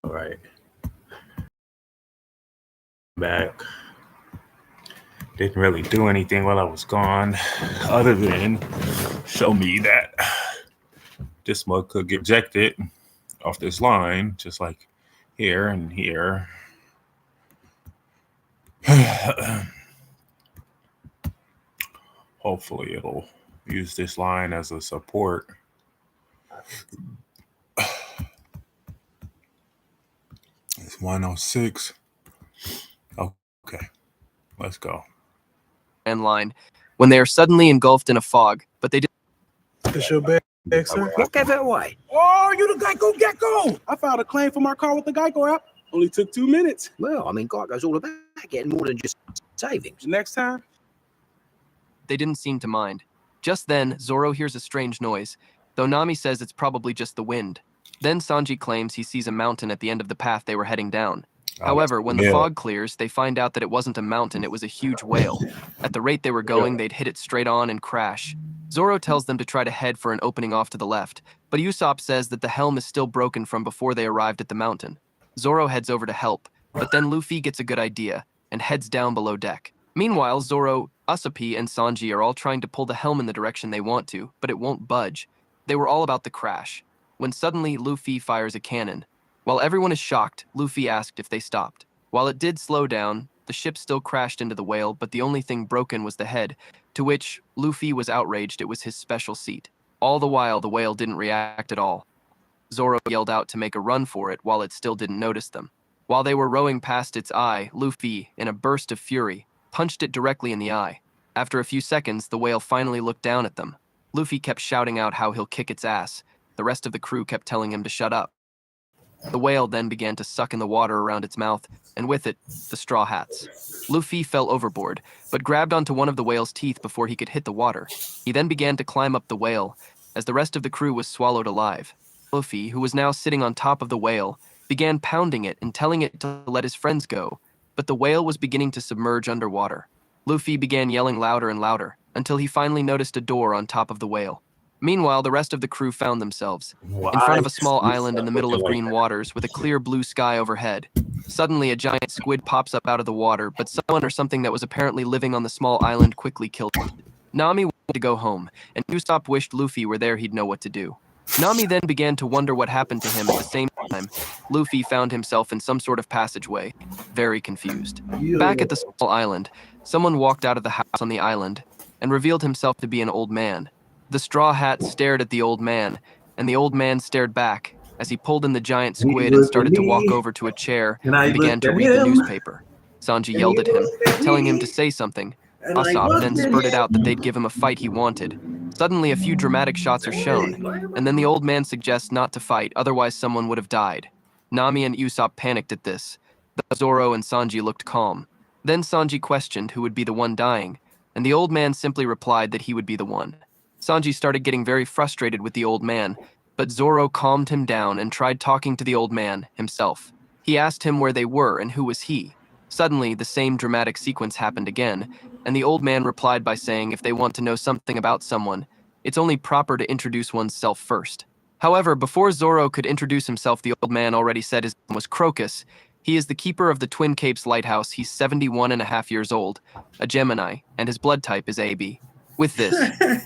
All right. Back. Didn't really do anything while I was gone, other than show me that this mug could get ejected off this line, just like here and here. Hopefully it'll use this line as a support. It's 106. Okay, let's go. And line when they are suddenly engulfed in a fog, but they did. It's your bag, sir. What gave it away? Oh, you the Geico Gecko! I filed a claim for my car with the Geico app. Only took 2 minutes. Well, I mean, Geico's all about getting more than just savings. Next time. They didn't seem to mind. Just then, Zoro hears a strange noise, though Nami says it's probably just the wind. Then Sanji claims he sees a mountain at the end of the path they were heading down. However, when the fog clears, they find out that it wasn't a mountain, it was a huge whale. At the rate they were going, they'd hit it straight on and crash. Zoro tells them to try to head for an opening off to the left, but Usopp says that the helm is still broken from before they arrived at the mountain. Zoro heads over to help, but then Luffy gets a good idea and heads down below deck. Meanwhile, Zoro, Usopp, and Sanji are all trying to pull the helm in the direction they want to, but it won't budge. They were all about the crash, when suddenly Luffy fires a cannon. While everyone is shocked, Luffy asked if they stopped. While it did slow down, the ship still crashed into the whale, but the only thing broken was the head, to which Luffy was outraged it was his special seat. All the while, the whale didn't react at all. Zoro yelled out to make a run for it while it still didn't notice them. While they were rowing past its eye, Luffy, in a burst of fury, punched it directly in the eye. After a few seconds, the whale finally looked down at them. Luffy kept shouting out how he'll kick its ass. The rest of the crew kept telling him to shut up. The whale then began to suck in the water around its mouth, and with it, the straw hats. Luffy fell overboard, but grabbed onto one of the whale's teeth before he could hit the water. He then began to climb up the whale, as the rest of the crew was swallowed alive. Luffy, who was now sitting on top of the whale, began pounding it and telling it to let his friends go, but the whale was beginning to submerge underwater. Luffy began yelling louder and louder, until he finally noticed a door on top of the whale. Meanwhile, the rest of the crew found themselves in front of a small island in the middle of green waters with a clear blue sky overhead. Suddenly, a giant squid pops up out of the water, but someone or something that was apparently living on the small island quickly killed it. Nami wanted to go home, and Usopp wished Luffy were there, he'd know what to do. Nami then began to wonder what happened to him. At the same time, Luffy found himself in some sort of passageway, very confused. Back at the small island, someone walked out of the house on the island and revealed himself to be an old man. The straw hat stared at the old man, and the old man stared back as he pulled in the giant squid and started to walk over to a chair and began to read the newspaper. Sanji yelled at him, telling him to say something. Usopp then spurted out that they'd give him a fight he wanted. Suddenly, a few dramatic shots are shown, and then the old man suggests not to fight, otherwise someone would have died. Nami and Usopp panicked at this. Zoro and Sanji looked calm. Then Sanji questioned who would be the one dying, and the old man simply replied that he would be the one. Sanji started getting very frustrated with the old man, but Zoro calmed him down and tried talking to the old man himself. He asked him where they were and who was he. Suddenly, the same dramatic sequence happened again, and the old man replied by saying if they want to know something about someone, it's only proper to introduce oneself first. However, before Zoro could introduce himself, the old man already said his name was Crocus. He is the keeper of the Twin Capes Lighthouse. He's 71.5 years old, a Gemini, and his blood type is AB. With this,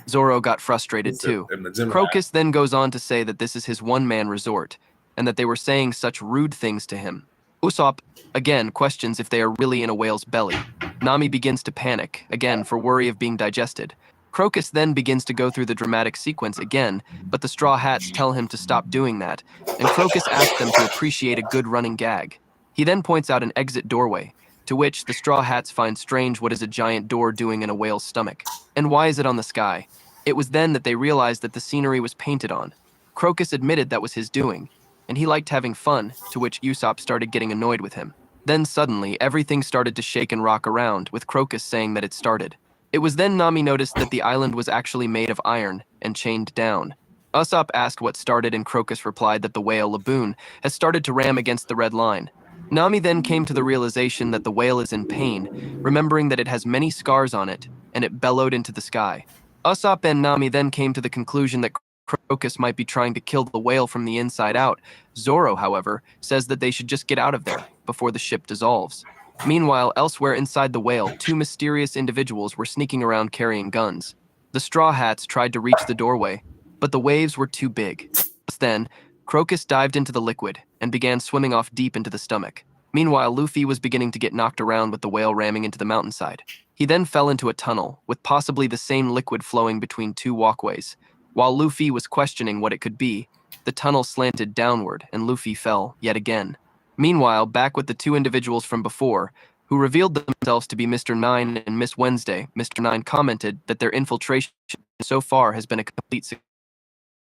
Zoro got frustrated too. Crocus then goes on to say that this is his one-man resort, and that they were saying such rude things to him. Usopp, again, questions if they are really in a whale's belly. Nami begins to panic, again for worry of being digested. Crocus then begins to go through the dramatic sequence again, but the Straw Hats tell him to stop doing that, and Crocus asks them to appreciate a good running gag. He then points out an exit doorway, to which the Straw Hats find strange what is a giant door doing in a whale's stomach. And why is it on the sky? It was then that they realized that the scenery was painted on. Crocus admitted that was his doing, and he liked having fun, to which Usopp started getting annoyed with him. Then suddenly, everything started to shake and rock around, with Crocus saying that it started. It was then Nami noticed that the island was actually made of iron and chained down. Usopp asked what started, and Crocus replied that the whale Laboon has started to ram against the red line. Nami then came to the realization that the whale is in pain, remembering that it has many scars on it, and it bellowed into the sky. Usopp and Nami then came to the conclusion that Crocus might be trying to kill the whale from the inside out. Zoro, however, says that they should just get out of there before the ship dissolves. Meanwhile, elsewhere inside the whale, two mysterious individuals were sneaking around carrying guns. The Straw Hats tried to reach the doorway, but the waves were too big. Then, Crocus dived into the liquid and began swimming off deep into the stomach. Meanwhile, Luffy was beginning to get knocked around with the whale ramming into the mountainside. He then fell into a tunnel, with possibly the same liquid flowing between two walkways. While Luffy was questioning what it could be, the tunnel slanted downward and Luffy fell yet again. Meanwhile, back with the two individuals from before, who revealed themselves to be Mr. Nine and Miss Wednesday, Mr. Nine commented that their infiltration so far has been a complete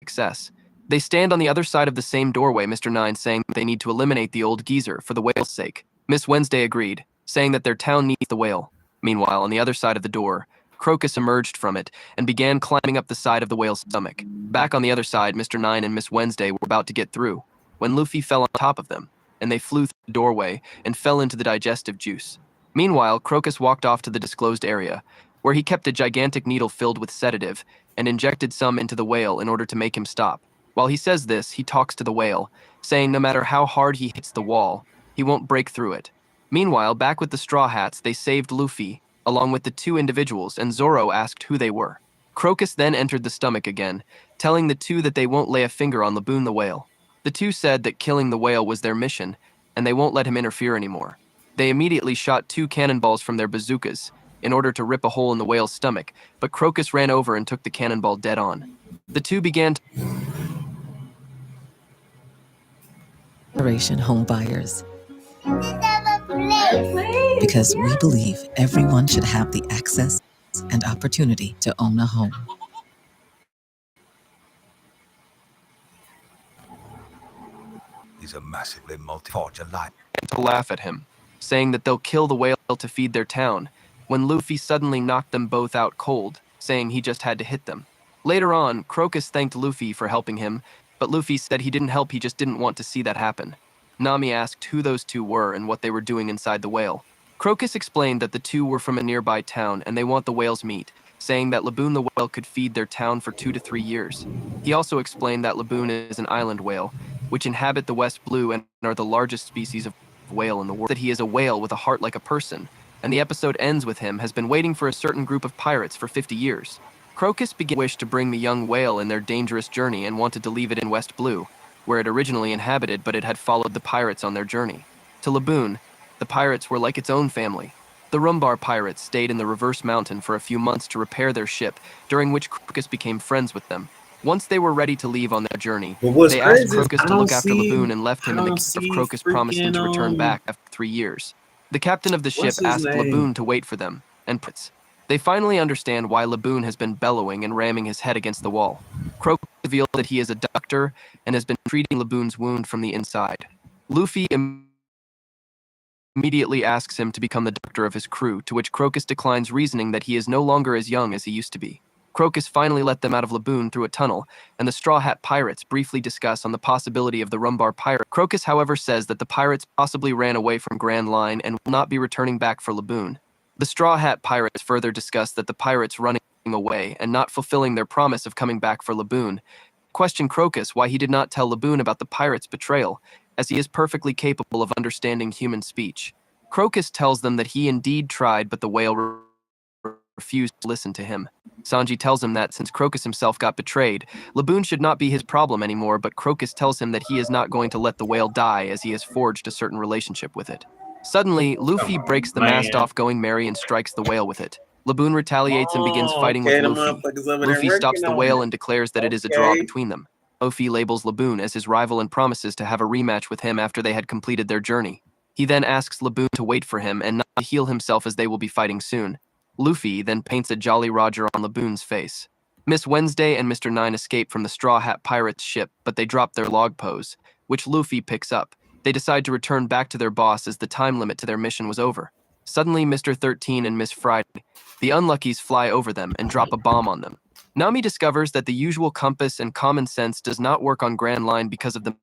success. They stand on the other side of the same doorway, Mr. Nine saying that they need to eliminate the old geezer for the whale's sake. Miss Wednesday agreed, saying that their town needs the whale. Meanwhile, on the other side of the door, Crocus emerged from it and began climbing up the side of the whale's stomach. Back on the other side, Mr. Nine and Miss Wednesday were about to get through, when Luffy fell on top of them, and they flew through the doorway and fell into the digestive juice. Meanwhile, Crocus walked off to the disclosed area, where he kept a gigantic needle filled with sedative and injected some into the whale in order to make him stop. While he says this, he talks to the whale, saying no matter how hard he hits the wall, he won't break through it. Meanwhile, back with the Straw Hats, they saved Luffy, along with the two individuals, and Zoro asked who they were. Crocus then entered the stomach again, telling the two that they won't lay a finger on Laboon the whale. The two said that killing the whale was their mission, and they won't let him interfere anymore. They immediately shot two cannonballs from their bazookas in order to rip a hole in the whale's stomach, but Crocus ran over and took the cannonball dead on. The two began to Generation home buyers. Because we believe everyone should have the access and opportunity to own a home. He's a massively multi-fortune life. to laugh at him, saying that they'll kill the whale to feed their town, when Luffy suddenly knocked them both out cold, saying he just had to hit them. Later on, Crocus thanked Luffy for helping him, but Luffy said he didn't help, he just didn't want to see that happen. Nami asked who those two were and what they were doing inside the whale. Crocus explained that the two were from a nearby town and they want the whale's meat, saying that Laboon the whale could feed their town for 2 to 3 years. He also explained that Laboon is an island whale, which inhabit the West Blue and are the largest species of whale in the world, that he is a whale with a heart like a person, and the episode ends with him has been waiting for a certain group of pirates for 50 years. Crocus began to wish to bring the young whale in their dangerous journey and wanted to leave it in West Blue, where it originally inhabited, but it had followed the pirates on their journey. To Laboon, the pirates were like its own family. The Rumbar pirates stayed in the Reverse Mountain for a few months to repair their ship, during which Crocus became friends with them. Once they were ready to leave on their journey, they asked Crocus to look after Laboon and left him in the cave of Crocus promised him to return back after 3 years. The captain of the ship asked Laboon to wait for them, and they finally understand why Laboon has been bellowing and ramming his head against the wall. Crocus revealed that he is a doctor and has been treating Laboon's wound from the inside. Luffy immediately asks him to become the doctor of his crew, to which Crocus declines, reasoning that he is no longer as young as he used to be. Crocus finally let them out of Laboon through a tunnel, and the Straw Hat pirates briefly discuss on the possibility of the Rumbar pirate. Crocus, however, says that the pirates possibly ran away from Grand Line and will not be returning back for Laboon. The Straw Hat pirates further discuss that the pirates running away and not fulfilling their promise of coming back for Laboon question Crocus why he did not tell Laboon about the pirates' betrayal, as he is perfectly capable of understanding human speech. Crocus tells them that he indeed tried, but the whale refused to listen to him. Sanji tells him that since Crocus himself got betrayed, Laboon should not be his problem anymore, but Crocus tells him that he is not going to let the whale die as he has forged a certain relationship with it. Suddenly, Luffy breaks the mast off Going Merry and strikes the whale with it. Laboon retaliates and begins fighting with Luffy. Luffy stops the whale and declares that it is a draw between them. Luffy labels Laboon as his rival and promises to have a rematch with him after they had completed their journey. He then asks Laboon to wait for him and not to heal himself as they will be fighting soon. Luffy then paints a Jolly Roger on Laboon's face. Miss Wednesday and Mr. Nine escape from the Straw Hat pirates' ship, but they drop their log pose, which Luffy picks up. They decide to return back to their boss as the time limit to their mission was over. Suddenly, Mr. 13 and Miss Friday, the Unluckies, fly over them and drop a bomb on them. Nami discovers that the usual compass and common sense does not work on Grand Line because of the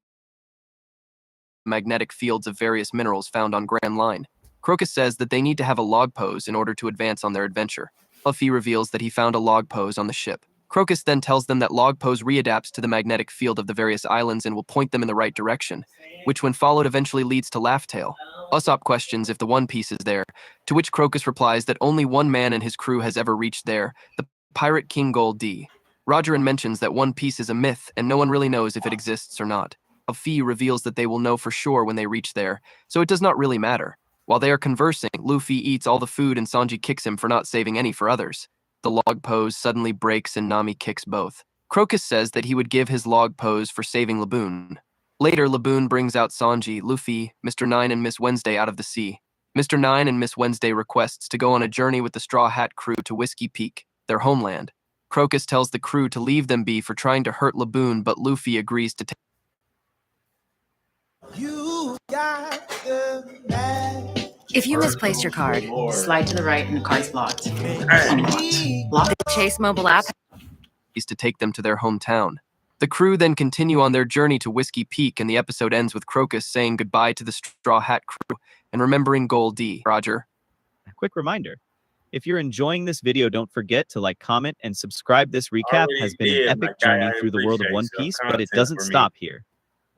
magnetic fields of various minerals found on Grand Line. Crocus says that they need to have a log pose in order to advance on their adventure. Luffy reveals that he found a log pose on the ship. Crocus then tells them that Logpose readapts to the magnetic field of the various islands and will point them in the right direction, which when followed eventually leads to Laughtail. Usopp questions if the One Piece is there, to which Crocus replies that only one man and his crew has ever reached there, the pirate King Gold D. Rogerin mentions that One Piece is a myth and no one really knows if it exists or not. Luffy reveals that they will know for sure when they reach there, so it does not really matter. While they are conversing, Luffy eats all the food and Sanji kicks him for not saving any for others. The log pose suddenly breaks and Nami kicks both. Crocus says that he would give his log pose for saving Laboon. Later, Laboon brings out Sanji, Luffy, Mr. Nine, and Miss Wednesday out of the sea. Mr. Nine and Miss Wednesday requests to go on a journey with the Straw Hat crew to Whiskey Peak, their homeland. Crocus tells the crew to leave them be for trying to hurt Laboon, but Luffy agrees to take. If you misplaced your card, slide to the right and the card's locked. Unlocked. Lock. The Chase mobile app is to take them to their hometown. The crew then continue on their journey to Whiskey Peak, and the episode ends with Crocus saying goodbye to the Straw Hat crew and remembering Gold D. Roger. A quick reminder. If you're enjoying this video, don't forget to like, comment, and subscribe. This recap has been an epic journey through the world of One Piece, but it doesn't stop here.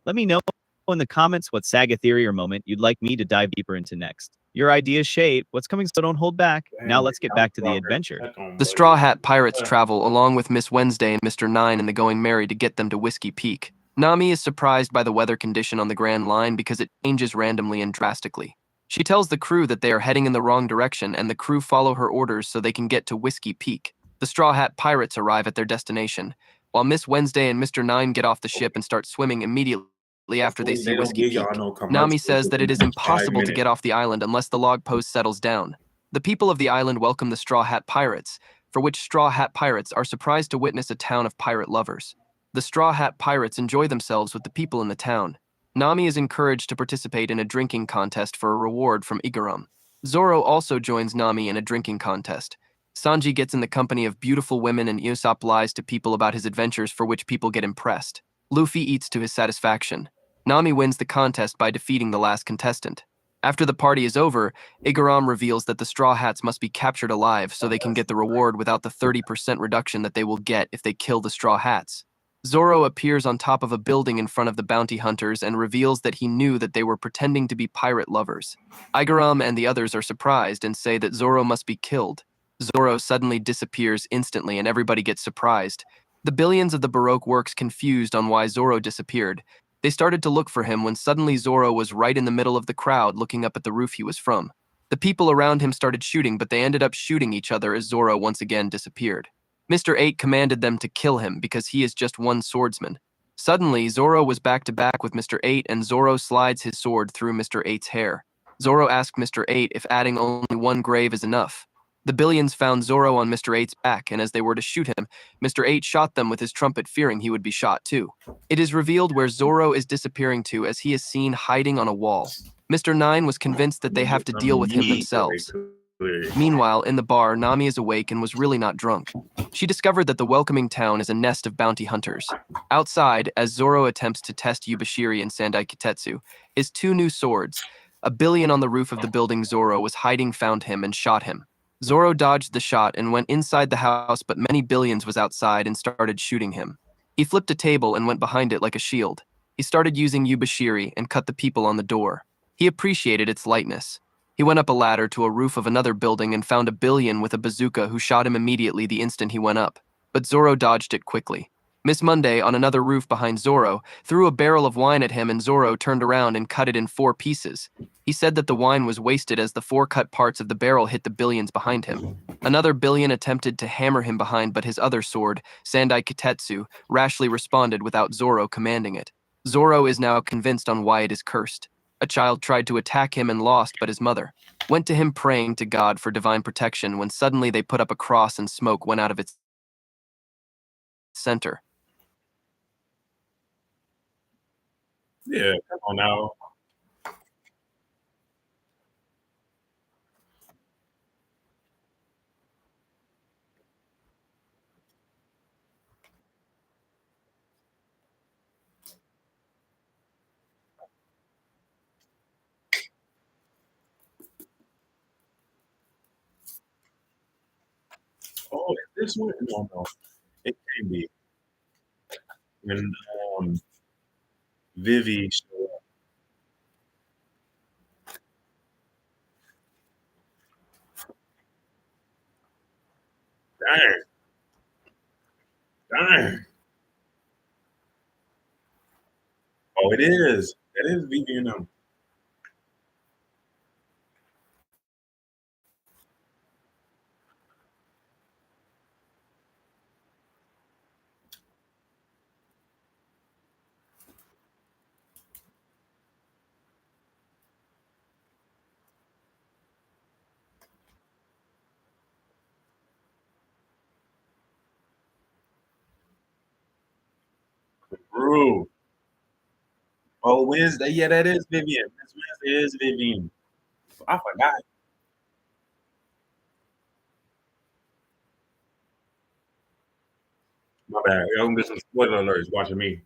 Let me know in the comments what saga theory or moment you'd like me to dive deeper into next. Your ideas shape what's coming, so don't hold back. Now let's get back to the adventure. The Straw Hat pirates travel along with Miss Wednesday and Mr. Nine and the Going Merry to get them to Whiskey Peak. Nami is surprised by the weather condition on the Grand Line because it changes randomly and drastically. She tells the crew that they are heading in the wrong direction and the crew follow her orders so they can get to Whiskey Peak. The Straw Hat pirates arrive at their destination, while Miss Wednesday and Mr. Nine get off the ship and start swimming immediately after they see Whiskey Peak. Nami says that it is impossible to get off the island unless the log post settles down. The people of the island welcome the Straw Hat pirates, for which Straw Hat pirates are surprised to witness a town of pirate lovers. The Straw Hat pirates enjoy themselves with the people in the town. Nami is encouraged to participate in a drinking contest for a reward from Igaram. Zoro also joins Nami in a drinking contest. Sanji gets in the company of beautiful women and Usopp lies to people about his adventures, for which people get impressed. Luffy eats to his satisfaction. Nami wins the contest by defeating the last contestant. After the party is over, Igaram reveals that the Straw Hats must be captured alive so they can get the reward without the 30% reduction that they will get if they kill the Straw Hats. Zoro appears on top of a building in front of the bounty hunters and reveals that he knew that they were pretending to be pirate lovers. Igaram and the others are surprised and say that Zoro must be killed. Zoro suddenly disappears instantly and everybody gets surprised. The billions of the Baroque works confused on why Zoro disappeared. They started to look for him when suddenly Zoro was right in the middle of the crowd looking up at the roof he was from. The people around him started shooting, but they ended up shooting each other as Zoro once again disappeared. Mr. 8 commanded them to kill him because he is just one swordsman. Suddenly, Zoro was back to back with Mr. 8 and Zoro slides his sword through Mr. 8's hair. Zoro asked Mr. 8 if adding only one grave is enough. The billions found Zoro on Mr. 8's back, and as they were to shoot him, Mr. 8 shot them with his trumpet, fearing he would be shot too. It is revealed where Zoro is disappearing to as he is seen hiding on a wall. Mr. 9 was convinced that they have to deal with him themselves. Meanwhile, in the bar, Nami is awake and was really not drunk. She discovered that the welcoming town is a nest of bounty hunters. Outside, as Zoro attempts to test Yubashiri and Sandai Kitetsu, his two new swords, a billion on the roof of the building Zoro was hiding found him and shot him. Zoro dodged the shot and went inside the house, but many billions was outside and started shooting him. He flipped a table and went behind it like a shield. He started using Yubashiri and cut the people on the door. He appreciated its lightness. He went up a ladder to a roof of another building and found a billion with a bazooka who shot him immediately the instant he went up. But Zoro dodged it quickly. Miss Monday, on another roof behind Zoro, threw a barrel of wine at him and Zoro turned around and cut it in 4 pieces. He said that the wine was wasted as the 4 cut parts of the barrel hit the billions behind him. Another billion attempted to hammer him behind, but his other sword, Sandai Kitetsu, rashly responded without Zoro commanding it. Zoro is now convinced on why it is cursed. A child tried to attack him and lost, but his mother went to him praying to God for divine protection when suddenly they put up a cross and smoke went out of its center. Yeah, come on now. Oh, this one? No. It can be when Vivi showed up. Dang, dang. Oh, it is. It is Vivi and them. Bro. Oh, Wednesday. Yeah, that is Vivian. This Wednesday is Vivian. I forgot. My bad. I'm gonna get some spoiler alerts watching me.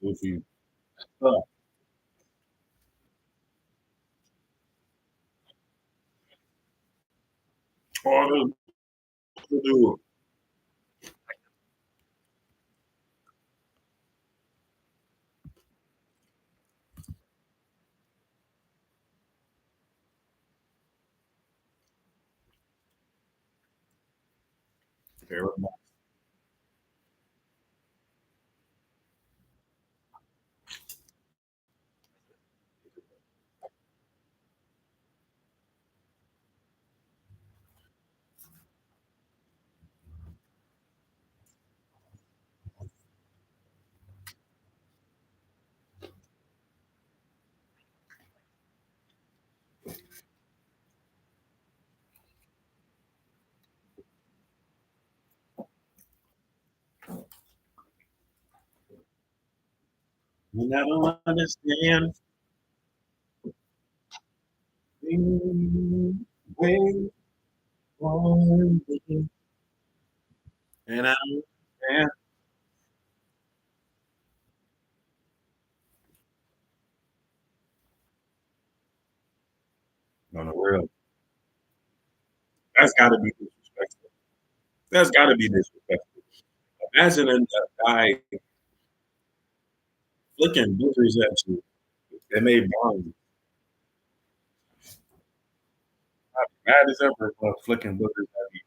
If you oh, to do. Very much. And I don't understand. Wait on me. And I don't understand. No, no, real. That's gotta be disrespectful. That's gotta be disrespectful. Imagine a guy flicking blizzards at you that made bombs. Mad as ever flicking blizzards at me.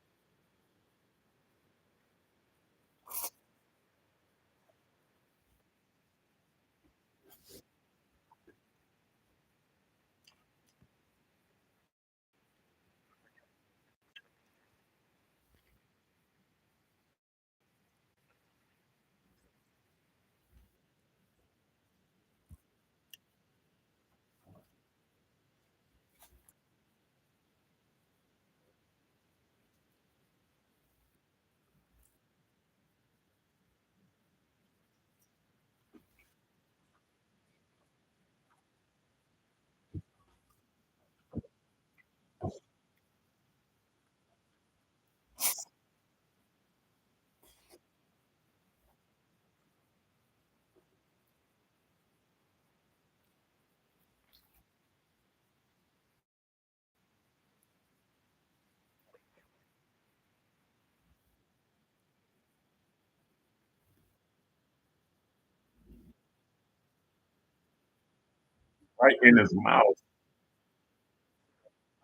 right in his mouth.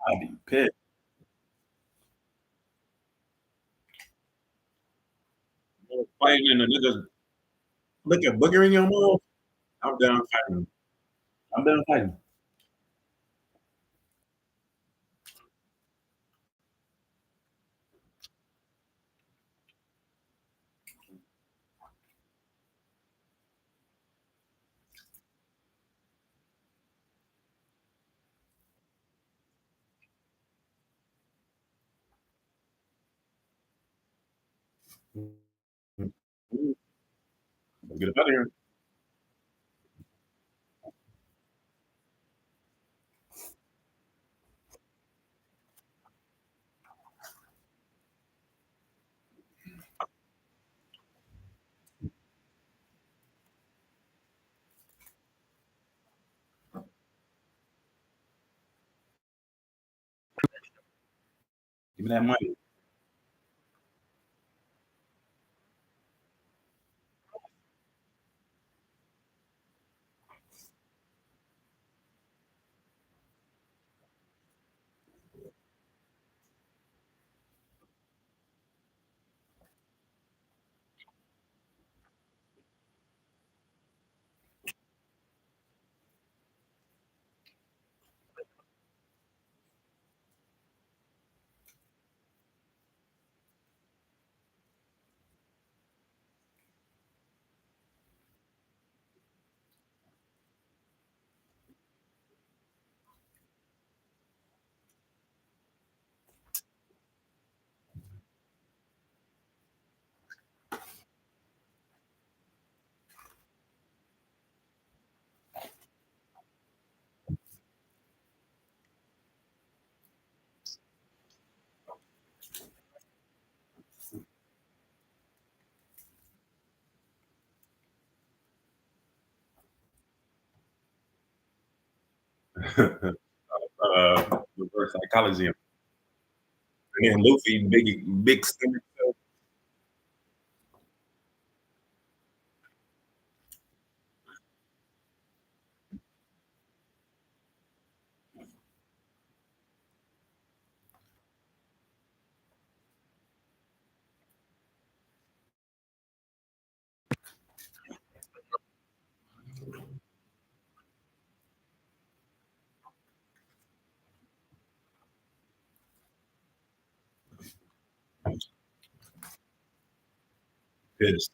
I'd be pissed. Fighting and the niggas look at booger in your mouth. I'm down fighting. I'm done fighting. Get up out of here. Give me that money. Reverse psychology. And then Luffy, big stomach. Pissed.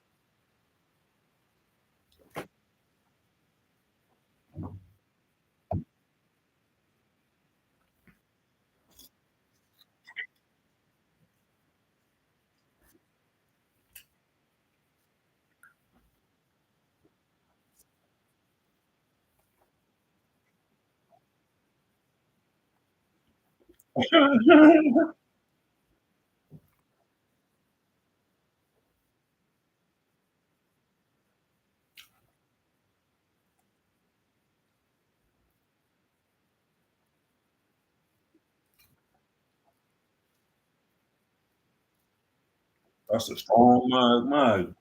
That's a strong mug.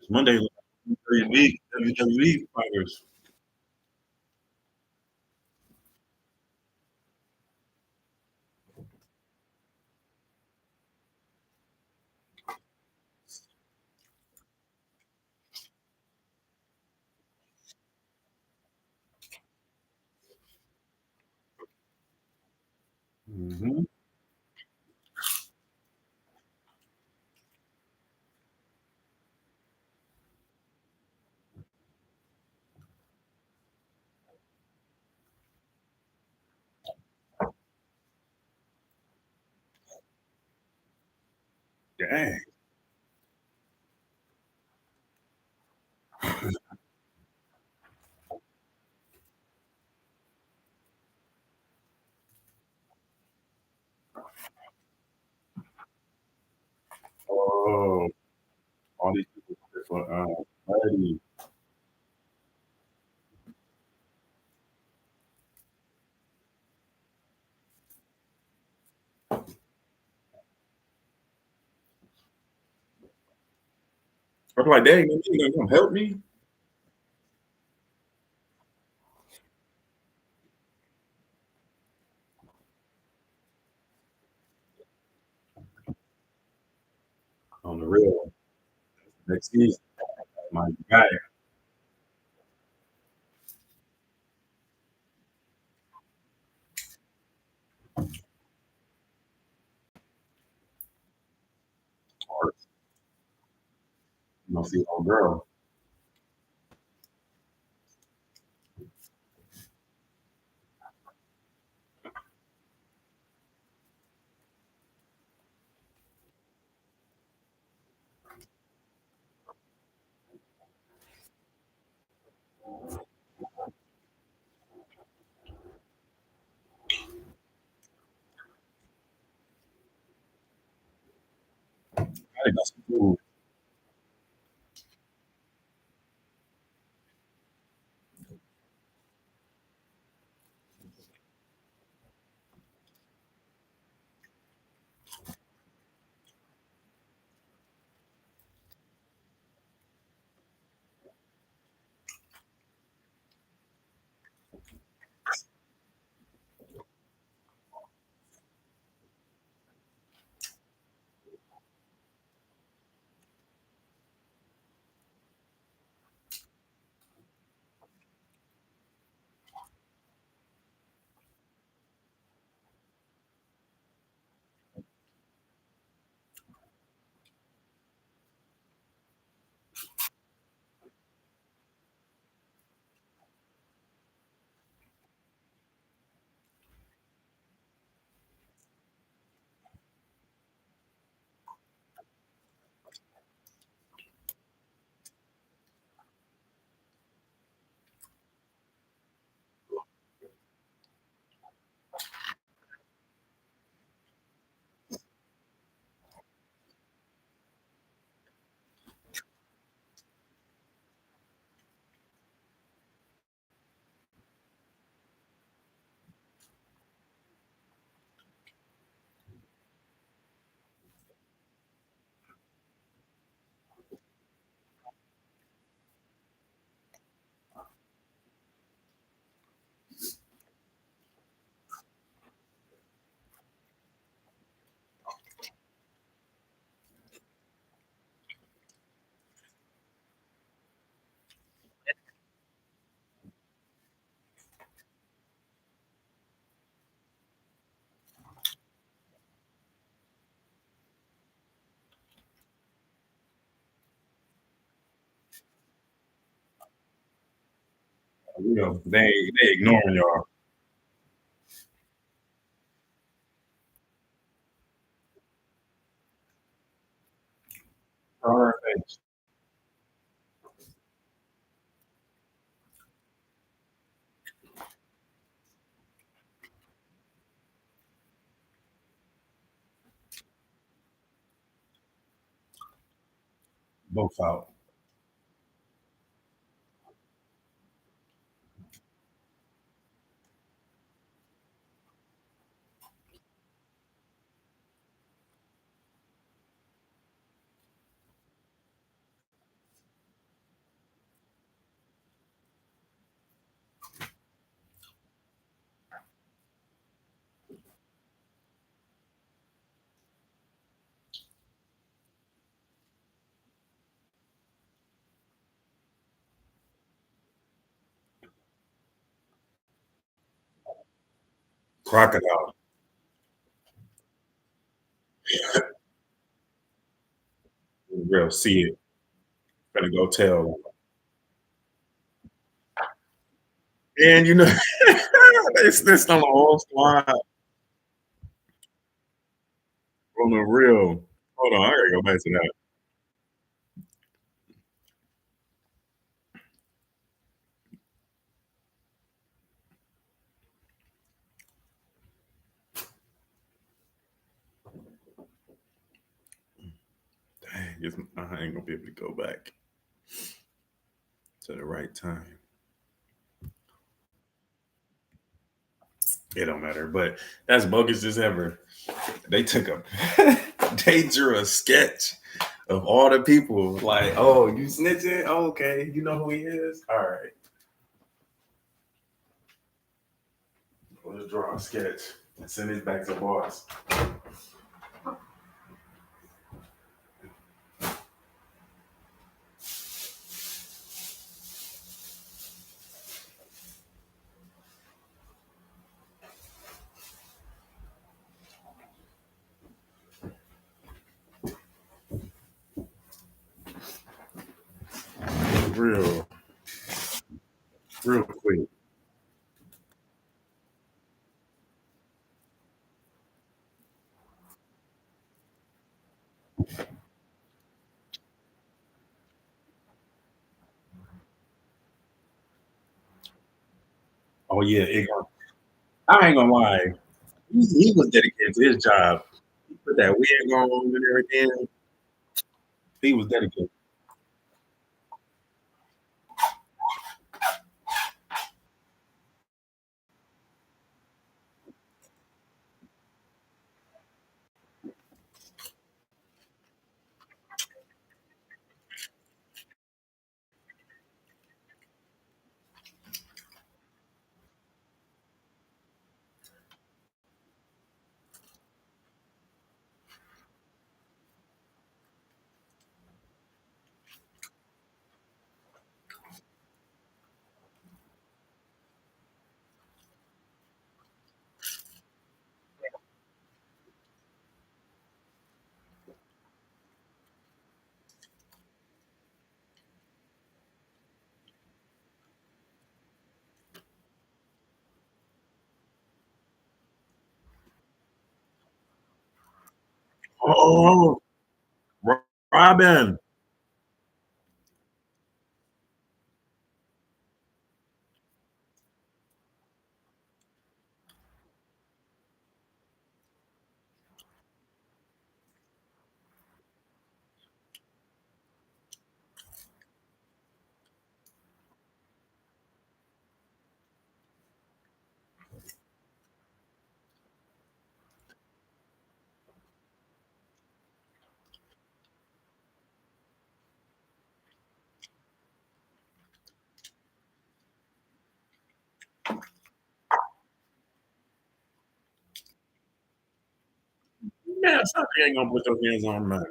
It's Monday. WWE fighters. Mm-hmm. Dang. Oh. All these people for Buddy. I'm like, dang, you gonna help me? On the real. Next season, my guy. Or you know, see old girl. I got some food. You know, they ignoring y'all. On her face. Both out. Crocodile. Real see it. Better go tell. And you know, they snitched on the whole squad. On the real. Hold on, I gotta go back to that. Dang. guess I ain't gonna be able to go back to the right time. It don't matter, but that's bogus as ever. They took a, they drew a sketch of all the people. Like, oh, you snitching? Oh, okay, you know who he is. All right, let's draw a sketch and send it back to boss. Real quick. Oh yeah, I ain't gonna lie. He was dedicated to his job. He put that wig on and everything. He was dedicated. Oh, Robin. Man, something ain't gonna put your hands on man.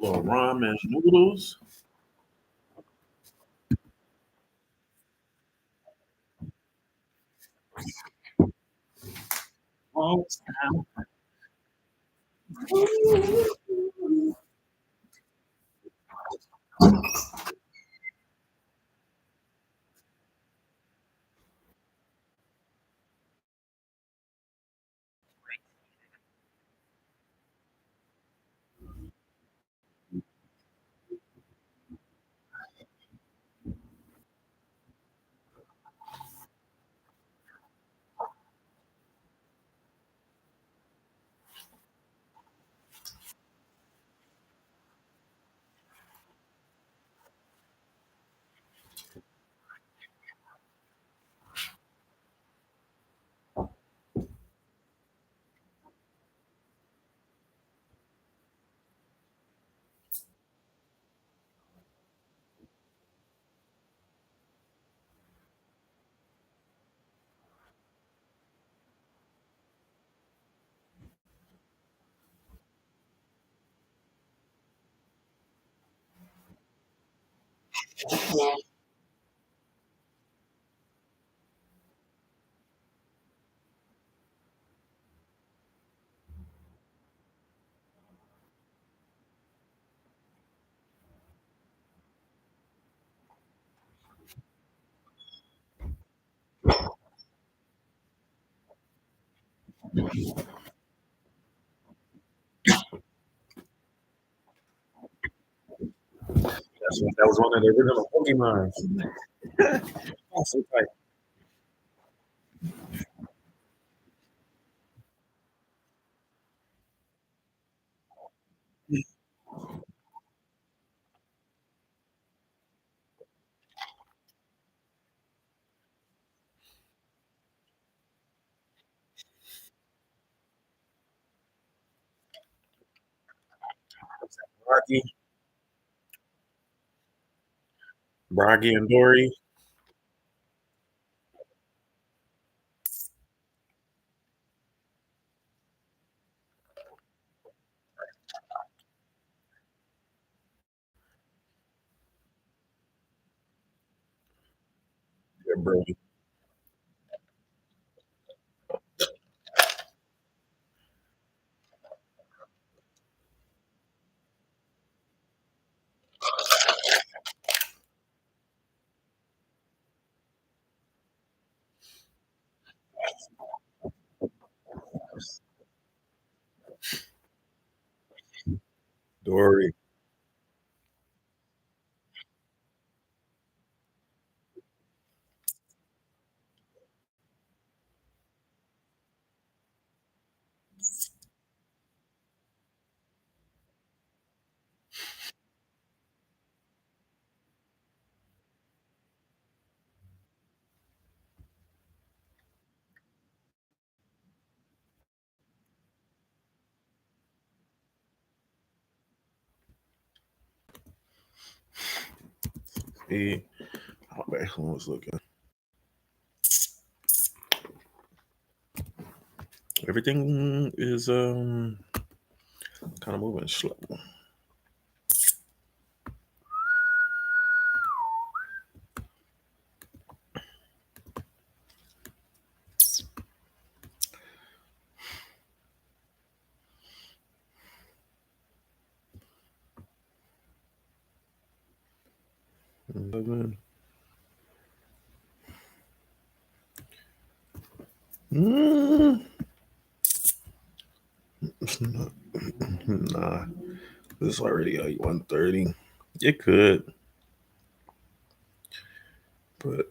Little ramen noodles. Oh, that was one of the original Pokemons. Oh, so tight. Bragi, Bragi and Dory. Yeah, Brody. Dory. See how bad was looking. Everything is kind of moving slow. Mm. Nah, this is already like 1:30. It could, but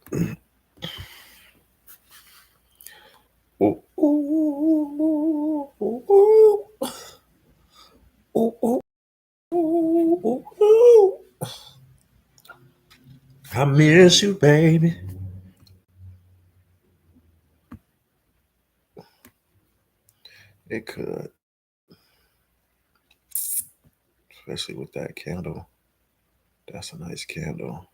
oh, oh, oh, oh, oh, oh, oh, oh. I miss you, baby. It could, especially with that candle. That's a nice candle.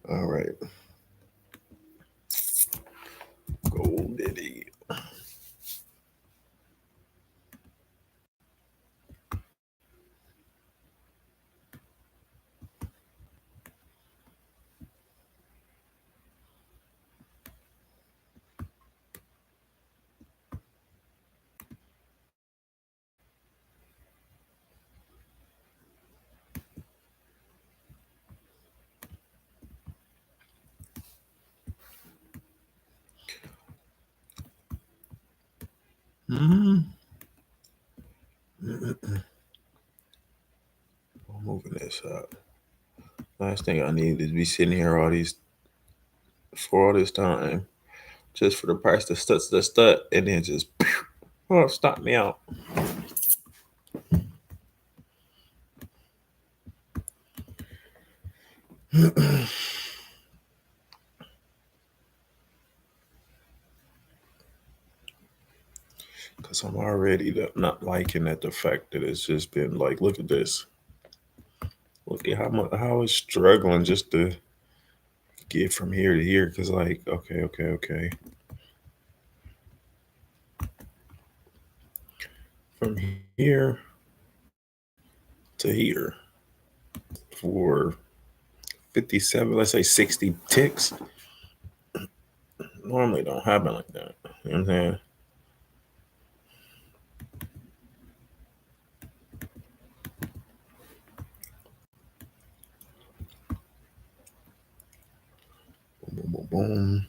All right. I'm moving this up. Last thing I need is be sitting here for all this time just for the price to stut, and then just stop me out. Because I'm already not liking the fact that it's just been like, look at this. Look at how it's struggling just to get from here to here. Because like, okay. From here to here for 57, let's say 60 ticks. Normally don't happen like that. You know what I'm saying? Boom, boom, boom.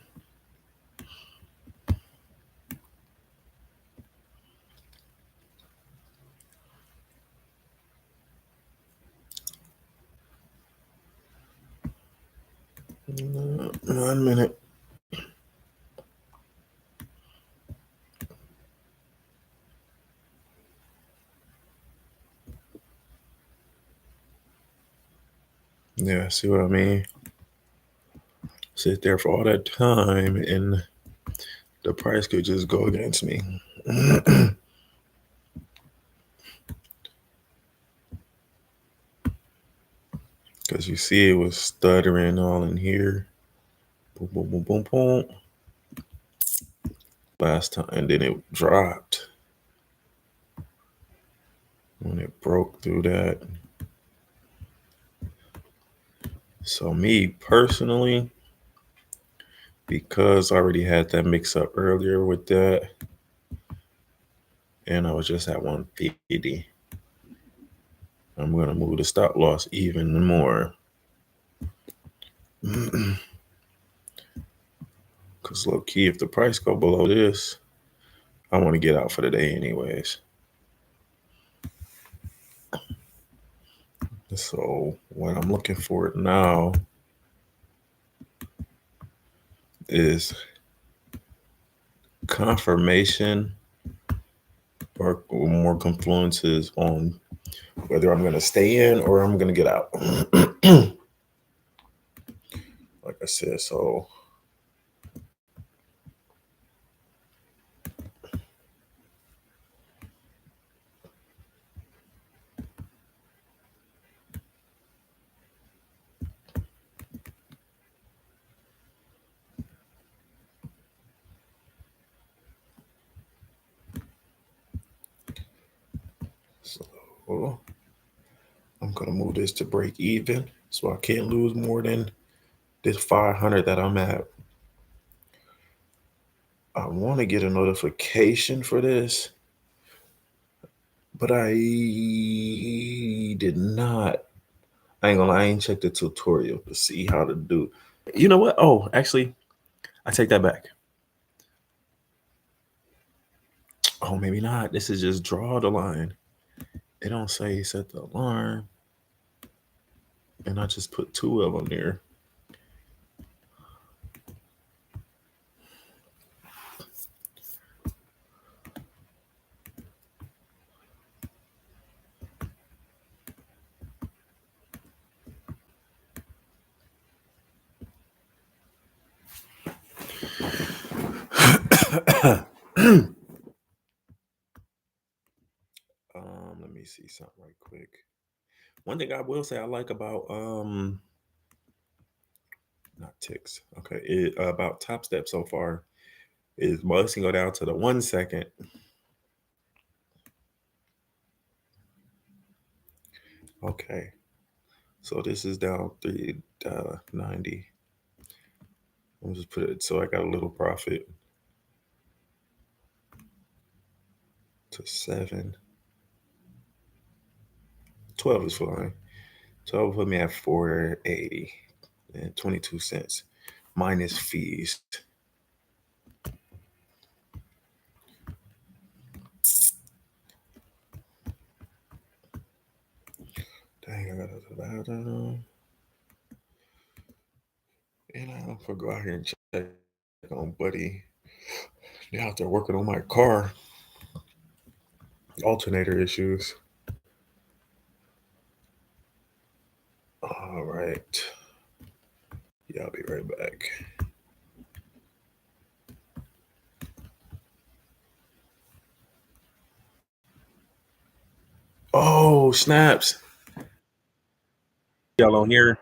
One minute. Yeah, see what I mean? Sit there for all that time and the price could just go against me. Because you see it was stuttering all in here. Boom, boom, boom, boom, boom. Last time, and then it dropped. When it broke through that. So me personally, because I already had that mix up earlier with that, and I was just at 150, I'm going to move the stop loss even more. Because low key, if the price go below this, I want to get out for the day anyways. So what I'm looking for now is confirmation or more confluences on whether I'm going to stay in or I'm going to get out. Like I said, so I'm going to move this to break even, so I can't lose more than this 500 that I'm at. I want to get a notification for this, but I did not. I ain't gonna lie, I ain't checked the tutorial to see how to do. You know what? Oh, actually, I take that back. Oh, maybe not. This is just draw the line. It don't say set the alarm. And I just put 2 of them there. Let me see something right quick. One thing I will say I like about not ticks. Okay, about Top Step so far is most can go down to the 1 second. Okay, so this is down 390. I'll just put it so I got a little profit to 7. 12 is fine. 12 put me at 480 and 22 cents minus fees. Dang, I gotta go to the bathroom. And I don't forget go out here and check on Buddy. They're out there working on my car. Alternator issues. All right. Yeah, I'll be right back. Oh, snaps. Y'all on here?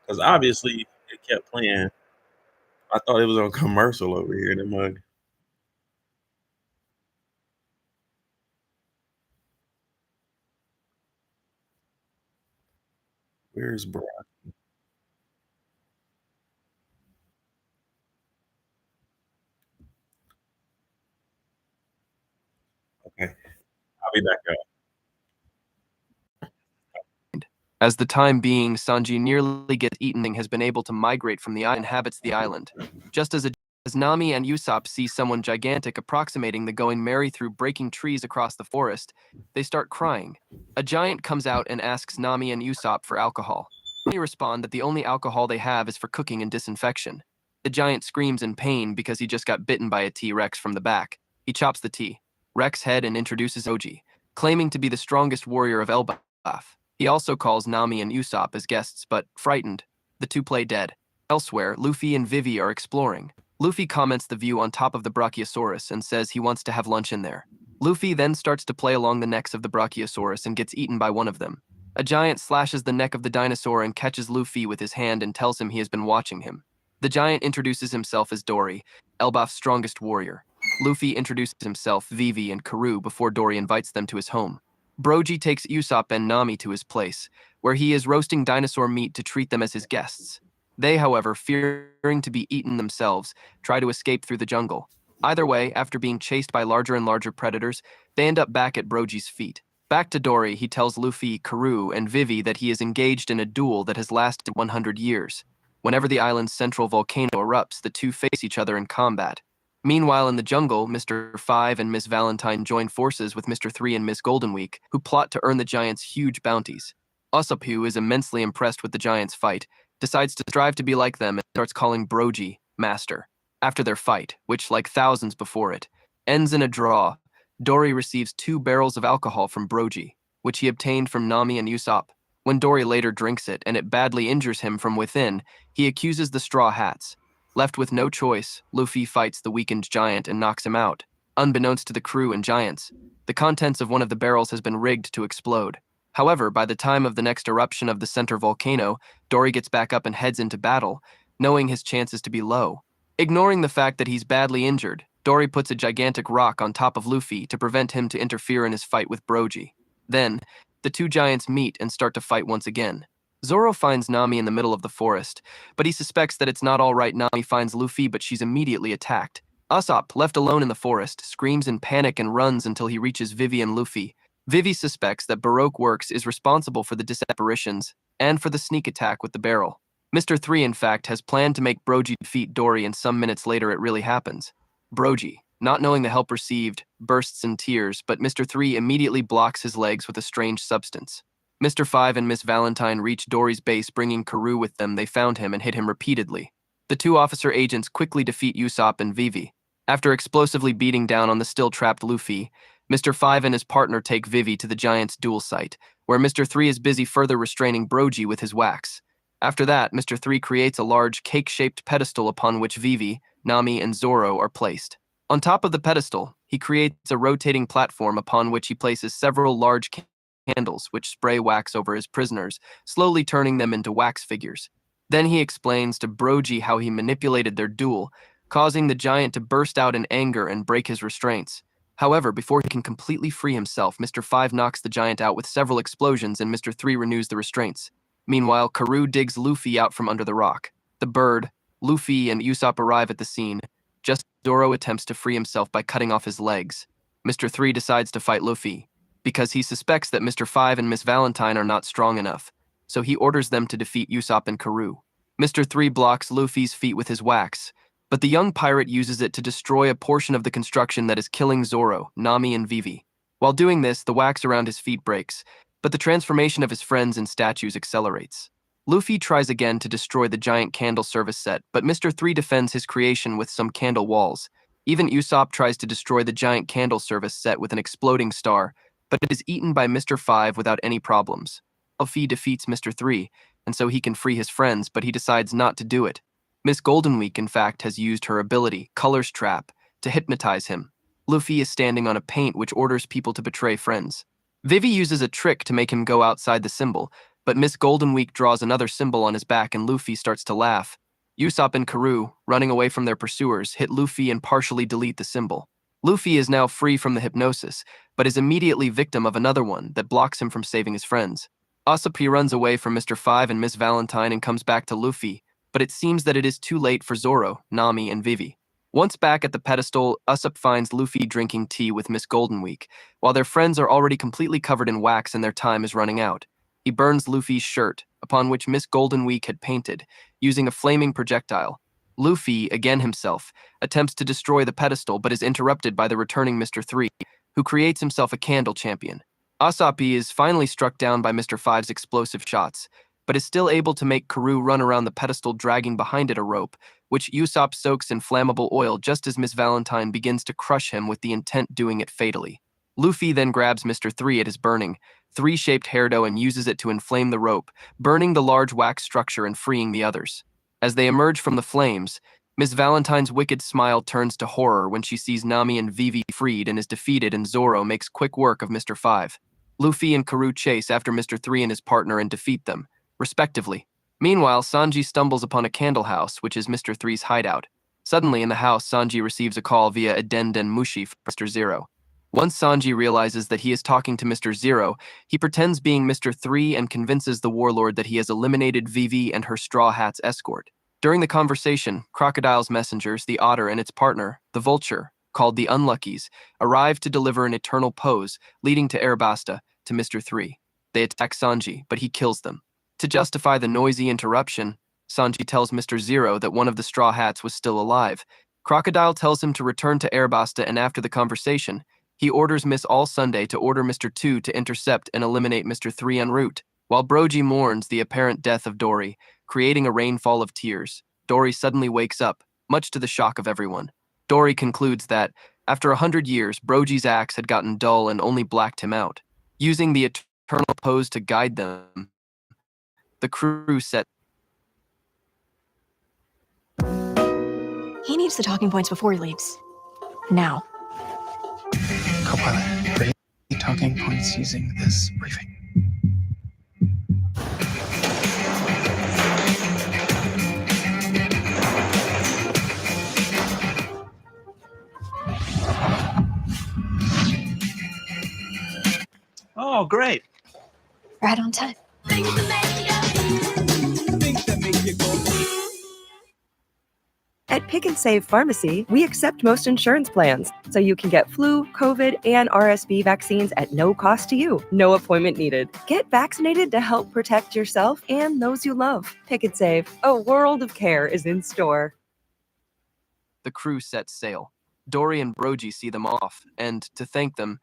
Because obviously it kept playing. I thought it was on commercial over here in the mug. Where's Brock? Okay, I'll be back up. As the time being, Sanji nearly gets eaten and has been able to migrate from the island and inhabits the island. Just as Nami and Usopp see someone gigantic approximating the Going Merry through breaking trees across the forest, they start crying. A giant comes out and asks Nami and Usopp for alcohol. They respond that the only alcohol they have is for cooking and disinfection. The giant screams in pain because he just got bitten by a T-Rex from the back. He chops the T-Rex head and introduces Oji, claiming to be the strongest warrior of Elbaf. He also calls Nami and Usopp as guests, but, frightened, the two play dead. Elsewhere, Luffy and Vivi are exploring. Luffy comments the view on top of the Brachiosaurus and says he wants to have lunch in there. Luffy then starts to play along the necks of the Brachiosaurus and gets eaten by one of them. A giant slashes the neck of the dinosaur and catches Luffy with his hand and tells him he has been watching him. The giant introduces himself as Dory, Elbaf's strongest warrior. Luffy introduces himself, Vivi, and Karoo before Dory invites them to his home. Brogy takes Usopp and Nami to his place, where he is roasting dinosaur meat to treat them as his guests. They, however, fearing to be eaten themselves, try to escape through the jungle. Either way, after being chased by larger and larger predators, they end up back at Brogy's feet. Back to Dory, he tells Luffy, Karoo, and Vivi that he is engaged in a duel that has lasted 100 years. Whenever the island's central volcano erupts, the two face each other in combat. Meanwhile, in the jungle, Mr. 5 and Miss Valentine join forces with Mr. 3 and Miss Goldenweek, who plot to earn the giants huge bounties. Usopp, who is immensely impressed with the giants' fight, decides to strive to be like them and starts calling Brogy master. After their fight, which, like thousands before it, ends in a draw, Dory receives 2 barrels of alcohol from Brogy, which he obtained from Nami and Usopp. When Dory later drinks it and it badly injures him from within, he accuses the Straw Hats. Left with no choice, Luffy fights the weakened giant and knocks him out. Unbeknownst to the crew and giants, the contents of one of the barrels has been rigged to explode. However, by the time of the next eruption of the center volcano, Dory gets back up and heads into battle, knowing his chances to be low. Ignoring the fact that he's badly injured, Dory puts a gigantic rock on top of Luffy to prevent him to interfere in his fight with Brogy. Then, the two giants meet and start to fight once again. Zoro finds Nami in the middle of the forest, but he suspects that it's not all right. Nami finds Luffy, but she's immediately attacked. Usopp, left alone in the forest, screams in panic and runs until he reaches Vivi and Luffy. Vivi suspects that Baroque Works is responsible for the disapparitions and for the sneak attack with the barrel. Mr. 3, in fact, has planned to make Brogy defeat Dory, and some minutes later it really happens. Brogy, not knowing the help received, bursts in tears, but Mr. 3 immediately blocks his legs with a strange substance. Mr. 5 and Miss Valentine reach Dory's base, bringing Karoo with them. They found him and hit him repeatedly. The 2 officer agents quickly defeat Usopp and Vivi. After explosively beating down on the still-trapped Luffy, Mr. 5 and his partner take Vivi to the giant's duel site, where Mr. 3 is busy further restraining Brogy with his wax. After that, Mr. 3 creates a large cake-shaped pedestal upon which Vivi, Nami, and Zoro are placed. On top of the pedestal, he creates a rotating platform upon which he places several large candles which spray wax over his prisoners, slowly turning them into wax figures. Then he explains to Brogy how he manipulated their duel, causing the giant to burst out in anger and break his restraints. However, before he can completely free himself, Mr. 5 knocks the giant out with several explosions and Mr. 3 renews the restraints. Meanwhile, Karoo digs Luffy out from under the rock. The bird, Luffy, and Usopp arrive at the scene. Just as Zoro attempts to free himself by cutting off his legs. Mr. 3 decides to fight Luffy, because he suspects that Mr. 5 and Miss Valentine are not strong enough, so he orders them to defeat Usopp and Karoo. Mr. 3 blocks Luffy's feet with his wax, but the young pirate uses it to destroy a portion of the construction that is killing Zoro, Nami, and Vivi. While doing this, the wax around his feet breaks, But the transformation of his friends and statues accelerates. Luffy tries again to destroy the giant candle service set, but Mr. 3 defends his creation with some candle walls. Even Usopp tries to destroy the giant candle service set with an exploding star, but it is eaten by Mr. 5 without any problems. Luffy defeats Mr. 3, and so he can free his friends, but he decides not to do it. Miss Goldenweek, in fact, has used her ability, Color's Trap, to hypnotize him. Luffy is standing on a paint which orders people to betray friends. Vivi uses a trick to make him go outside the symbol, but Miss Goldenweek draws another symbol on his back and Luffy starts to laugh. Usopp and Karoo, running away from their pursuers, hit Luffy and partially delete the symbol. Luffy is now free from the hypnosis, but is immediately victim of another one that blocks him from saving his friends. Usopp runs away from Mr. 5 and Miss Valentine and comes back to Luffy, but it seems that it is too late for Zoro, Nami, and Vivi. Once back at the pedestal, Usopp finds Luffy drinking tea with Miss Goldenweek, while their friends are already completely covered in wax and their time is running out. He burns Luffy's shirt, upon which Miss Goldenweek had painted, using a flaming projectile. Luffy, again himself, attempts to destroy the pedestal but is interrupted by the returning Mr. 3, who creates himself a candle champion. Usopp is finally struck down by Mr. 5's explosive shots, but is still able to make Karoo run around the pedestal dragging behind it a rope, which Usopp soaks in flammable oil just as Miss Valentine begins to crush him with the intent doing it fatally. Luffy then grabs Mr. 3 at his burning, 3-shaped hairdo and uses it to inflame the rope, burning the large wax structure and freeing the others. As they emerge from the flames, Miss Valentine's wicked smile turns to horror when she sees Nami and Vivi freed and is defeated, and Zoro makes quick work of Mr. 5. Luffy and Karoo chase after Mr. 3 and his partner and defeat them, respectively. Meanwhile, Sanji stumbles upon a candle house, which is Mr. 3's hideout. Suddenly in the house, Sanji receives a call via Eden Den Mushi from Mr. Zero. Once Sanji realizes that he is talking to Mr. Zero, he pretends being Mr. 3 and convinces the warlord that he has eliminated Vivi and her Straw Hat's escort. During the conversation, Crocodile's messengers, the Otter and its partner, the Vulture, called the Unluckies, arrive to deliver an eternal pose, leading to Arabasta, to Mr. 3. They attack Sanji, but he kills them. To justify the noisy interruption, Sanji tells Mr. Zero that one of the Straw Hats was still alive. Crocodile tells him to return to Arabasta, and after the conversation, he orders Miss All Sunday to order Mr. 2 to intercept and eliminate Mr. 3 en route, while Brogy mourns the apparent death of Dory, creating a rainfall of tears. Dory suddenly wakes up, much to the shock of everyone. Dory concludes that, after 100 years, Brogy's axe had gotten dull and only blacked him out. Using the eternal pose to guide them, the crew set. He needs the talking points before he leaves. Now. Copilot, create talking points using this briefing. Oh, great. Right on time. At Pick and Save Pharmacy, we accept most insurance plans, so you can get flu, COVID, and RSV vaccines at no cost to you. No appointment needed. Get vaccinated to help protect yourself and those you love. Pick and Save, a world of care is in store. The crew sets sail. Dory and Brogy see them off, and, to thank them,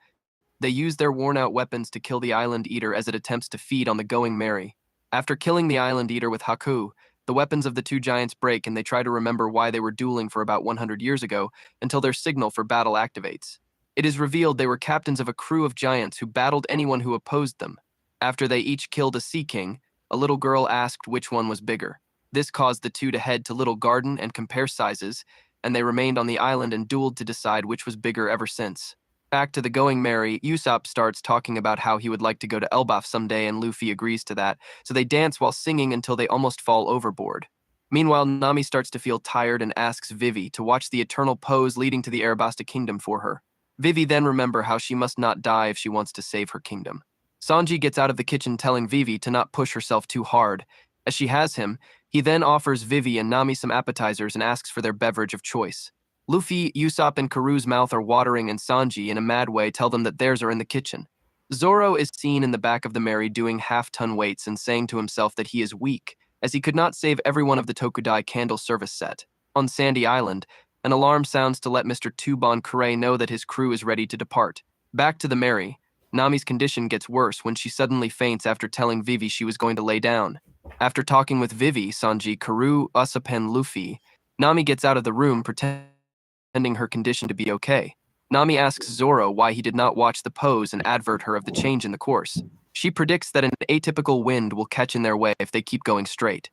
they use their worn-out weapons to kill the Island Eater as it attempts to feed on the Going Merry. After killing the Island Eater with Haku, the weapons of the two giants break and they try to remember why they were dueling for about 100 years ago until their signal for battle activates. It is revealed they were captains of a crew of giants who battled anyone who opposed them. After they each killed a Sea King, a little girl asked which one was bigger. This caused the two to head to Little Garden and compare sizes, and they remained on the island and dueled to decide which was bigger ever since. Back to the Going Merry, Usopp starts talking about how he would like to go to Elbaf someday, and Luffy agrees to that, so they dance while singing until they almost fall overboard. Meanwhile, Nami starts to feel tired and asks Vivi to watch the eternal pose leading to the Arabasta kingdom for her. Vivi then remembers how she must not die if she wants to save her kingdom. Sanji gets out of the kitchen telling Vivi to not push herself too hard. As she has him, he then offers Vivi and Nami some appetizers and asks for their beverage of choice. Luffy, Usopp, and Karoo's mouth are watering, and Sanji, in a mad way, tell them that theirs are in the kitchen. Zoro is seen in the back of the Merry doing half-ton weights and saying to himself that he is weak, as he could not save every one of the Tokudai candle service set. On Sandy Island, an alarm sounds to let Mr. Tubon Kure know that his crew is ready to depart. Back to the Merry, Nami's condition gets worse when she suddenly faints after telling Vivi she was going to lay down. After talking with Vivi, Sanji, Karoo, Usopp, and Luffy, Nami gets out of the room pretending her condition to be okay. Nami asks Zoro why he did not watch the pose and advert her of the change in the course. She predicts that an atypical wind will catch in their way if they keep going straight.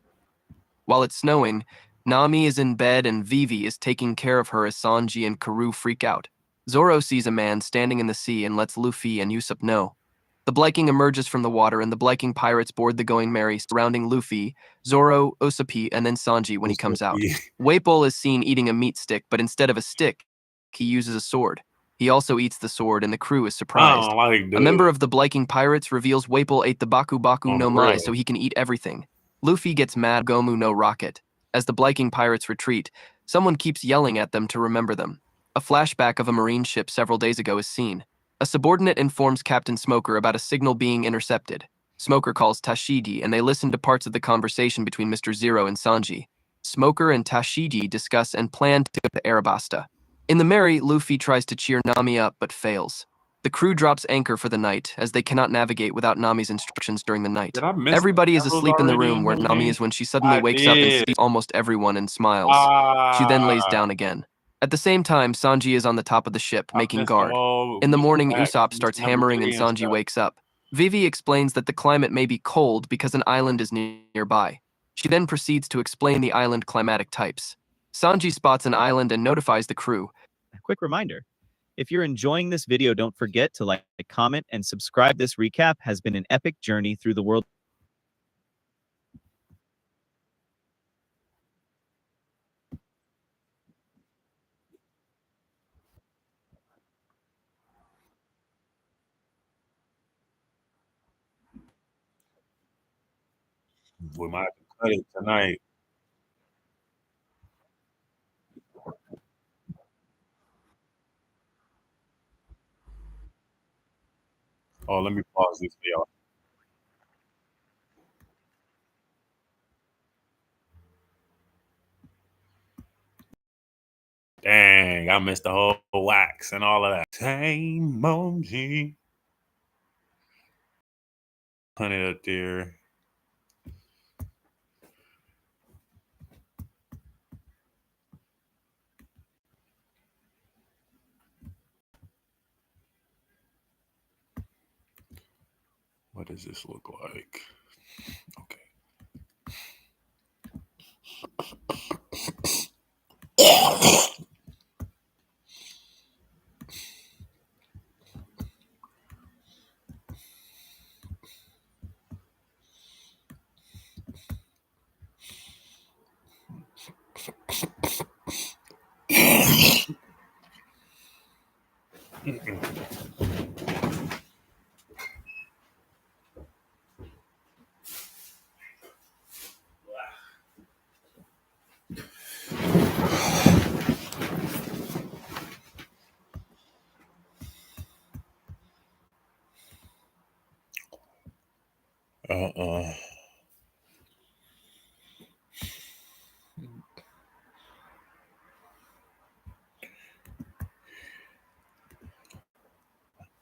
While it's snowing, Nami is in bed and Vivi is taking care of her as Sanji and Karoo freak out. Zoro sees a man standing in the sea and lets Luffy and Usopp know. The Blyking emerges from the water and the Blyking pirates board the Going Merry, surrounding Luffy, Zoro, Usopp, and then Sanji when he comes out. Wapol is seen eating a meat stick, but instead of a stick, he uses a sword. He also eats the sword and the crew is surprised. A member of the Blyking pirates reveals Wapol ate the Baku Baku no Mai so he can eat everything. Luffy gets mad Gomu no Rocket. As the Blyking pirates retreat, someone keeps yelling at them to remember them. A flashback of a marine ship several days ago is seen. A subordinate informs Captain Smoker about a signal being intercepted. Smoker calls Tashigi and they listen to parts of the conversation between Mr. Zero and Sanji. Smoker and Tashigi discuss and plan to go to Arabasta. In the Merry, Luffy tries to cheer Nami up but fails. The crew drops anchor for the night as they cannot navigate without Nami's instructions during the night. Everybody is asleep in the room where Nami is when she suddenly wakes up and sees almost everyone and smiles. She then lays down again. At the same time, Sanji is on the top of the ship, making guard. In the morning, Usopp starts hammering and Sanji wakes up. Vivi explains that the climate may be cold because an island is nearby. She then proceeds to explain the island climatic types. Sanji spots an island and notifies the crew. A quick reminder, if you're enjoying this video, don't forget to like, comment, and subscribe. This recap has been an epic journey through the world. We might have to cut it tonight. Oh, let me pause this for y'all. Dang, I missed the whole wax and all of that. Same emoji. Honey up there. What does this look like? Okay.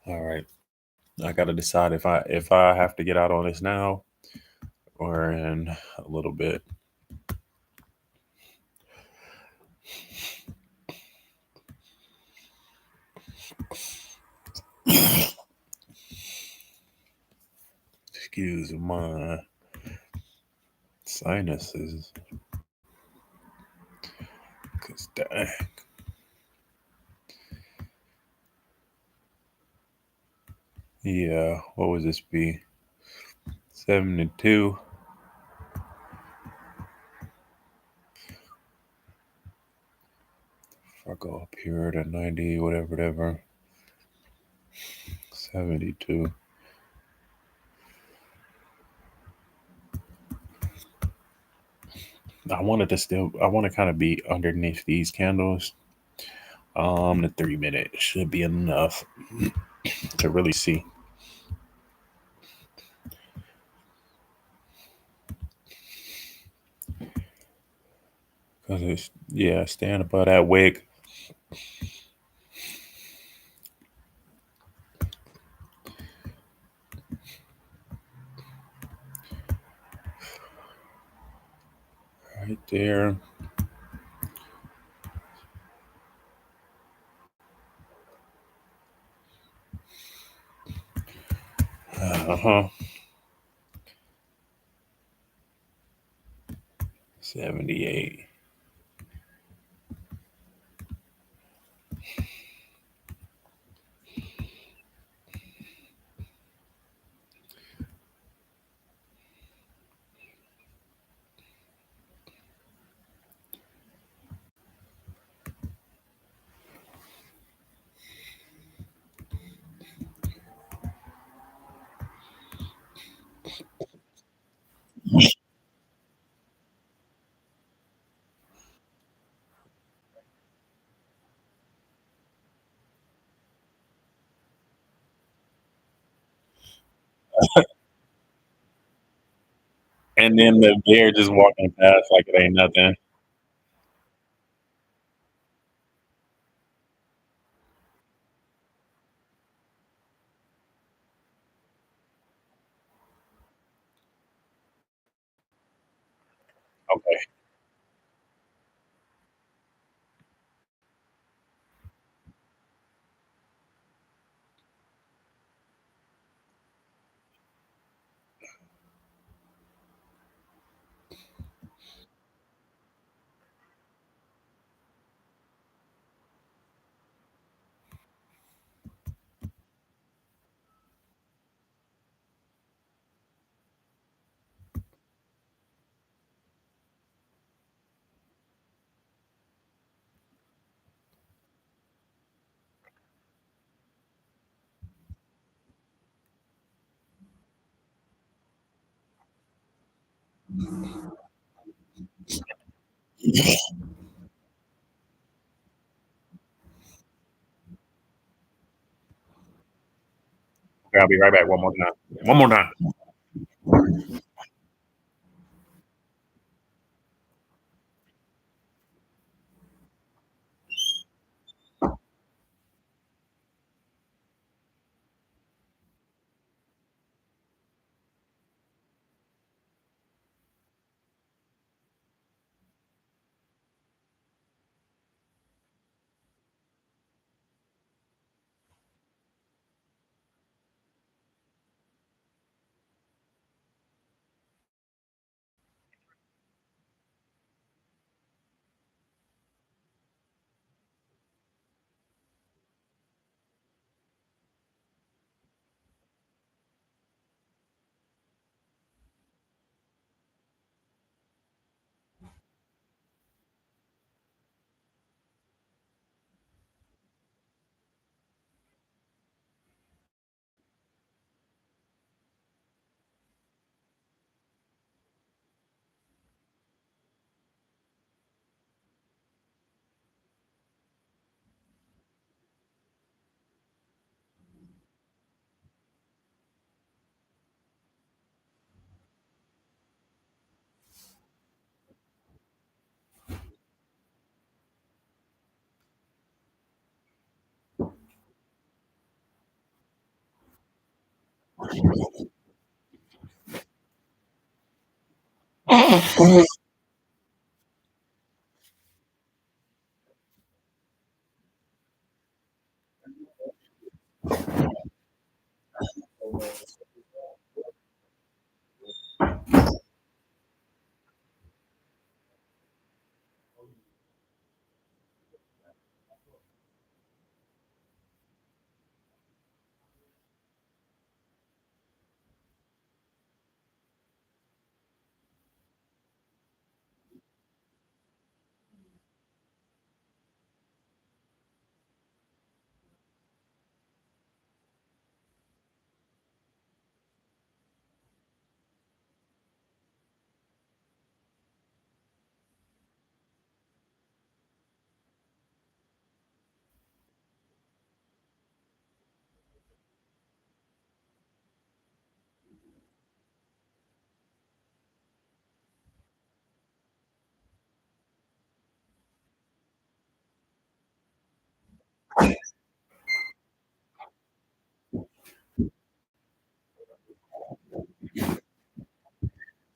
All right. I got to decide if I have to get out on this now or in a little bit. Excuse my sinuses. 'Cause dang. Yeah, what would this be? 72. If I go up here to 90, whatever. 72. I want to kind of be underneath these candles. The 3-minute should be enough to really see. Because it's, yeah, stand above that wick. right there. Uh-huh. 78. And then the bear just walking past like it ain't nothing. Okay. Okay, I'll be right back. One more time. One more time.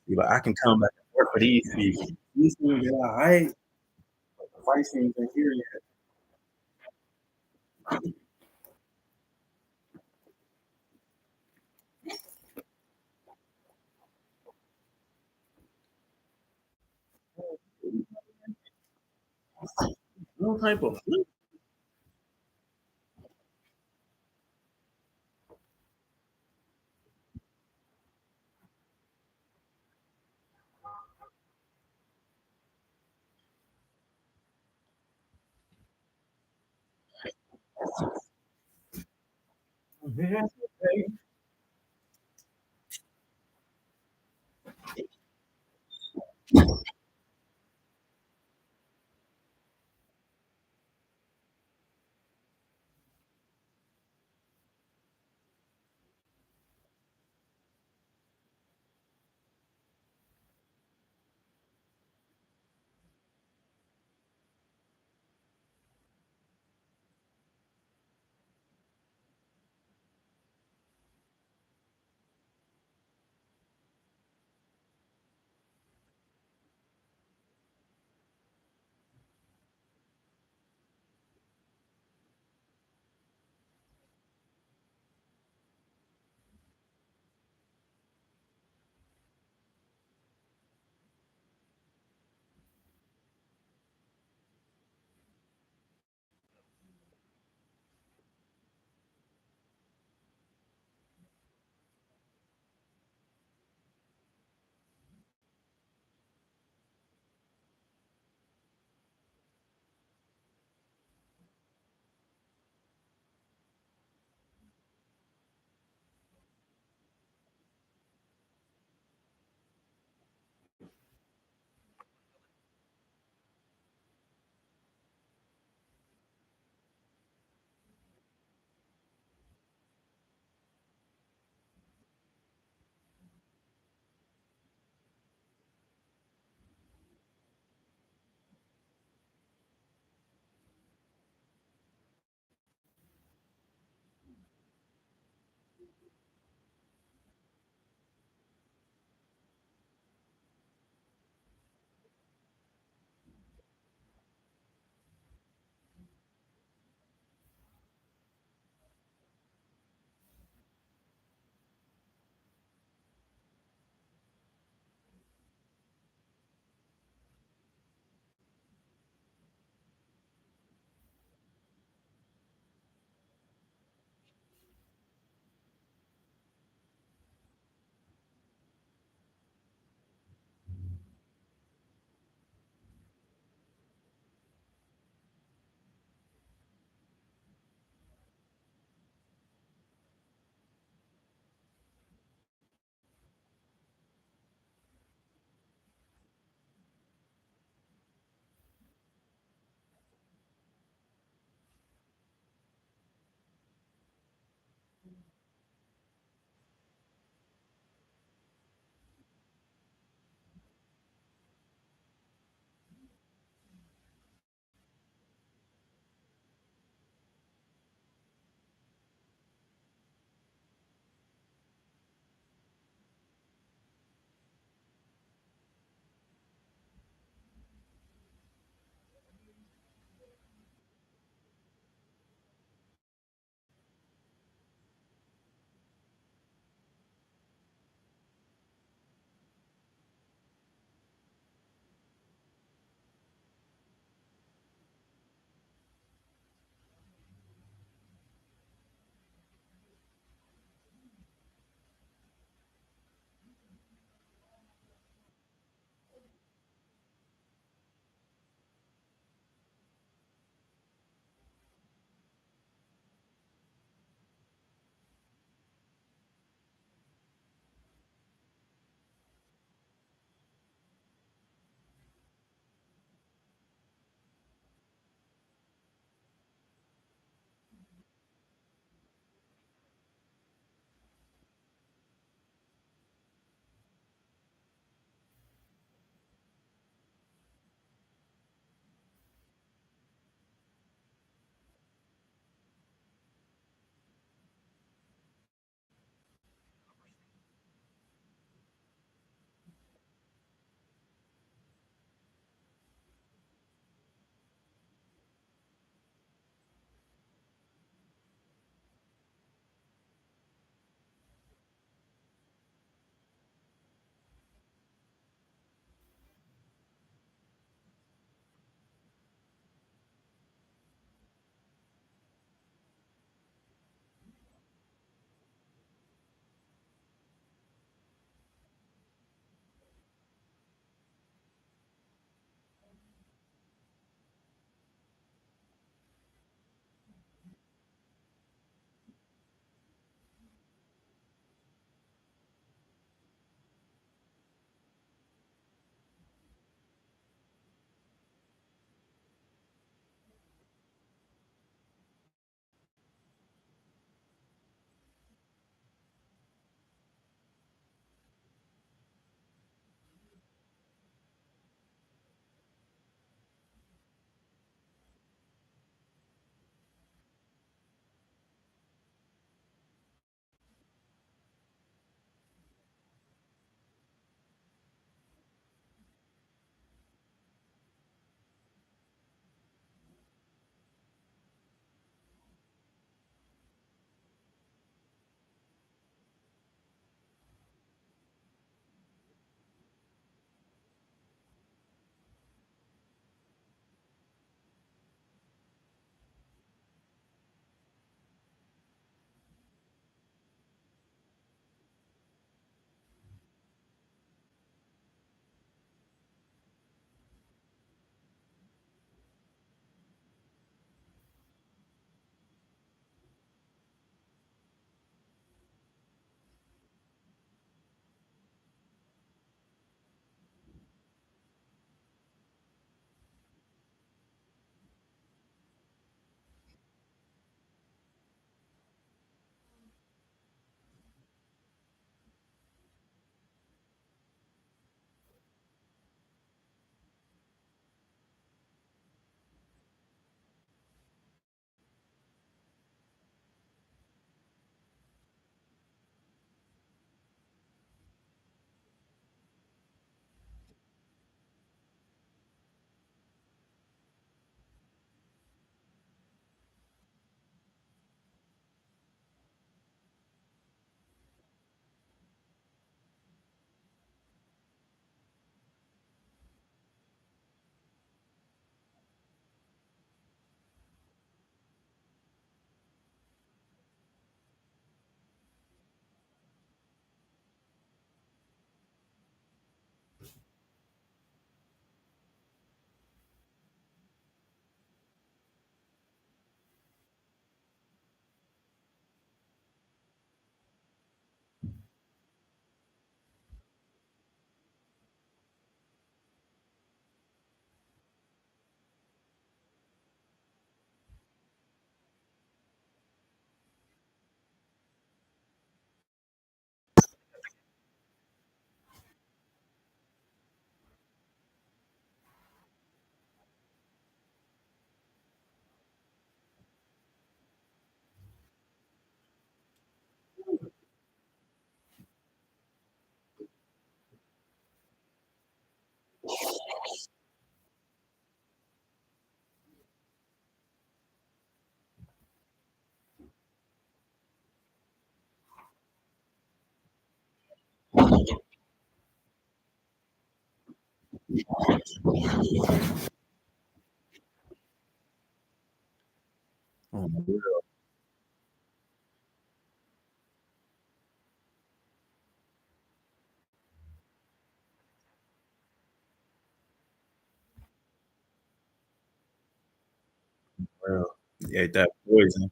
Like, I can come back and work for these people. These things are alright. But the fight scenes ain't here yet. No type of flip. Yeah, okay. Oh, my God. Well, you ate that poison.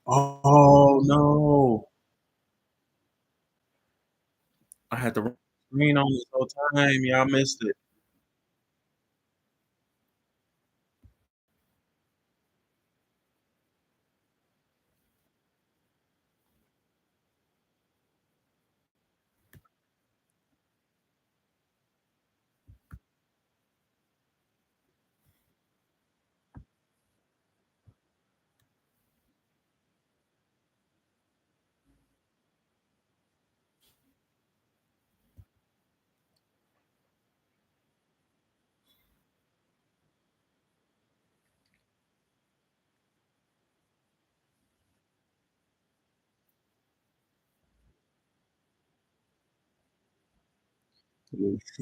Oh no! I had the screen on this whole time. Y'all missed it.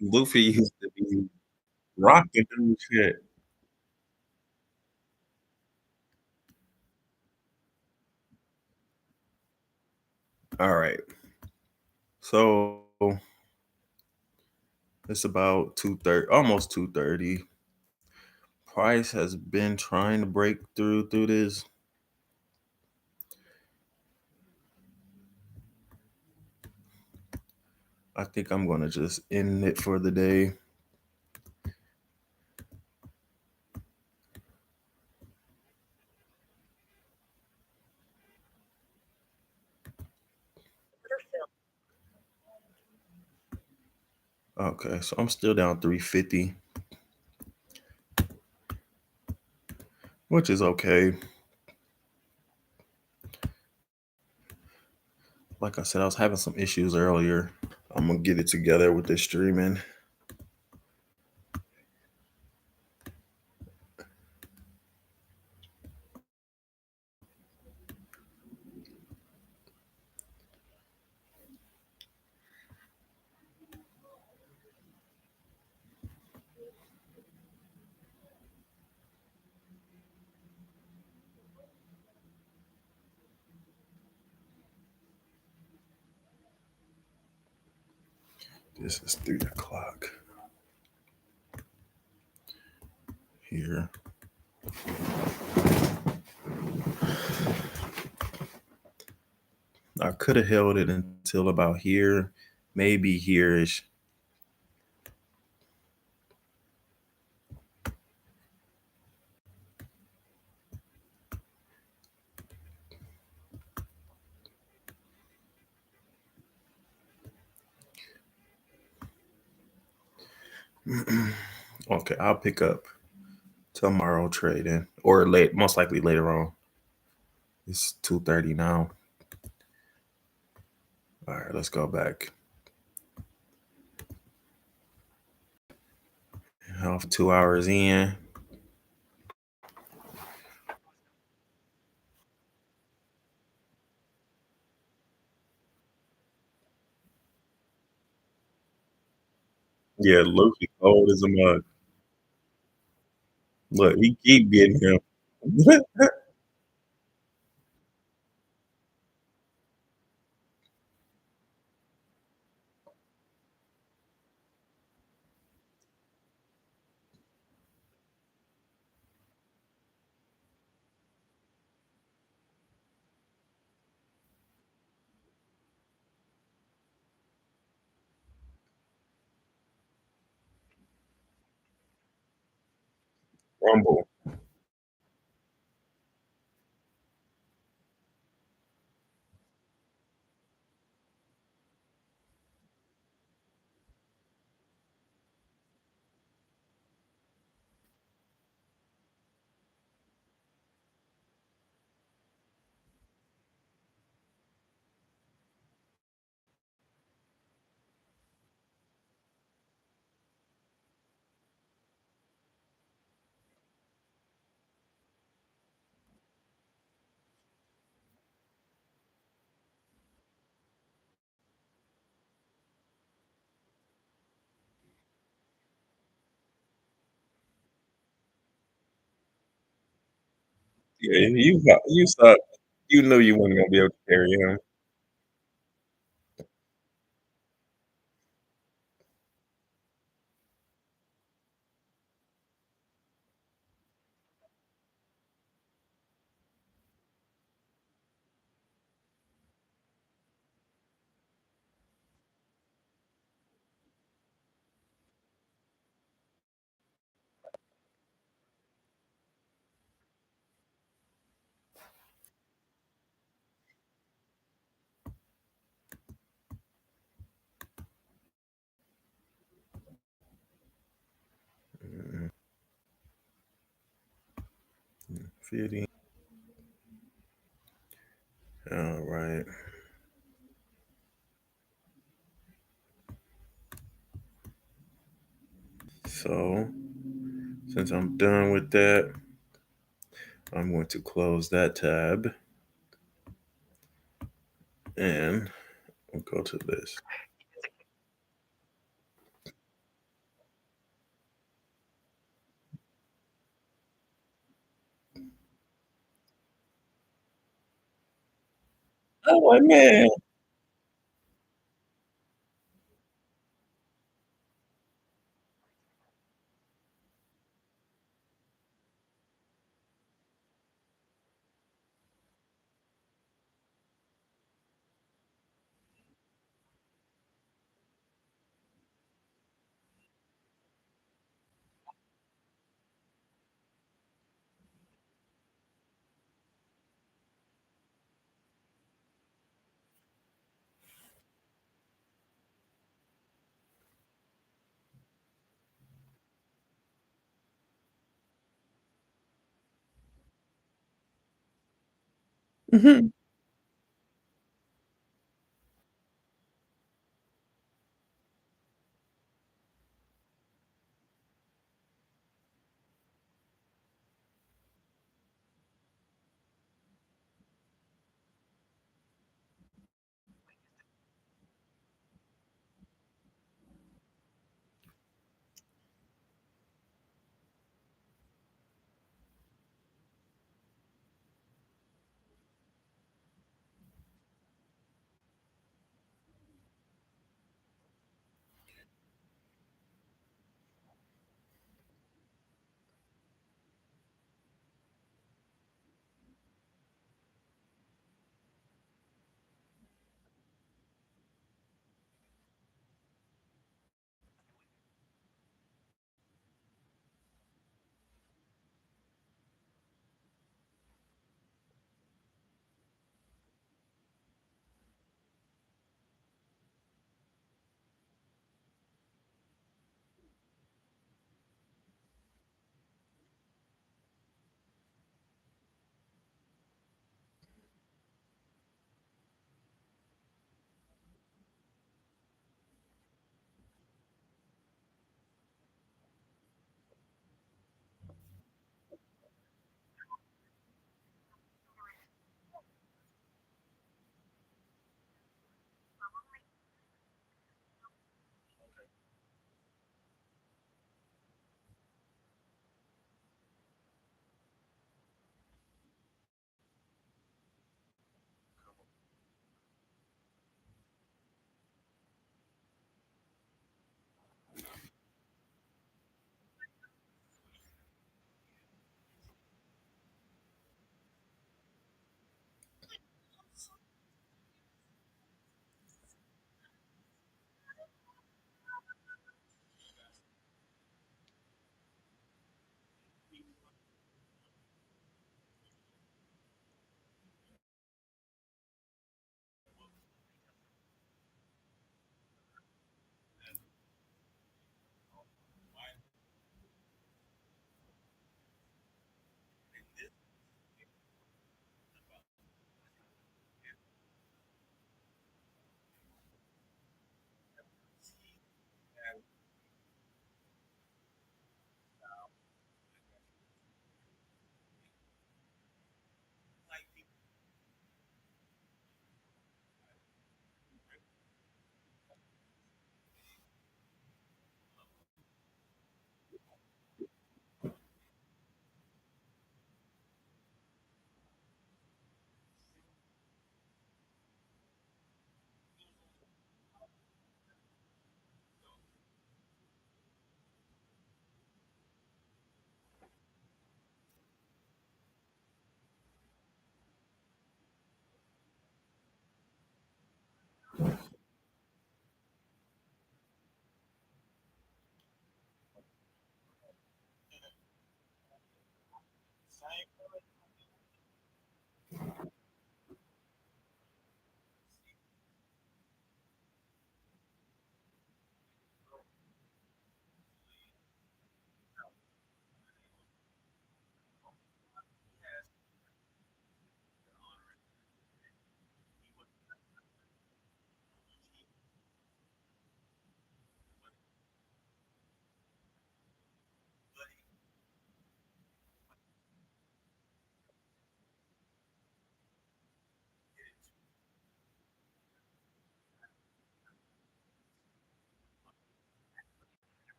Luffy used to be rocking them shit. All right. So it's about 2:30, almost 2:30. Price has been trying to break through this. I think I'm gonna just end it for the day. Okay, so I'm still down 350, which is okay. Like I said, I was having some issues earlier. I'm gonna get it together with this streaming. This is 3 o'clock here. I could have held it until about here, maybe here-ish. Okay, I'll pick up tomorrow trading or late, most likely later on. It's 2:30 now. All right, let's go back. Half 2 hours in. Yeah, Luffy cold as a mug. Look, he keep getting him. Rumble. Yeah, you suck. You knew you weren't gonna be able to carry him. Mm, 50. All right. So since I'm done with that, I'm going to close that tab and we'll go to this. Oh man. Mhm.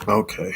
Okay.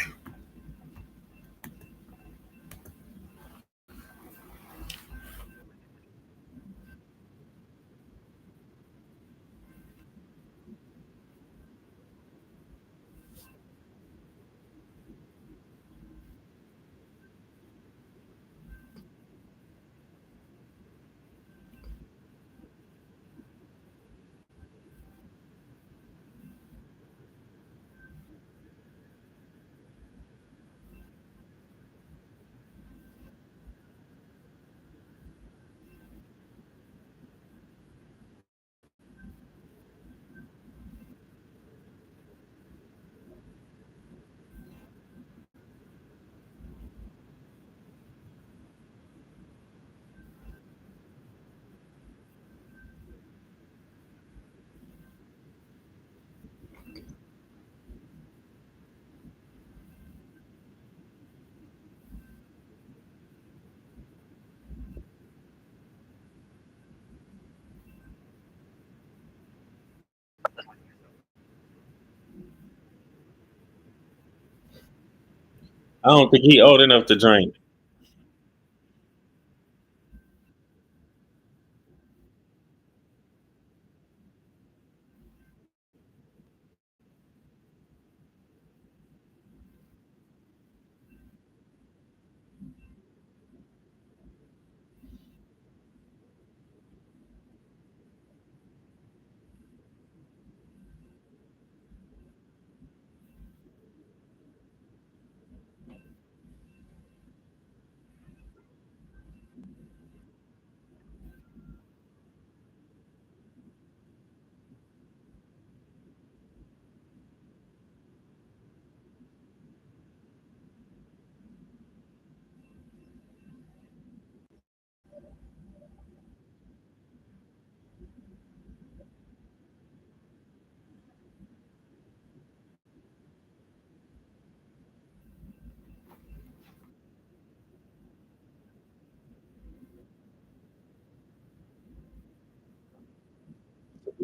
I don't think he old enough to drink.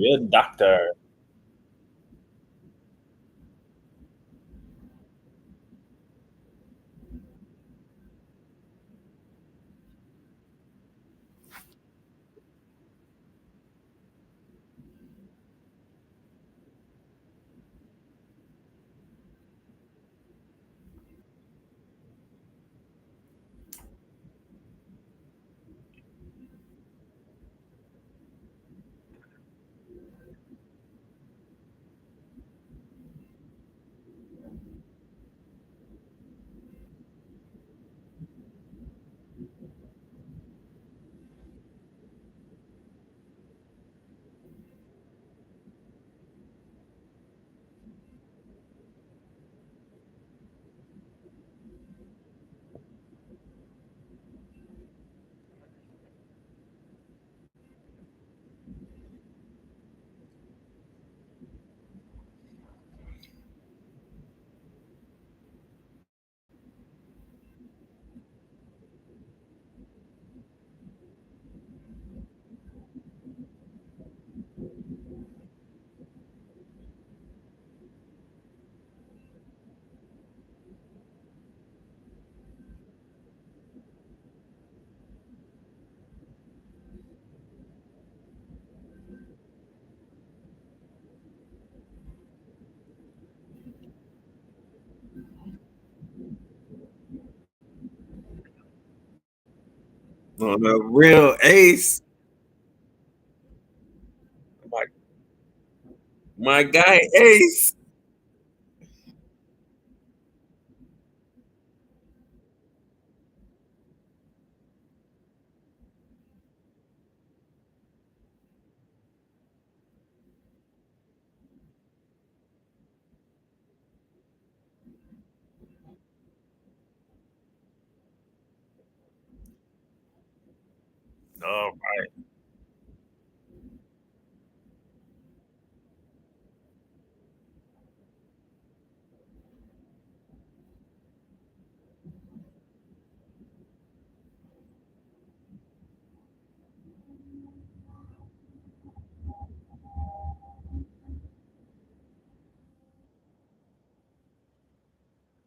You're a doctor. On a real ace. My guy Ace. All right.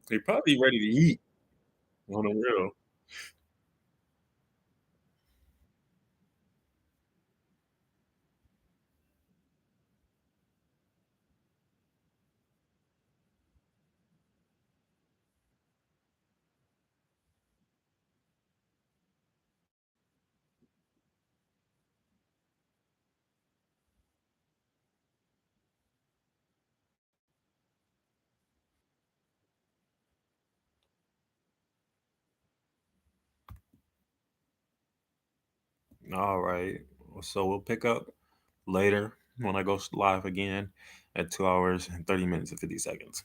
He probably ready to eat. On the real. All right. So we'll pick up later when I go live again at 2 hours and 30 minutes and 50 seconds.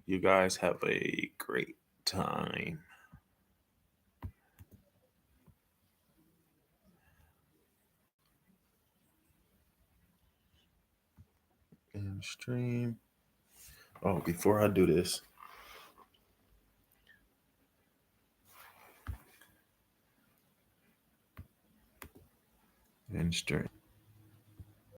You guys have a great time. And stream. Oh, before I do this, and stream.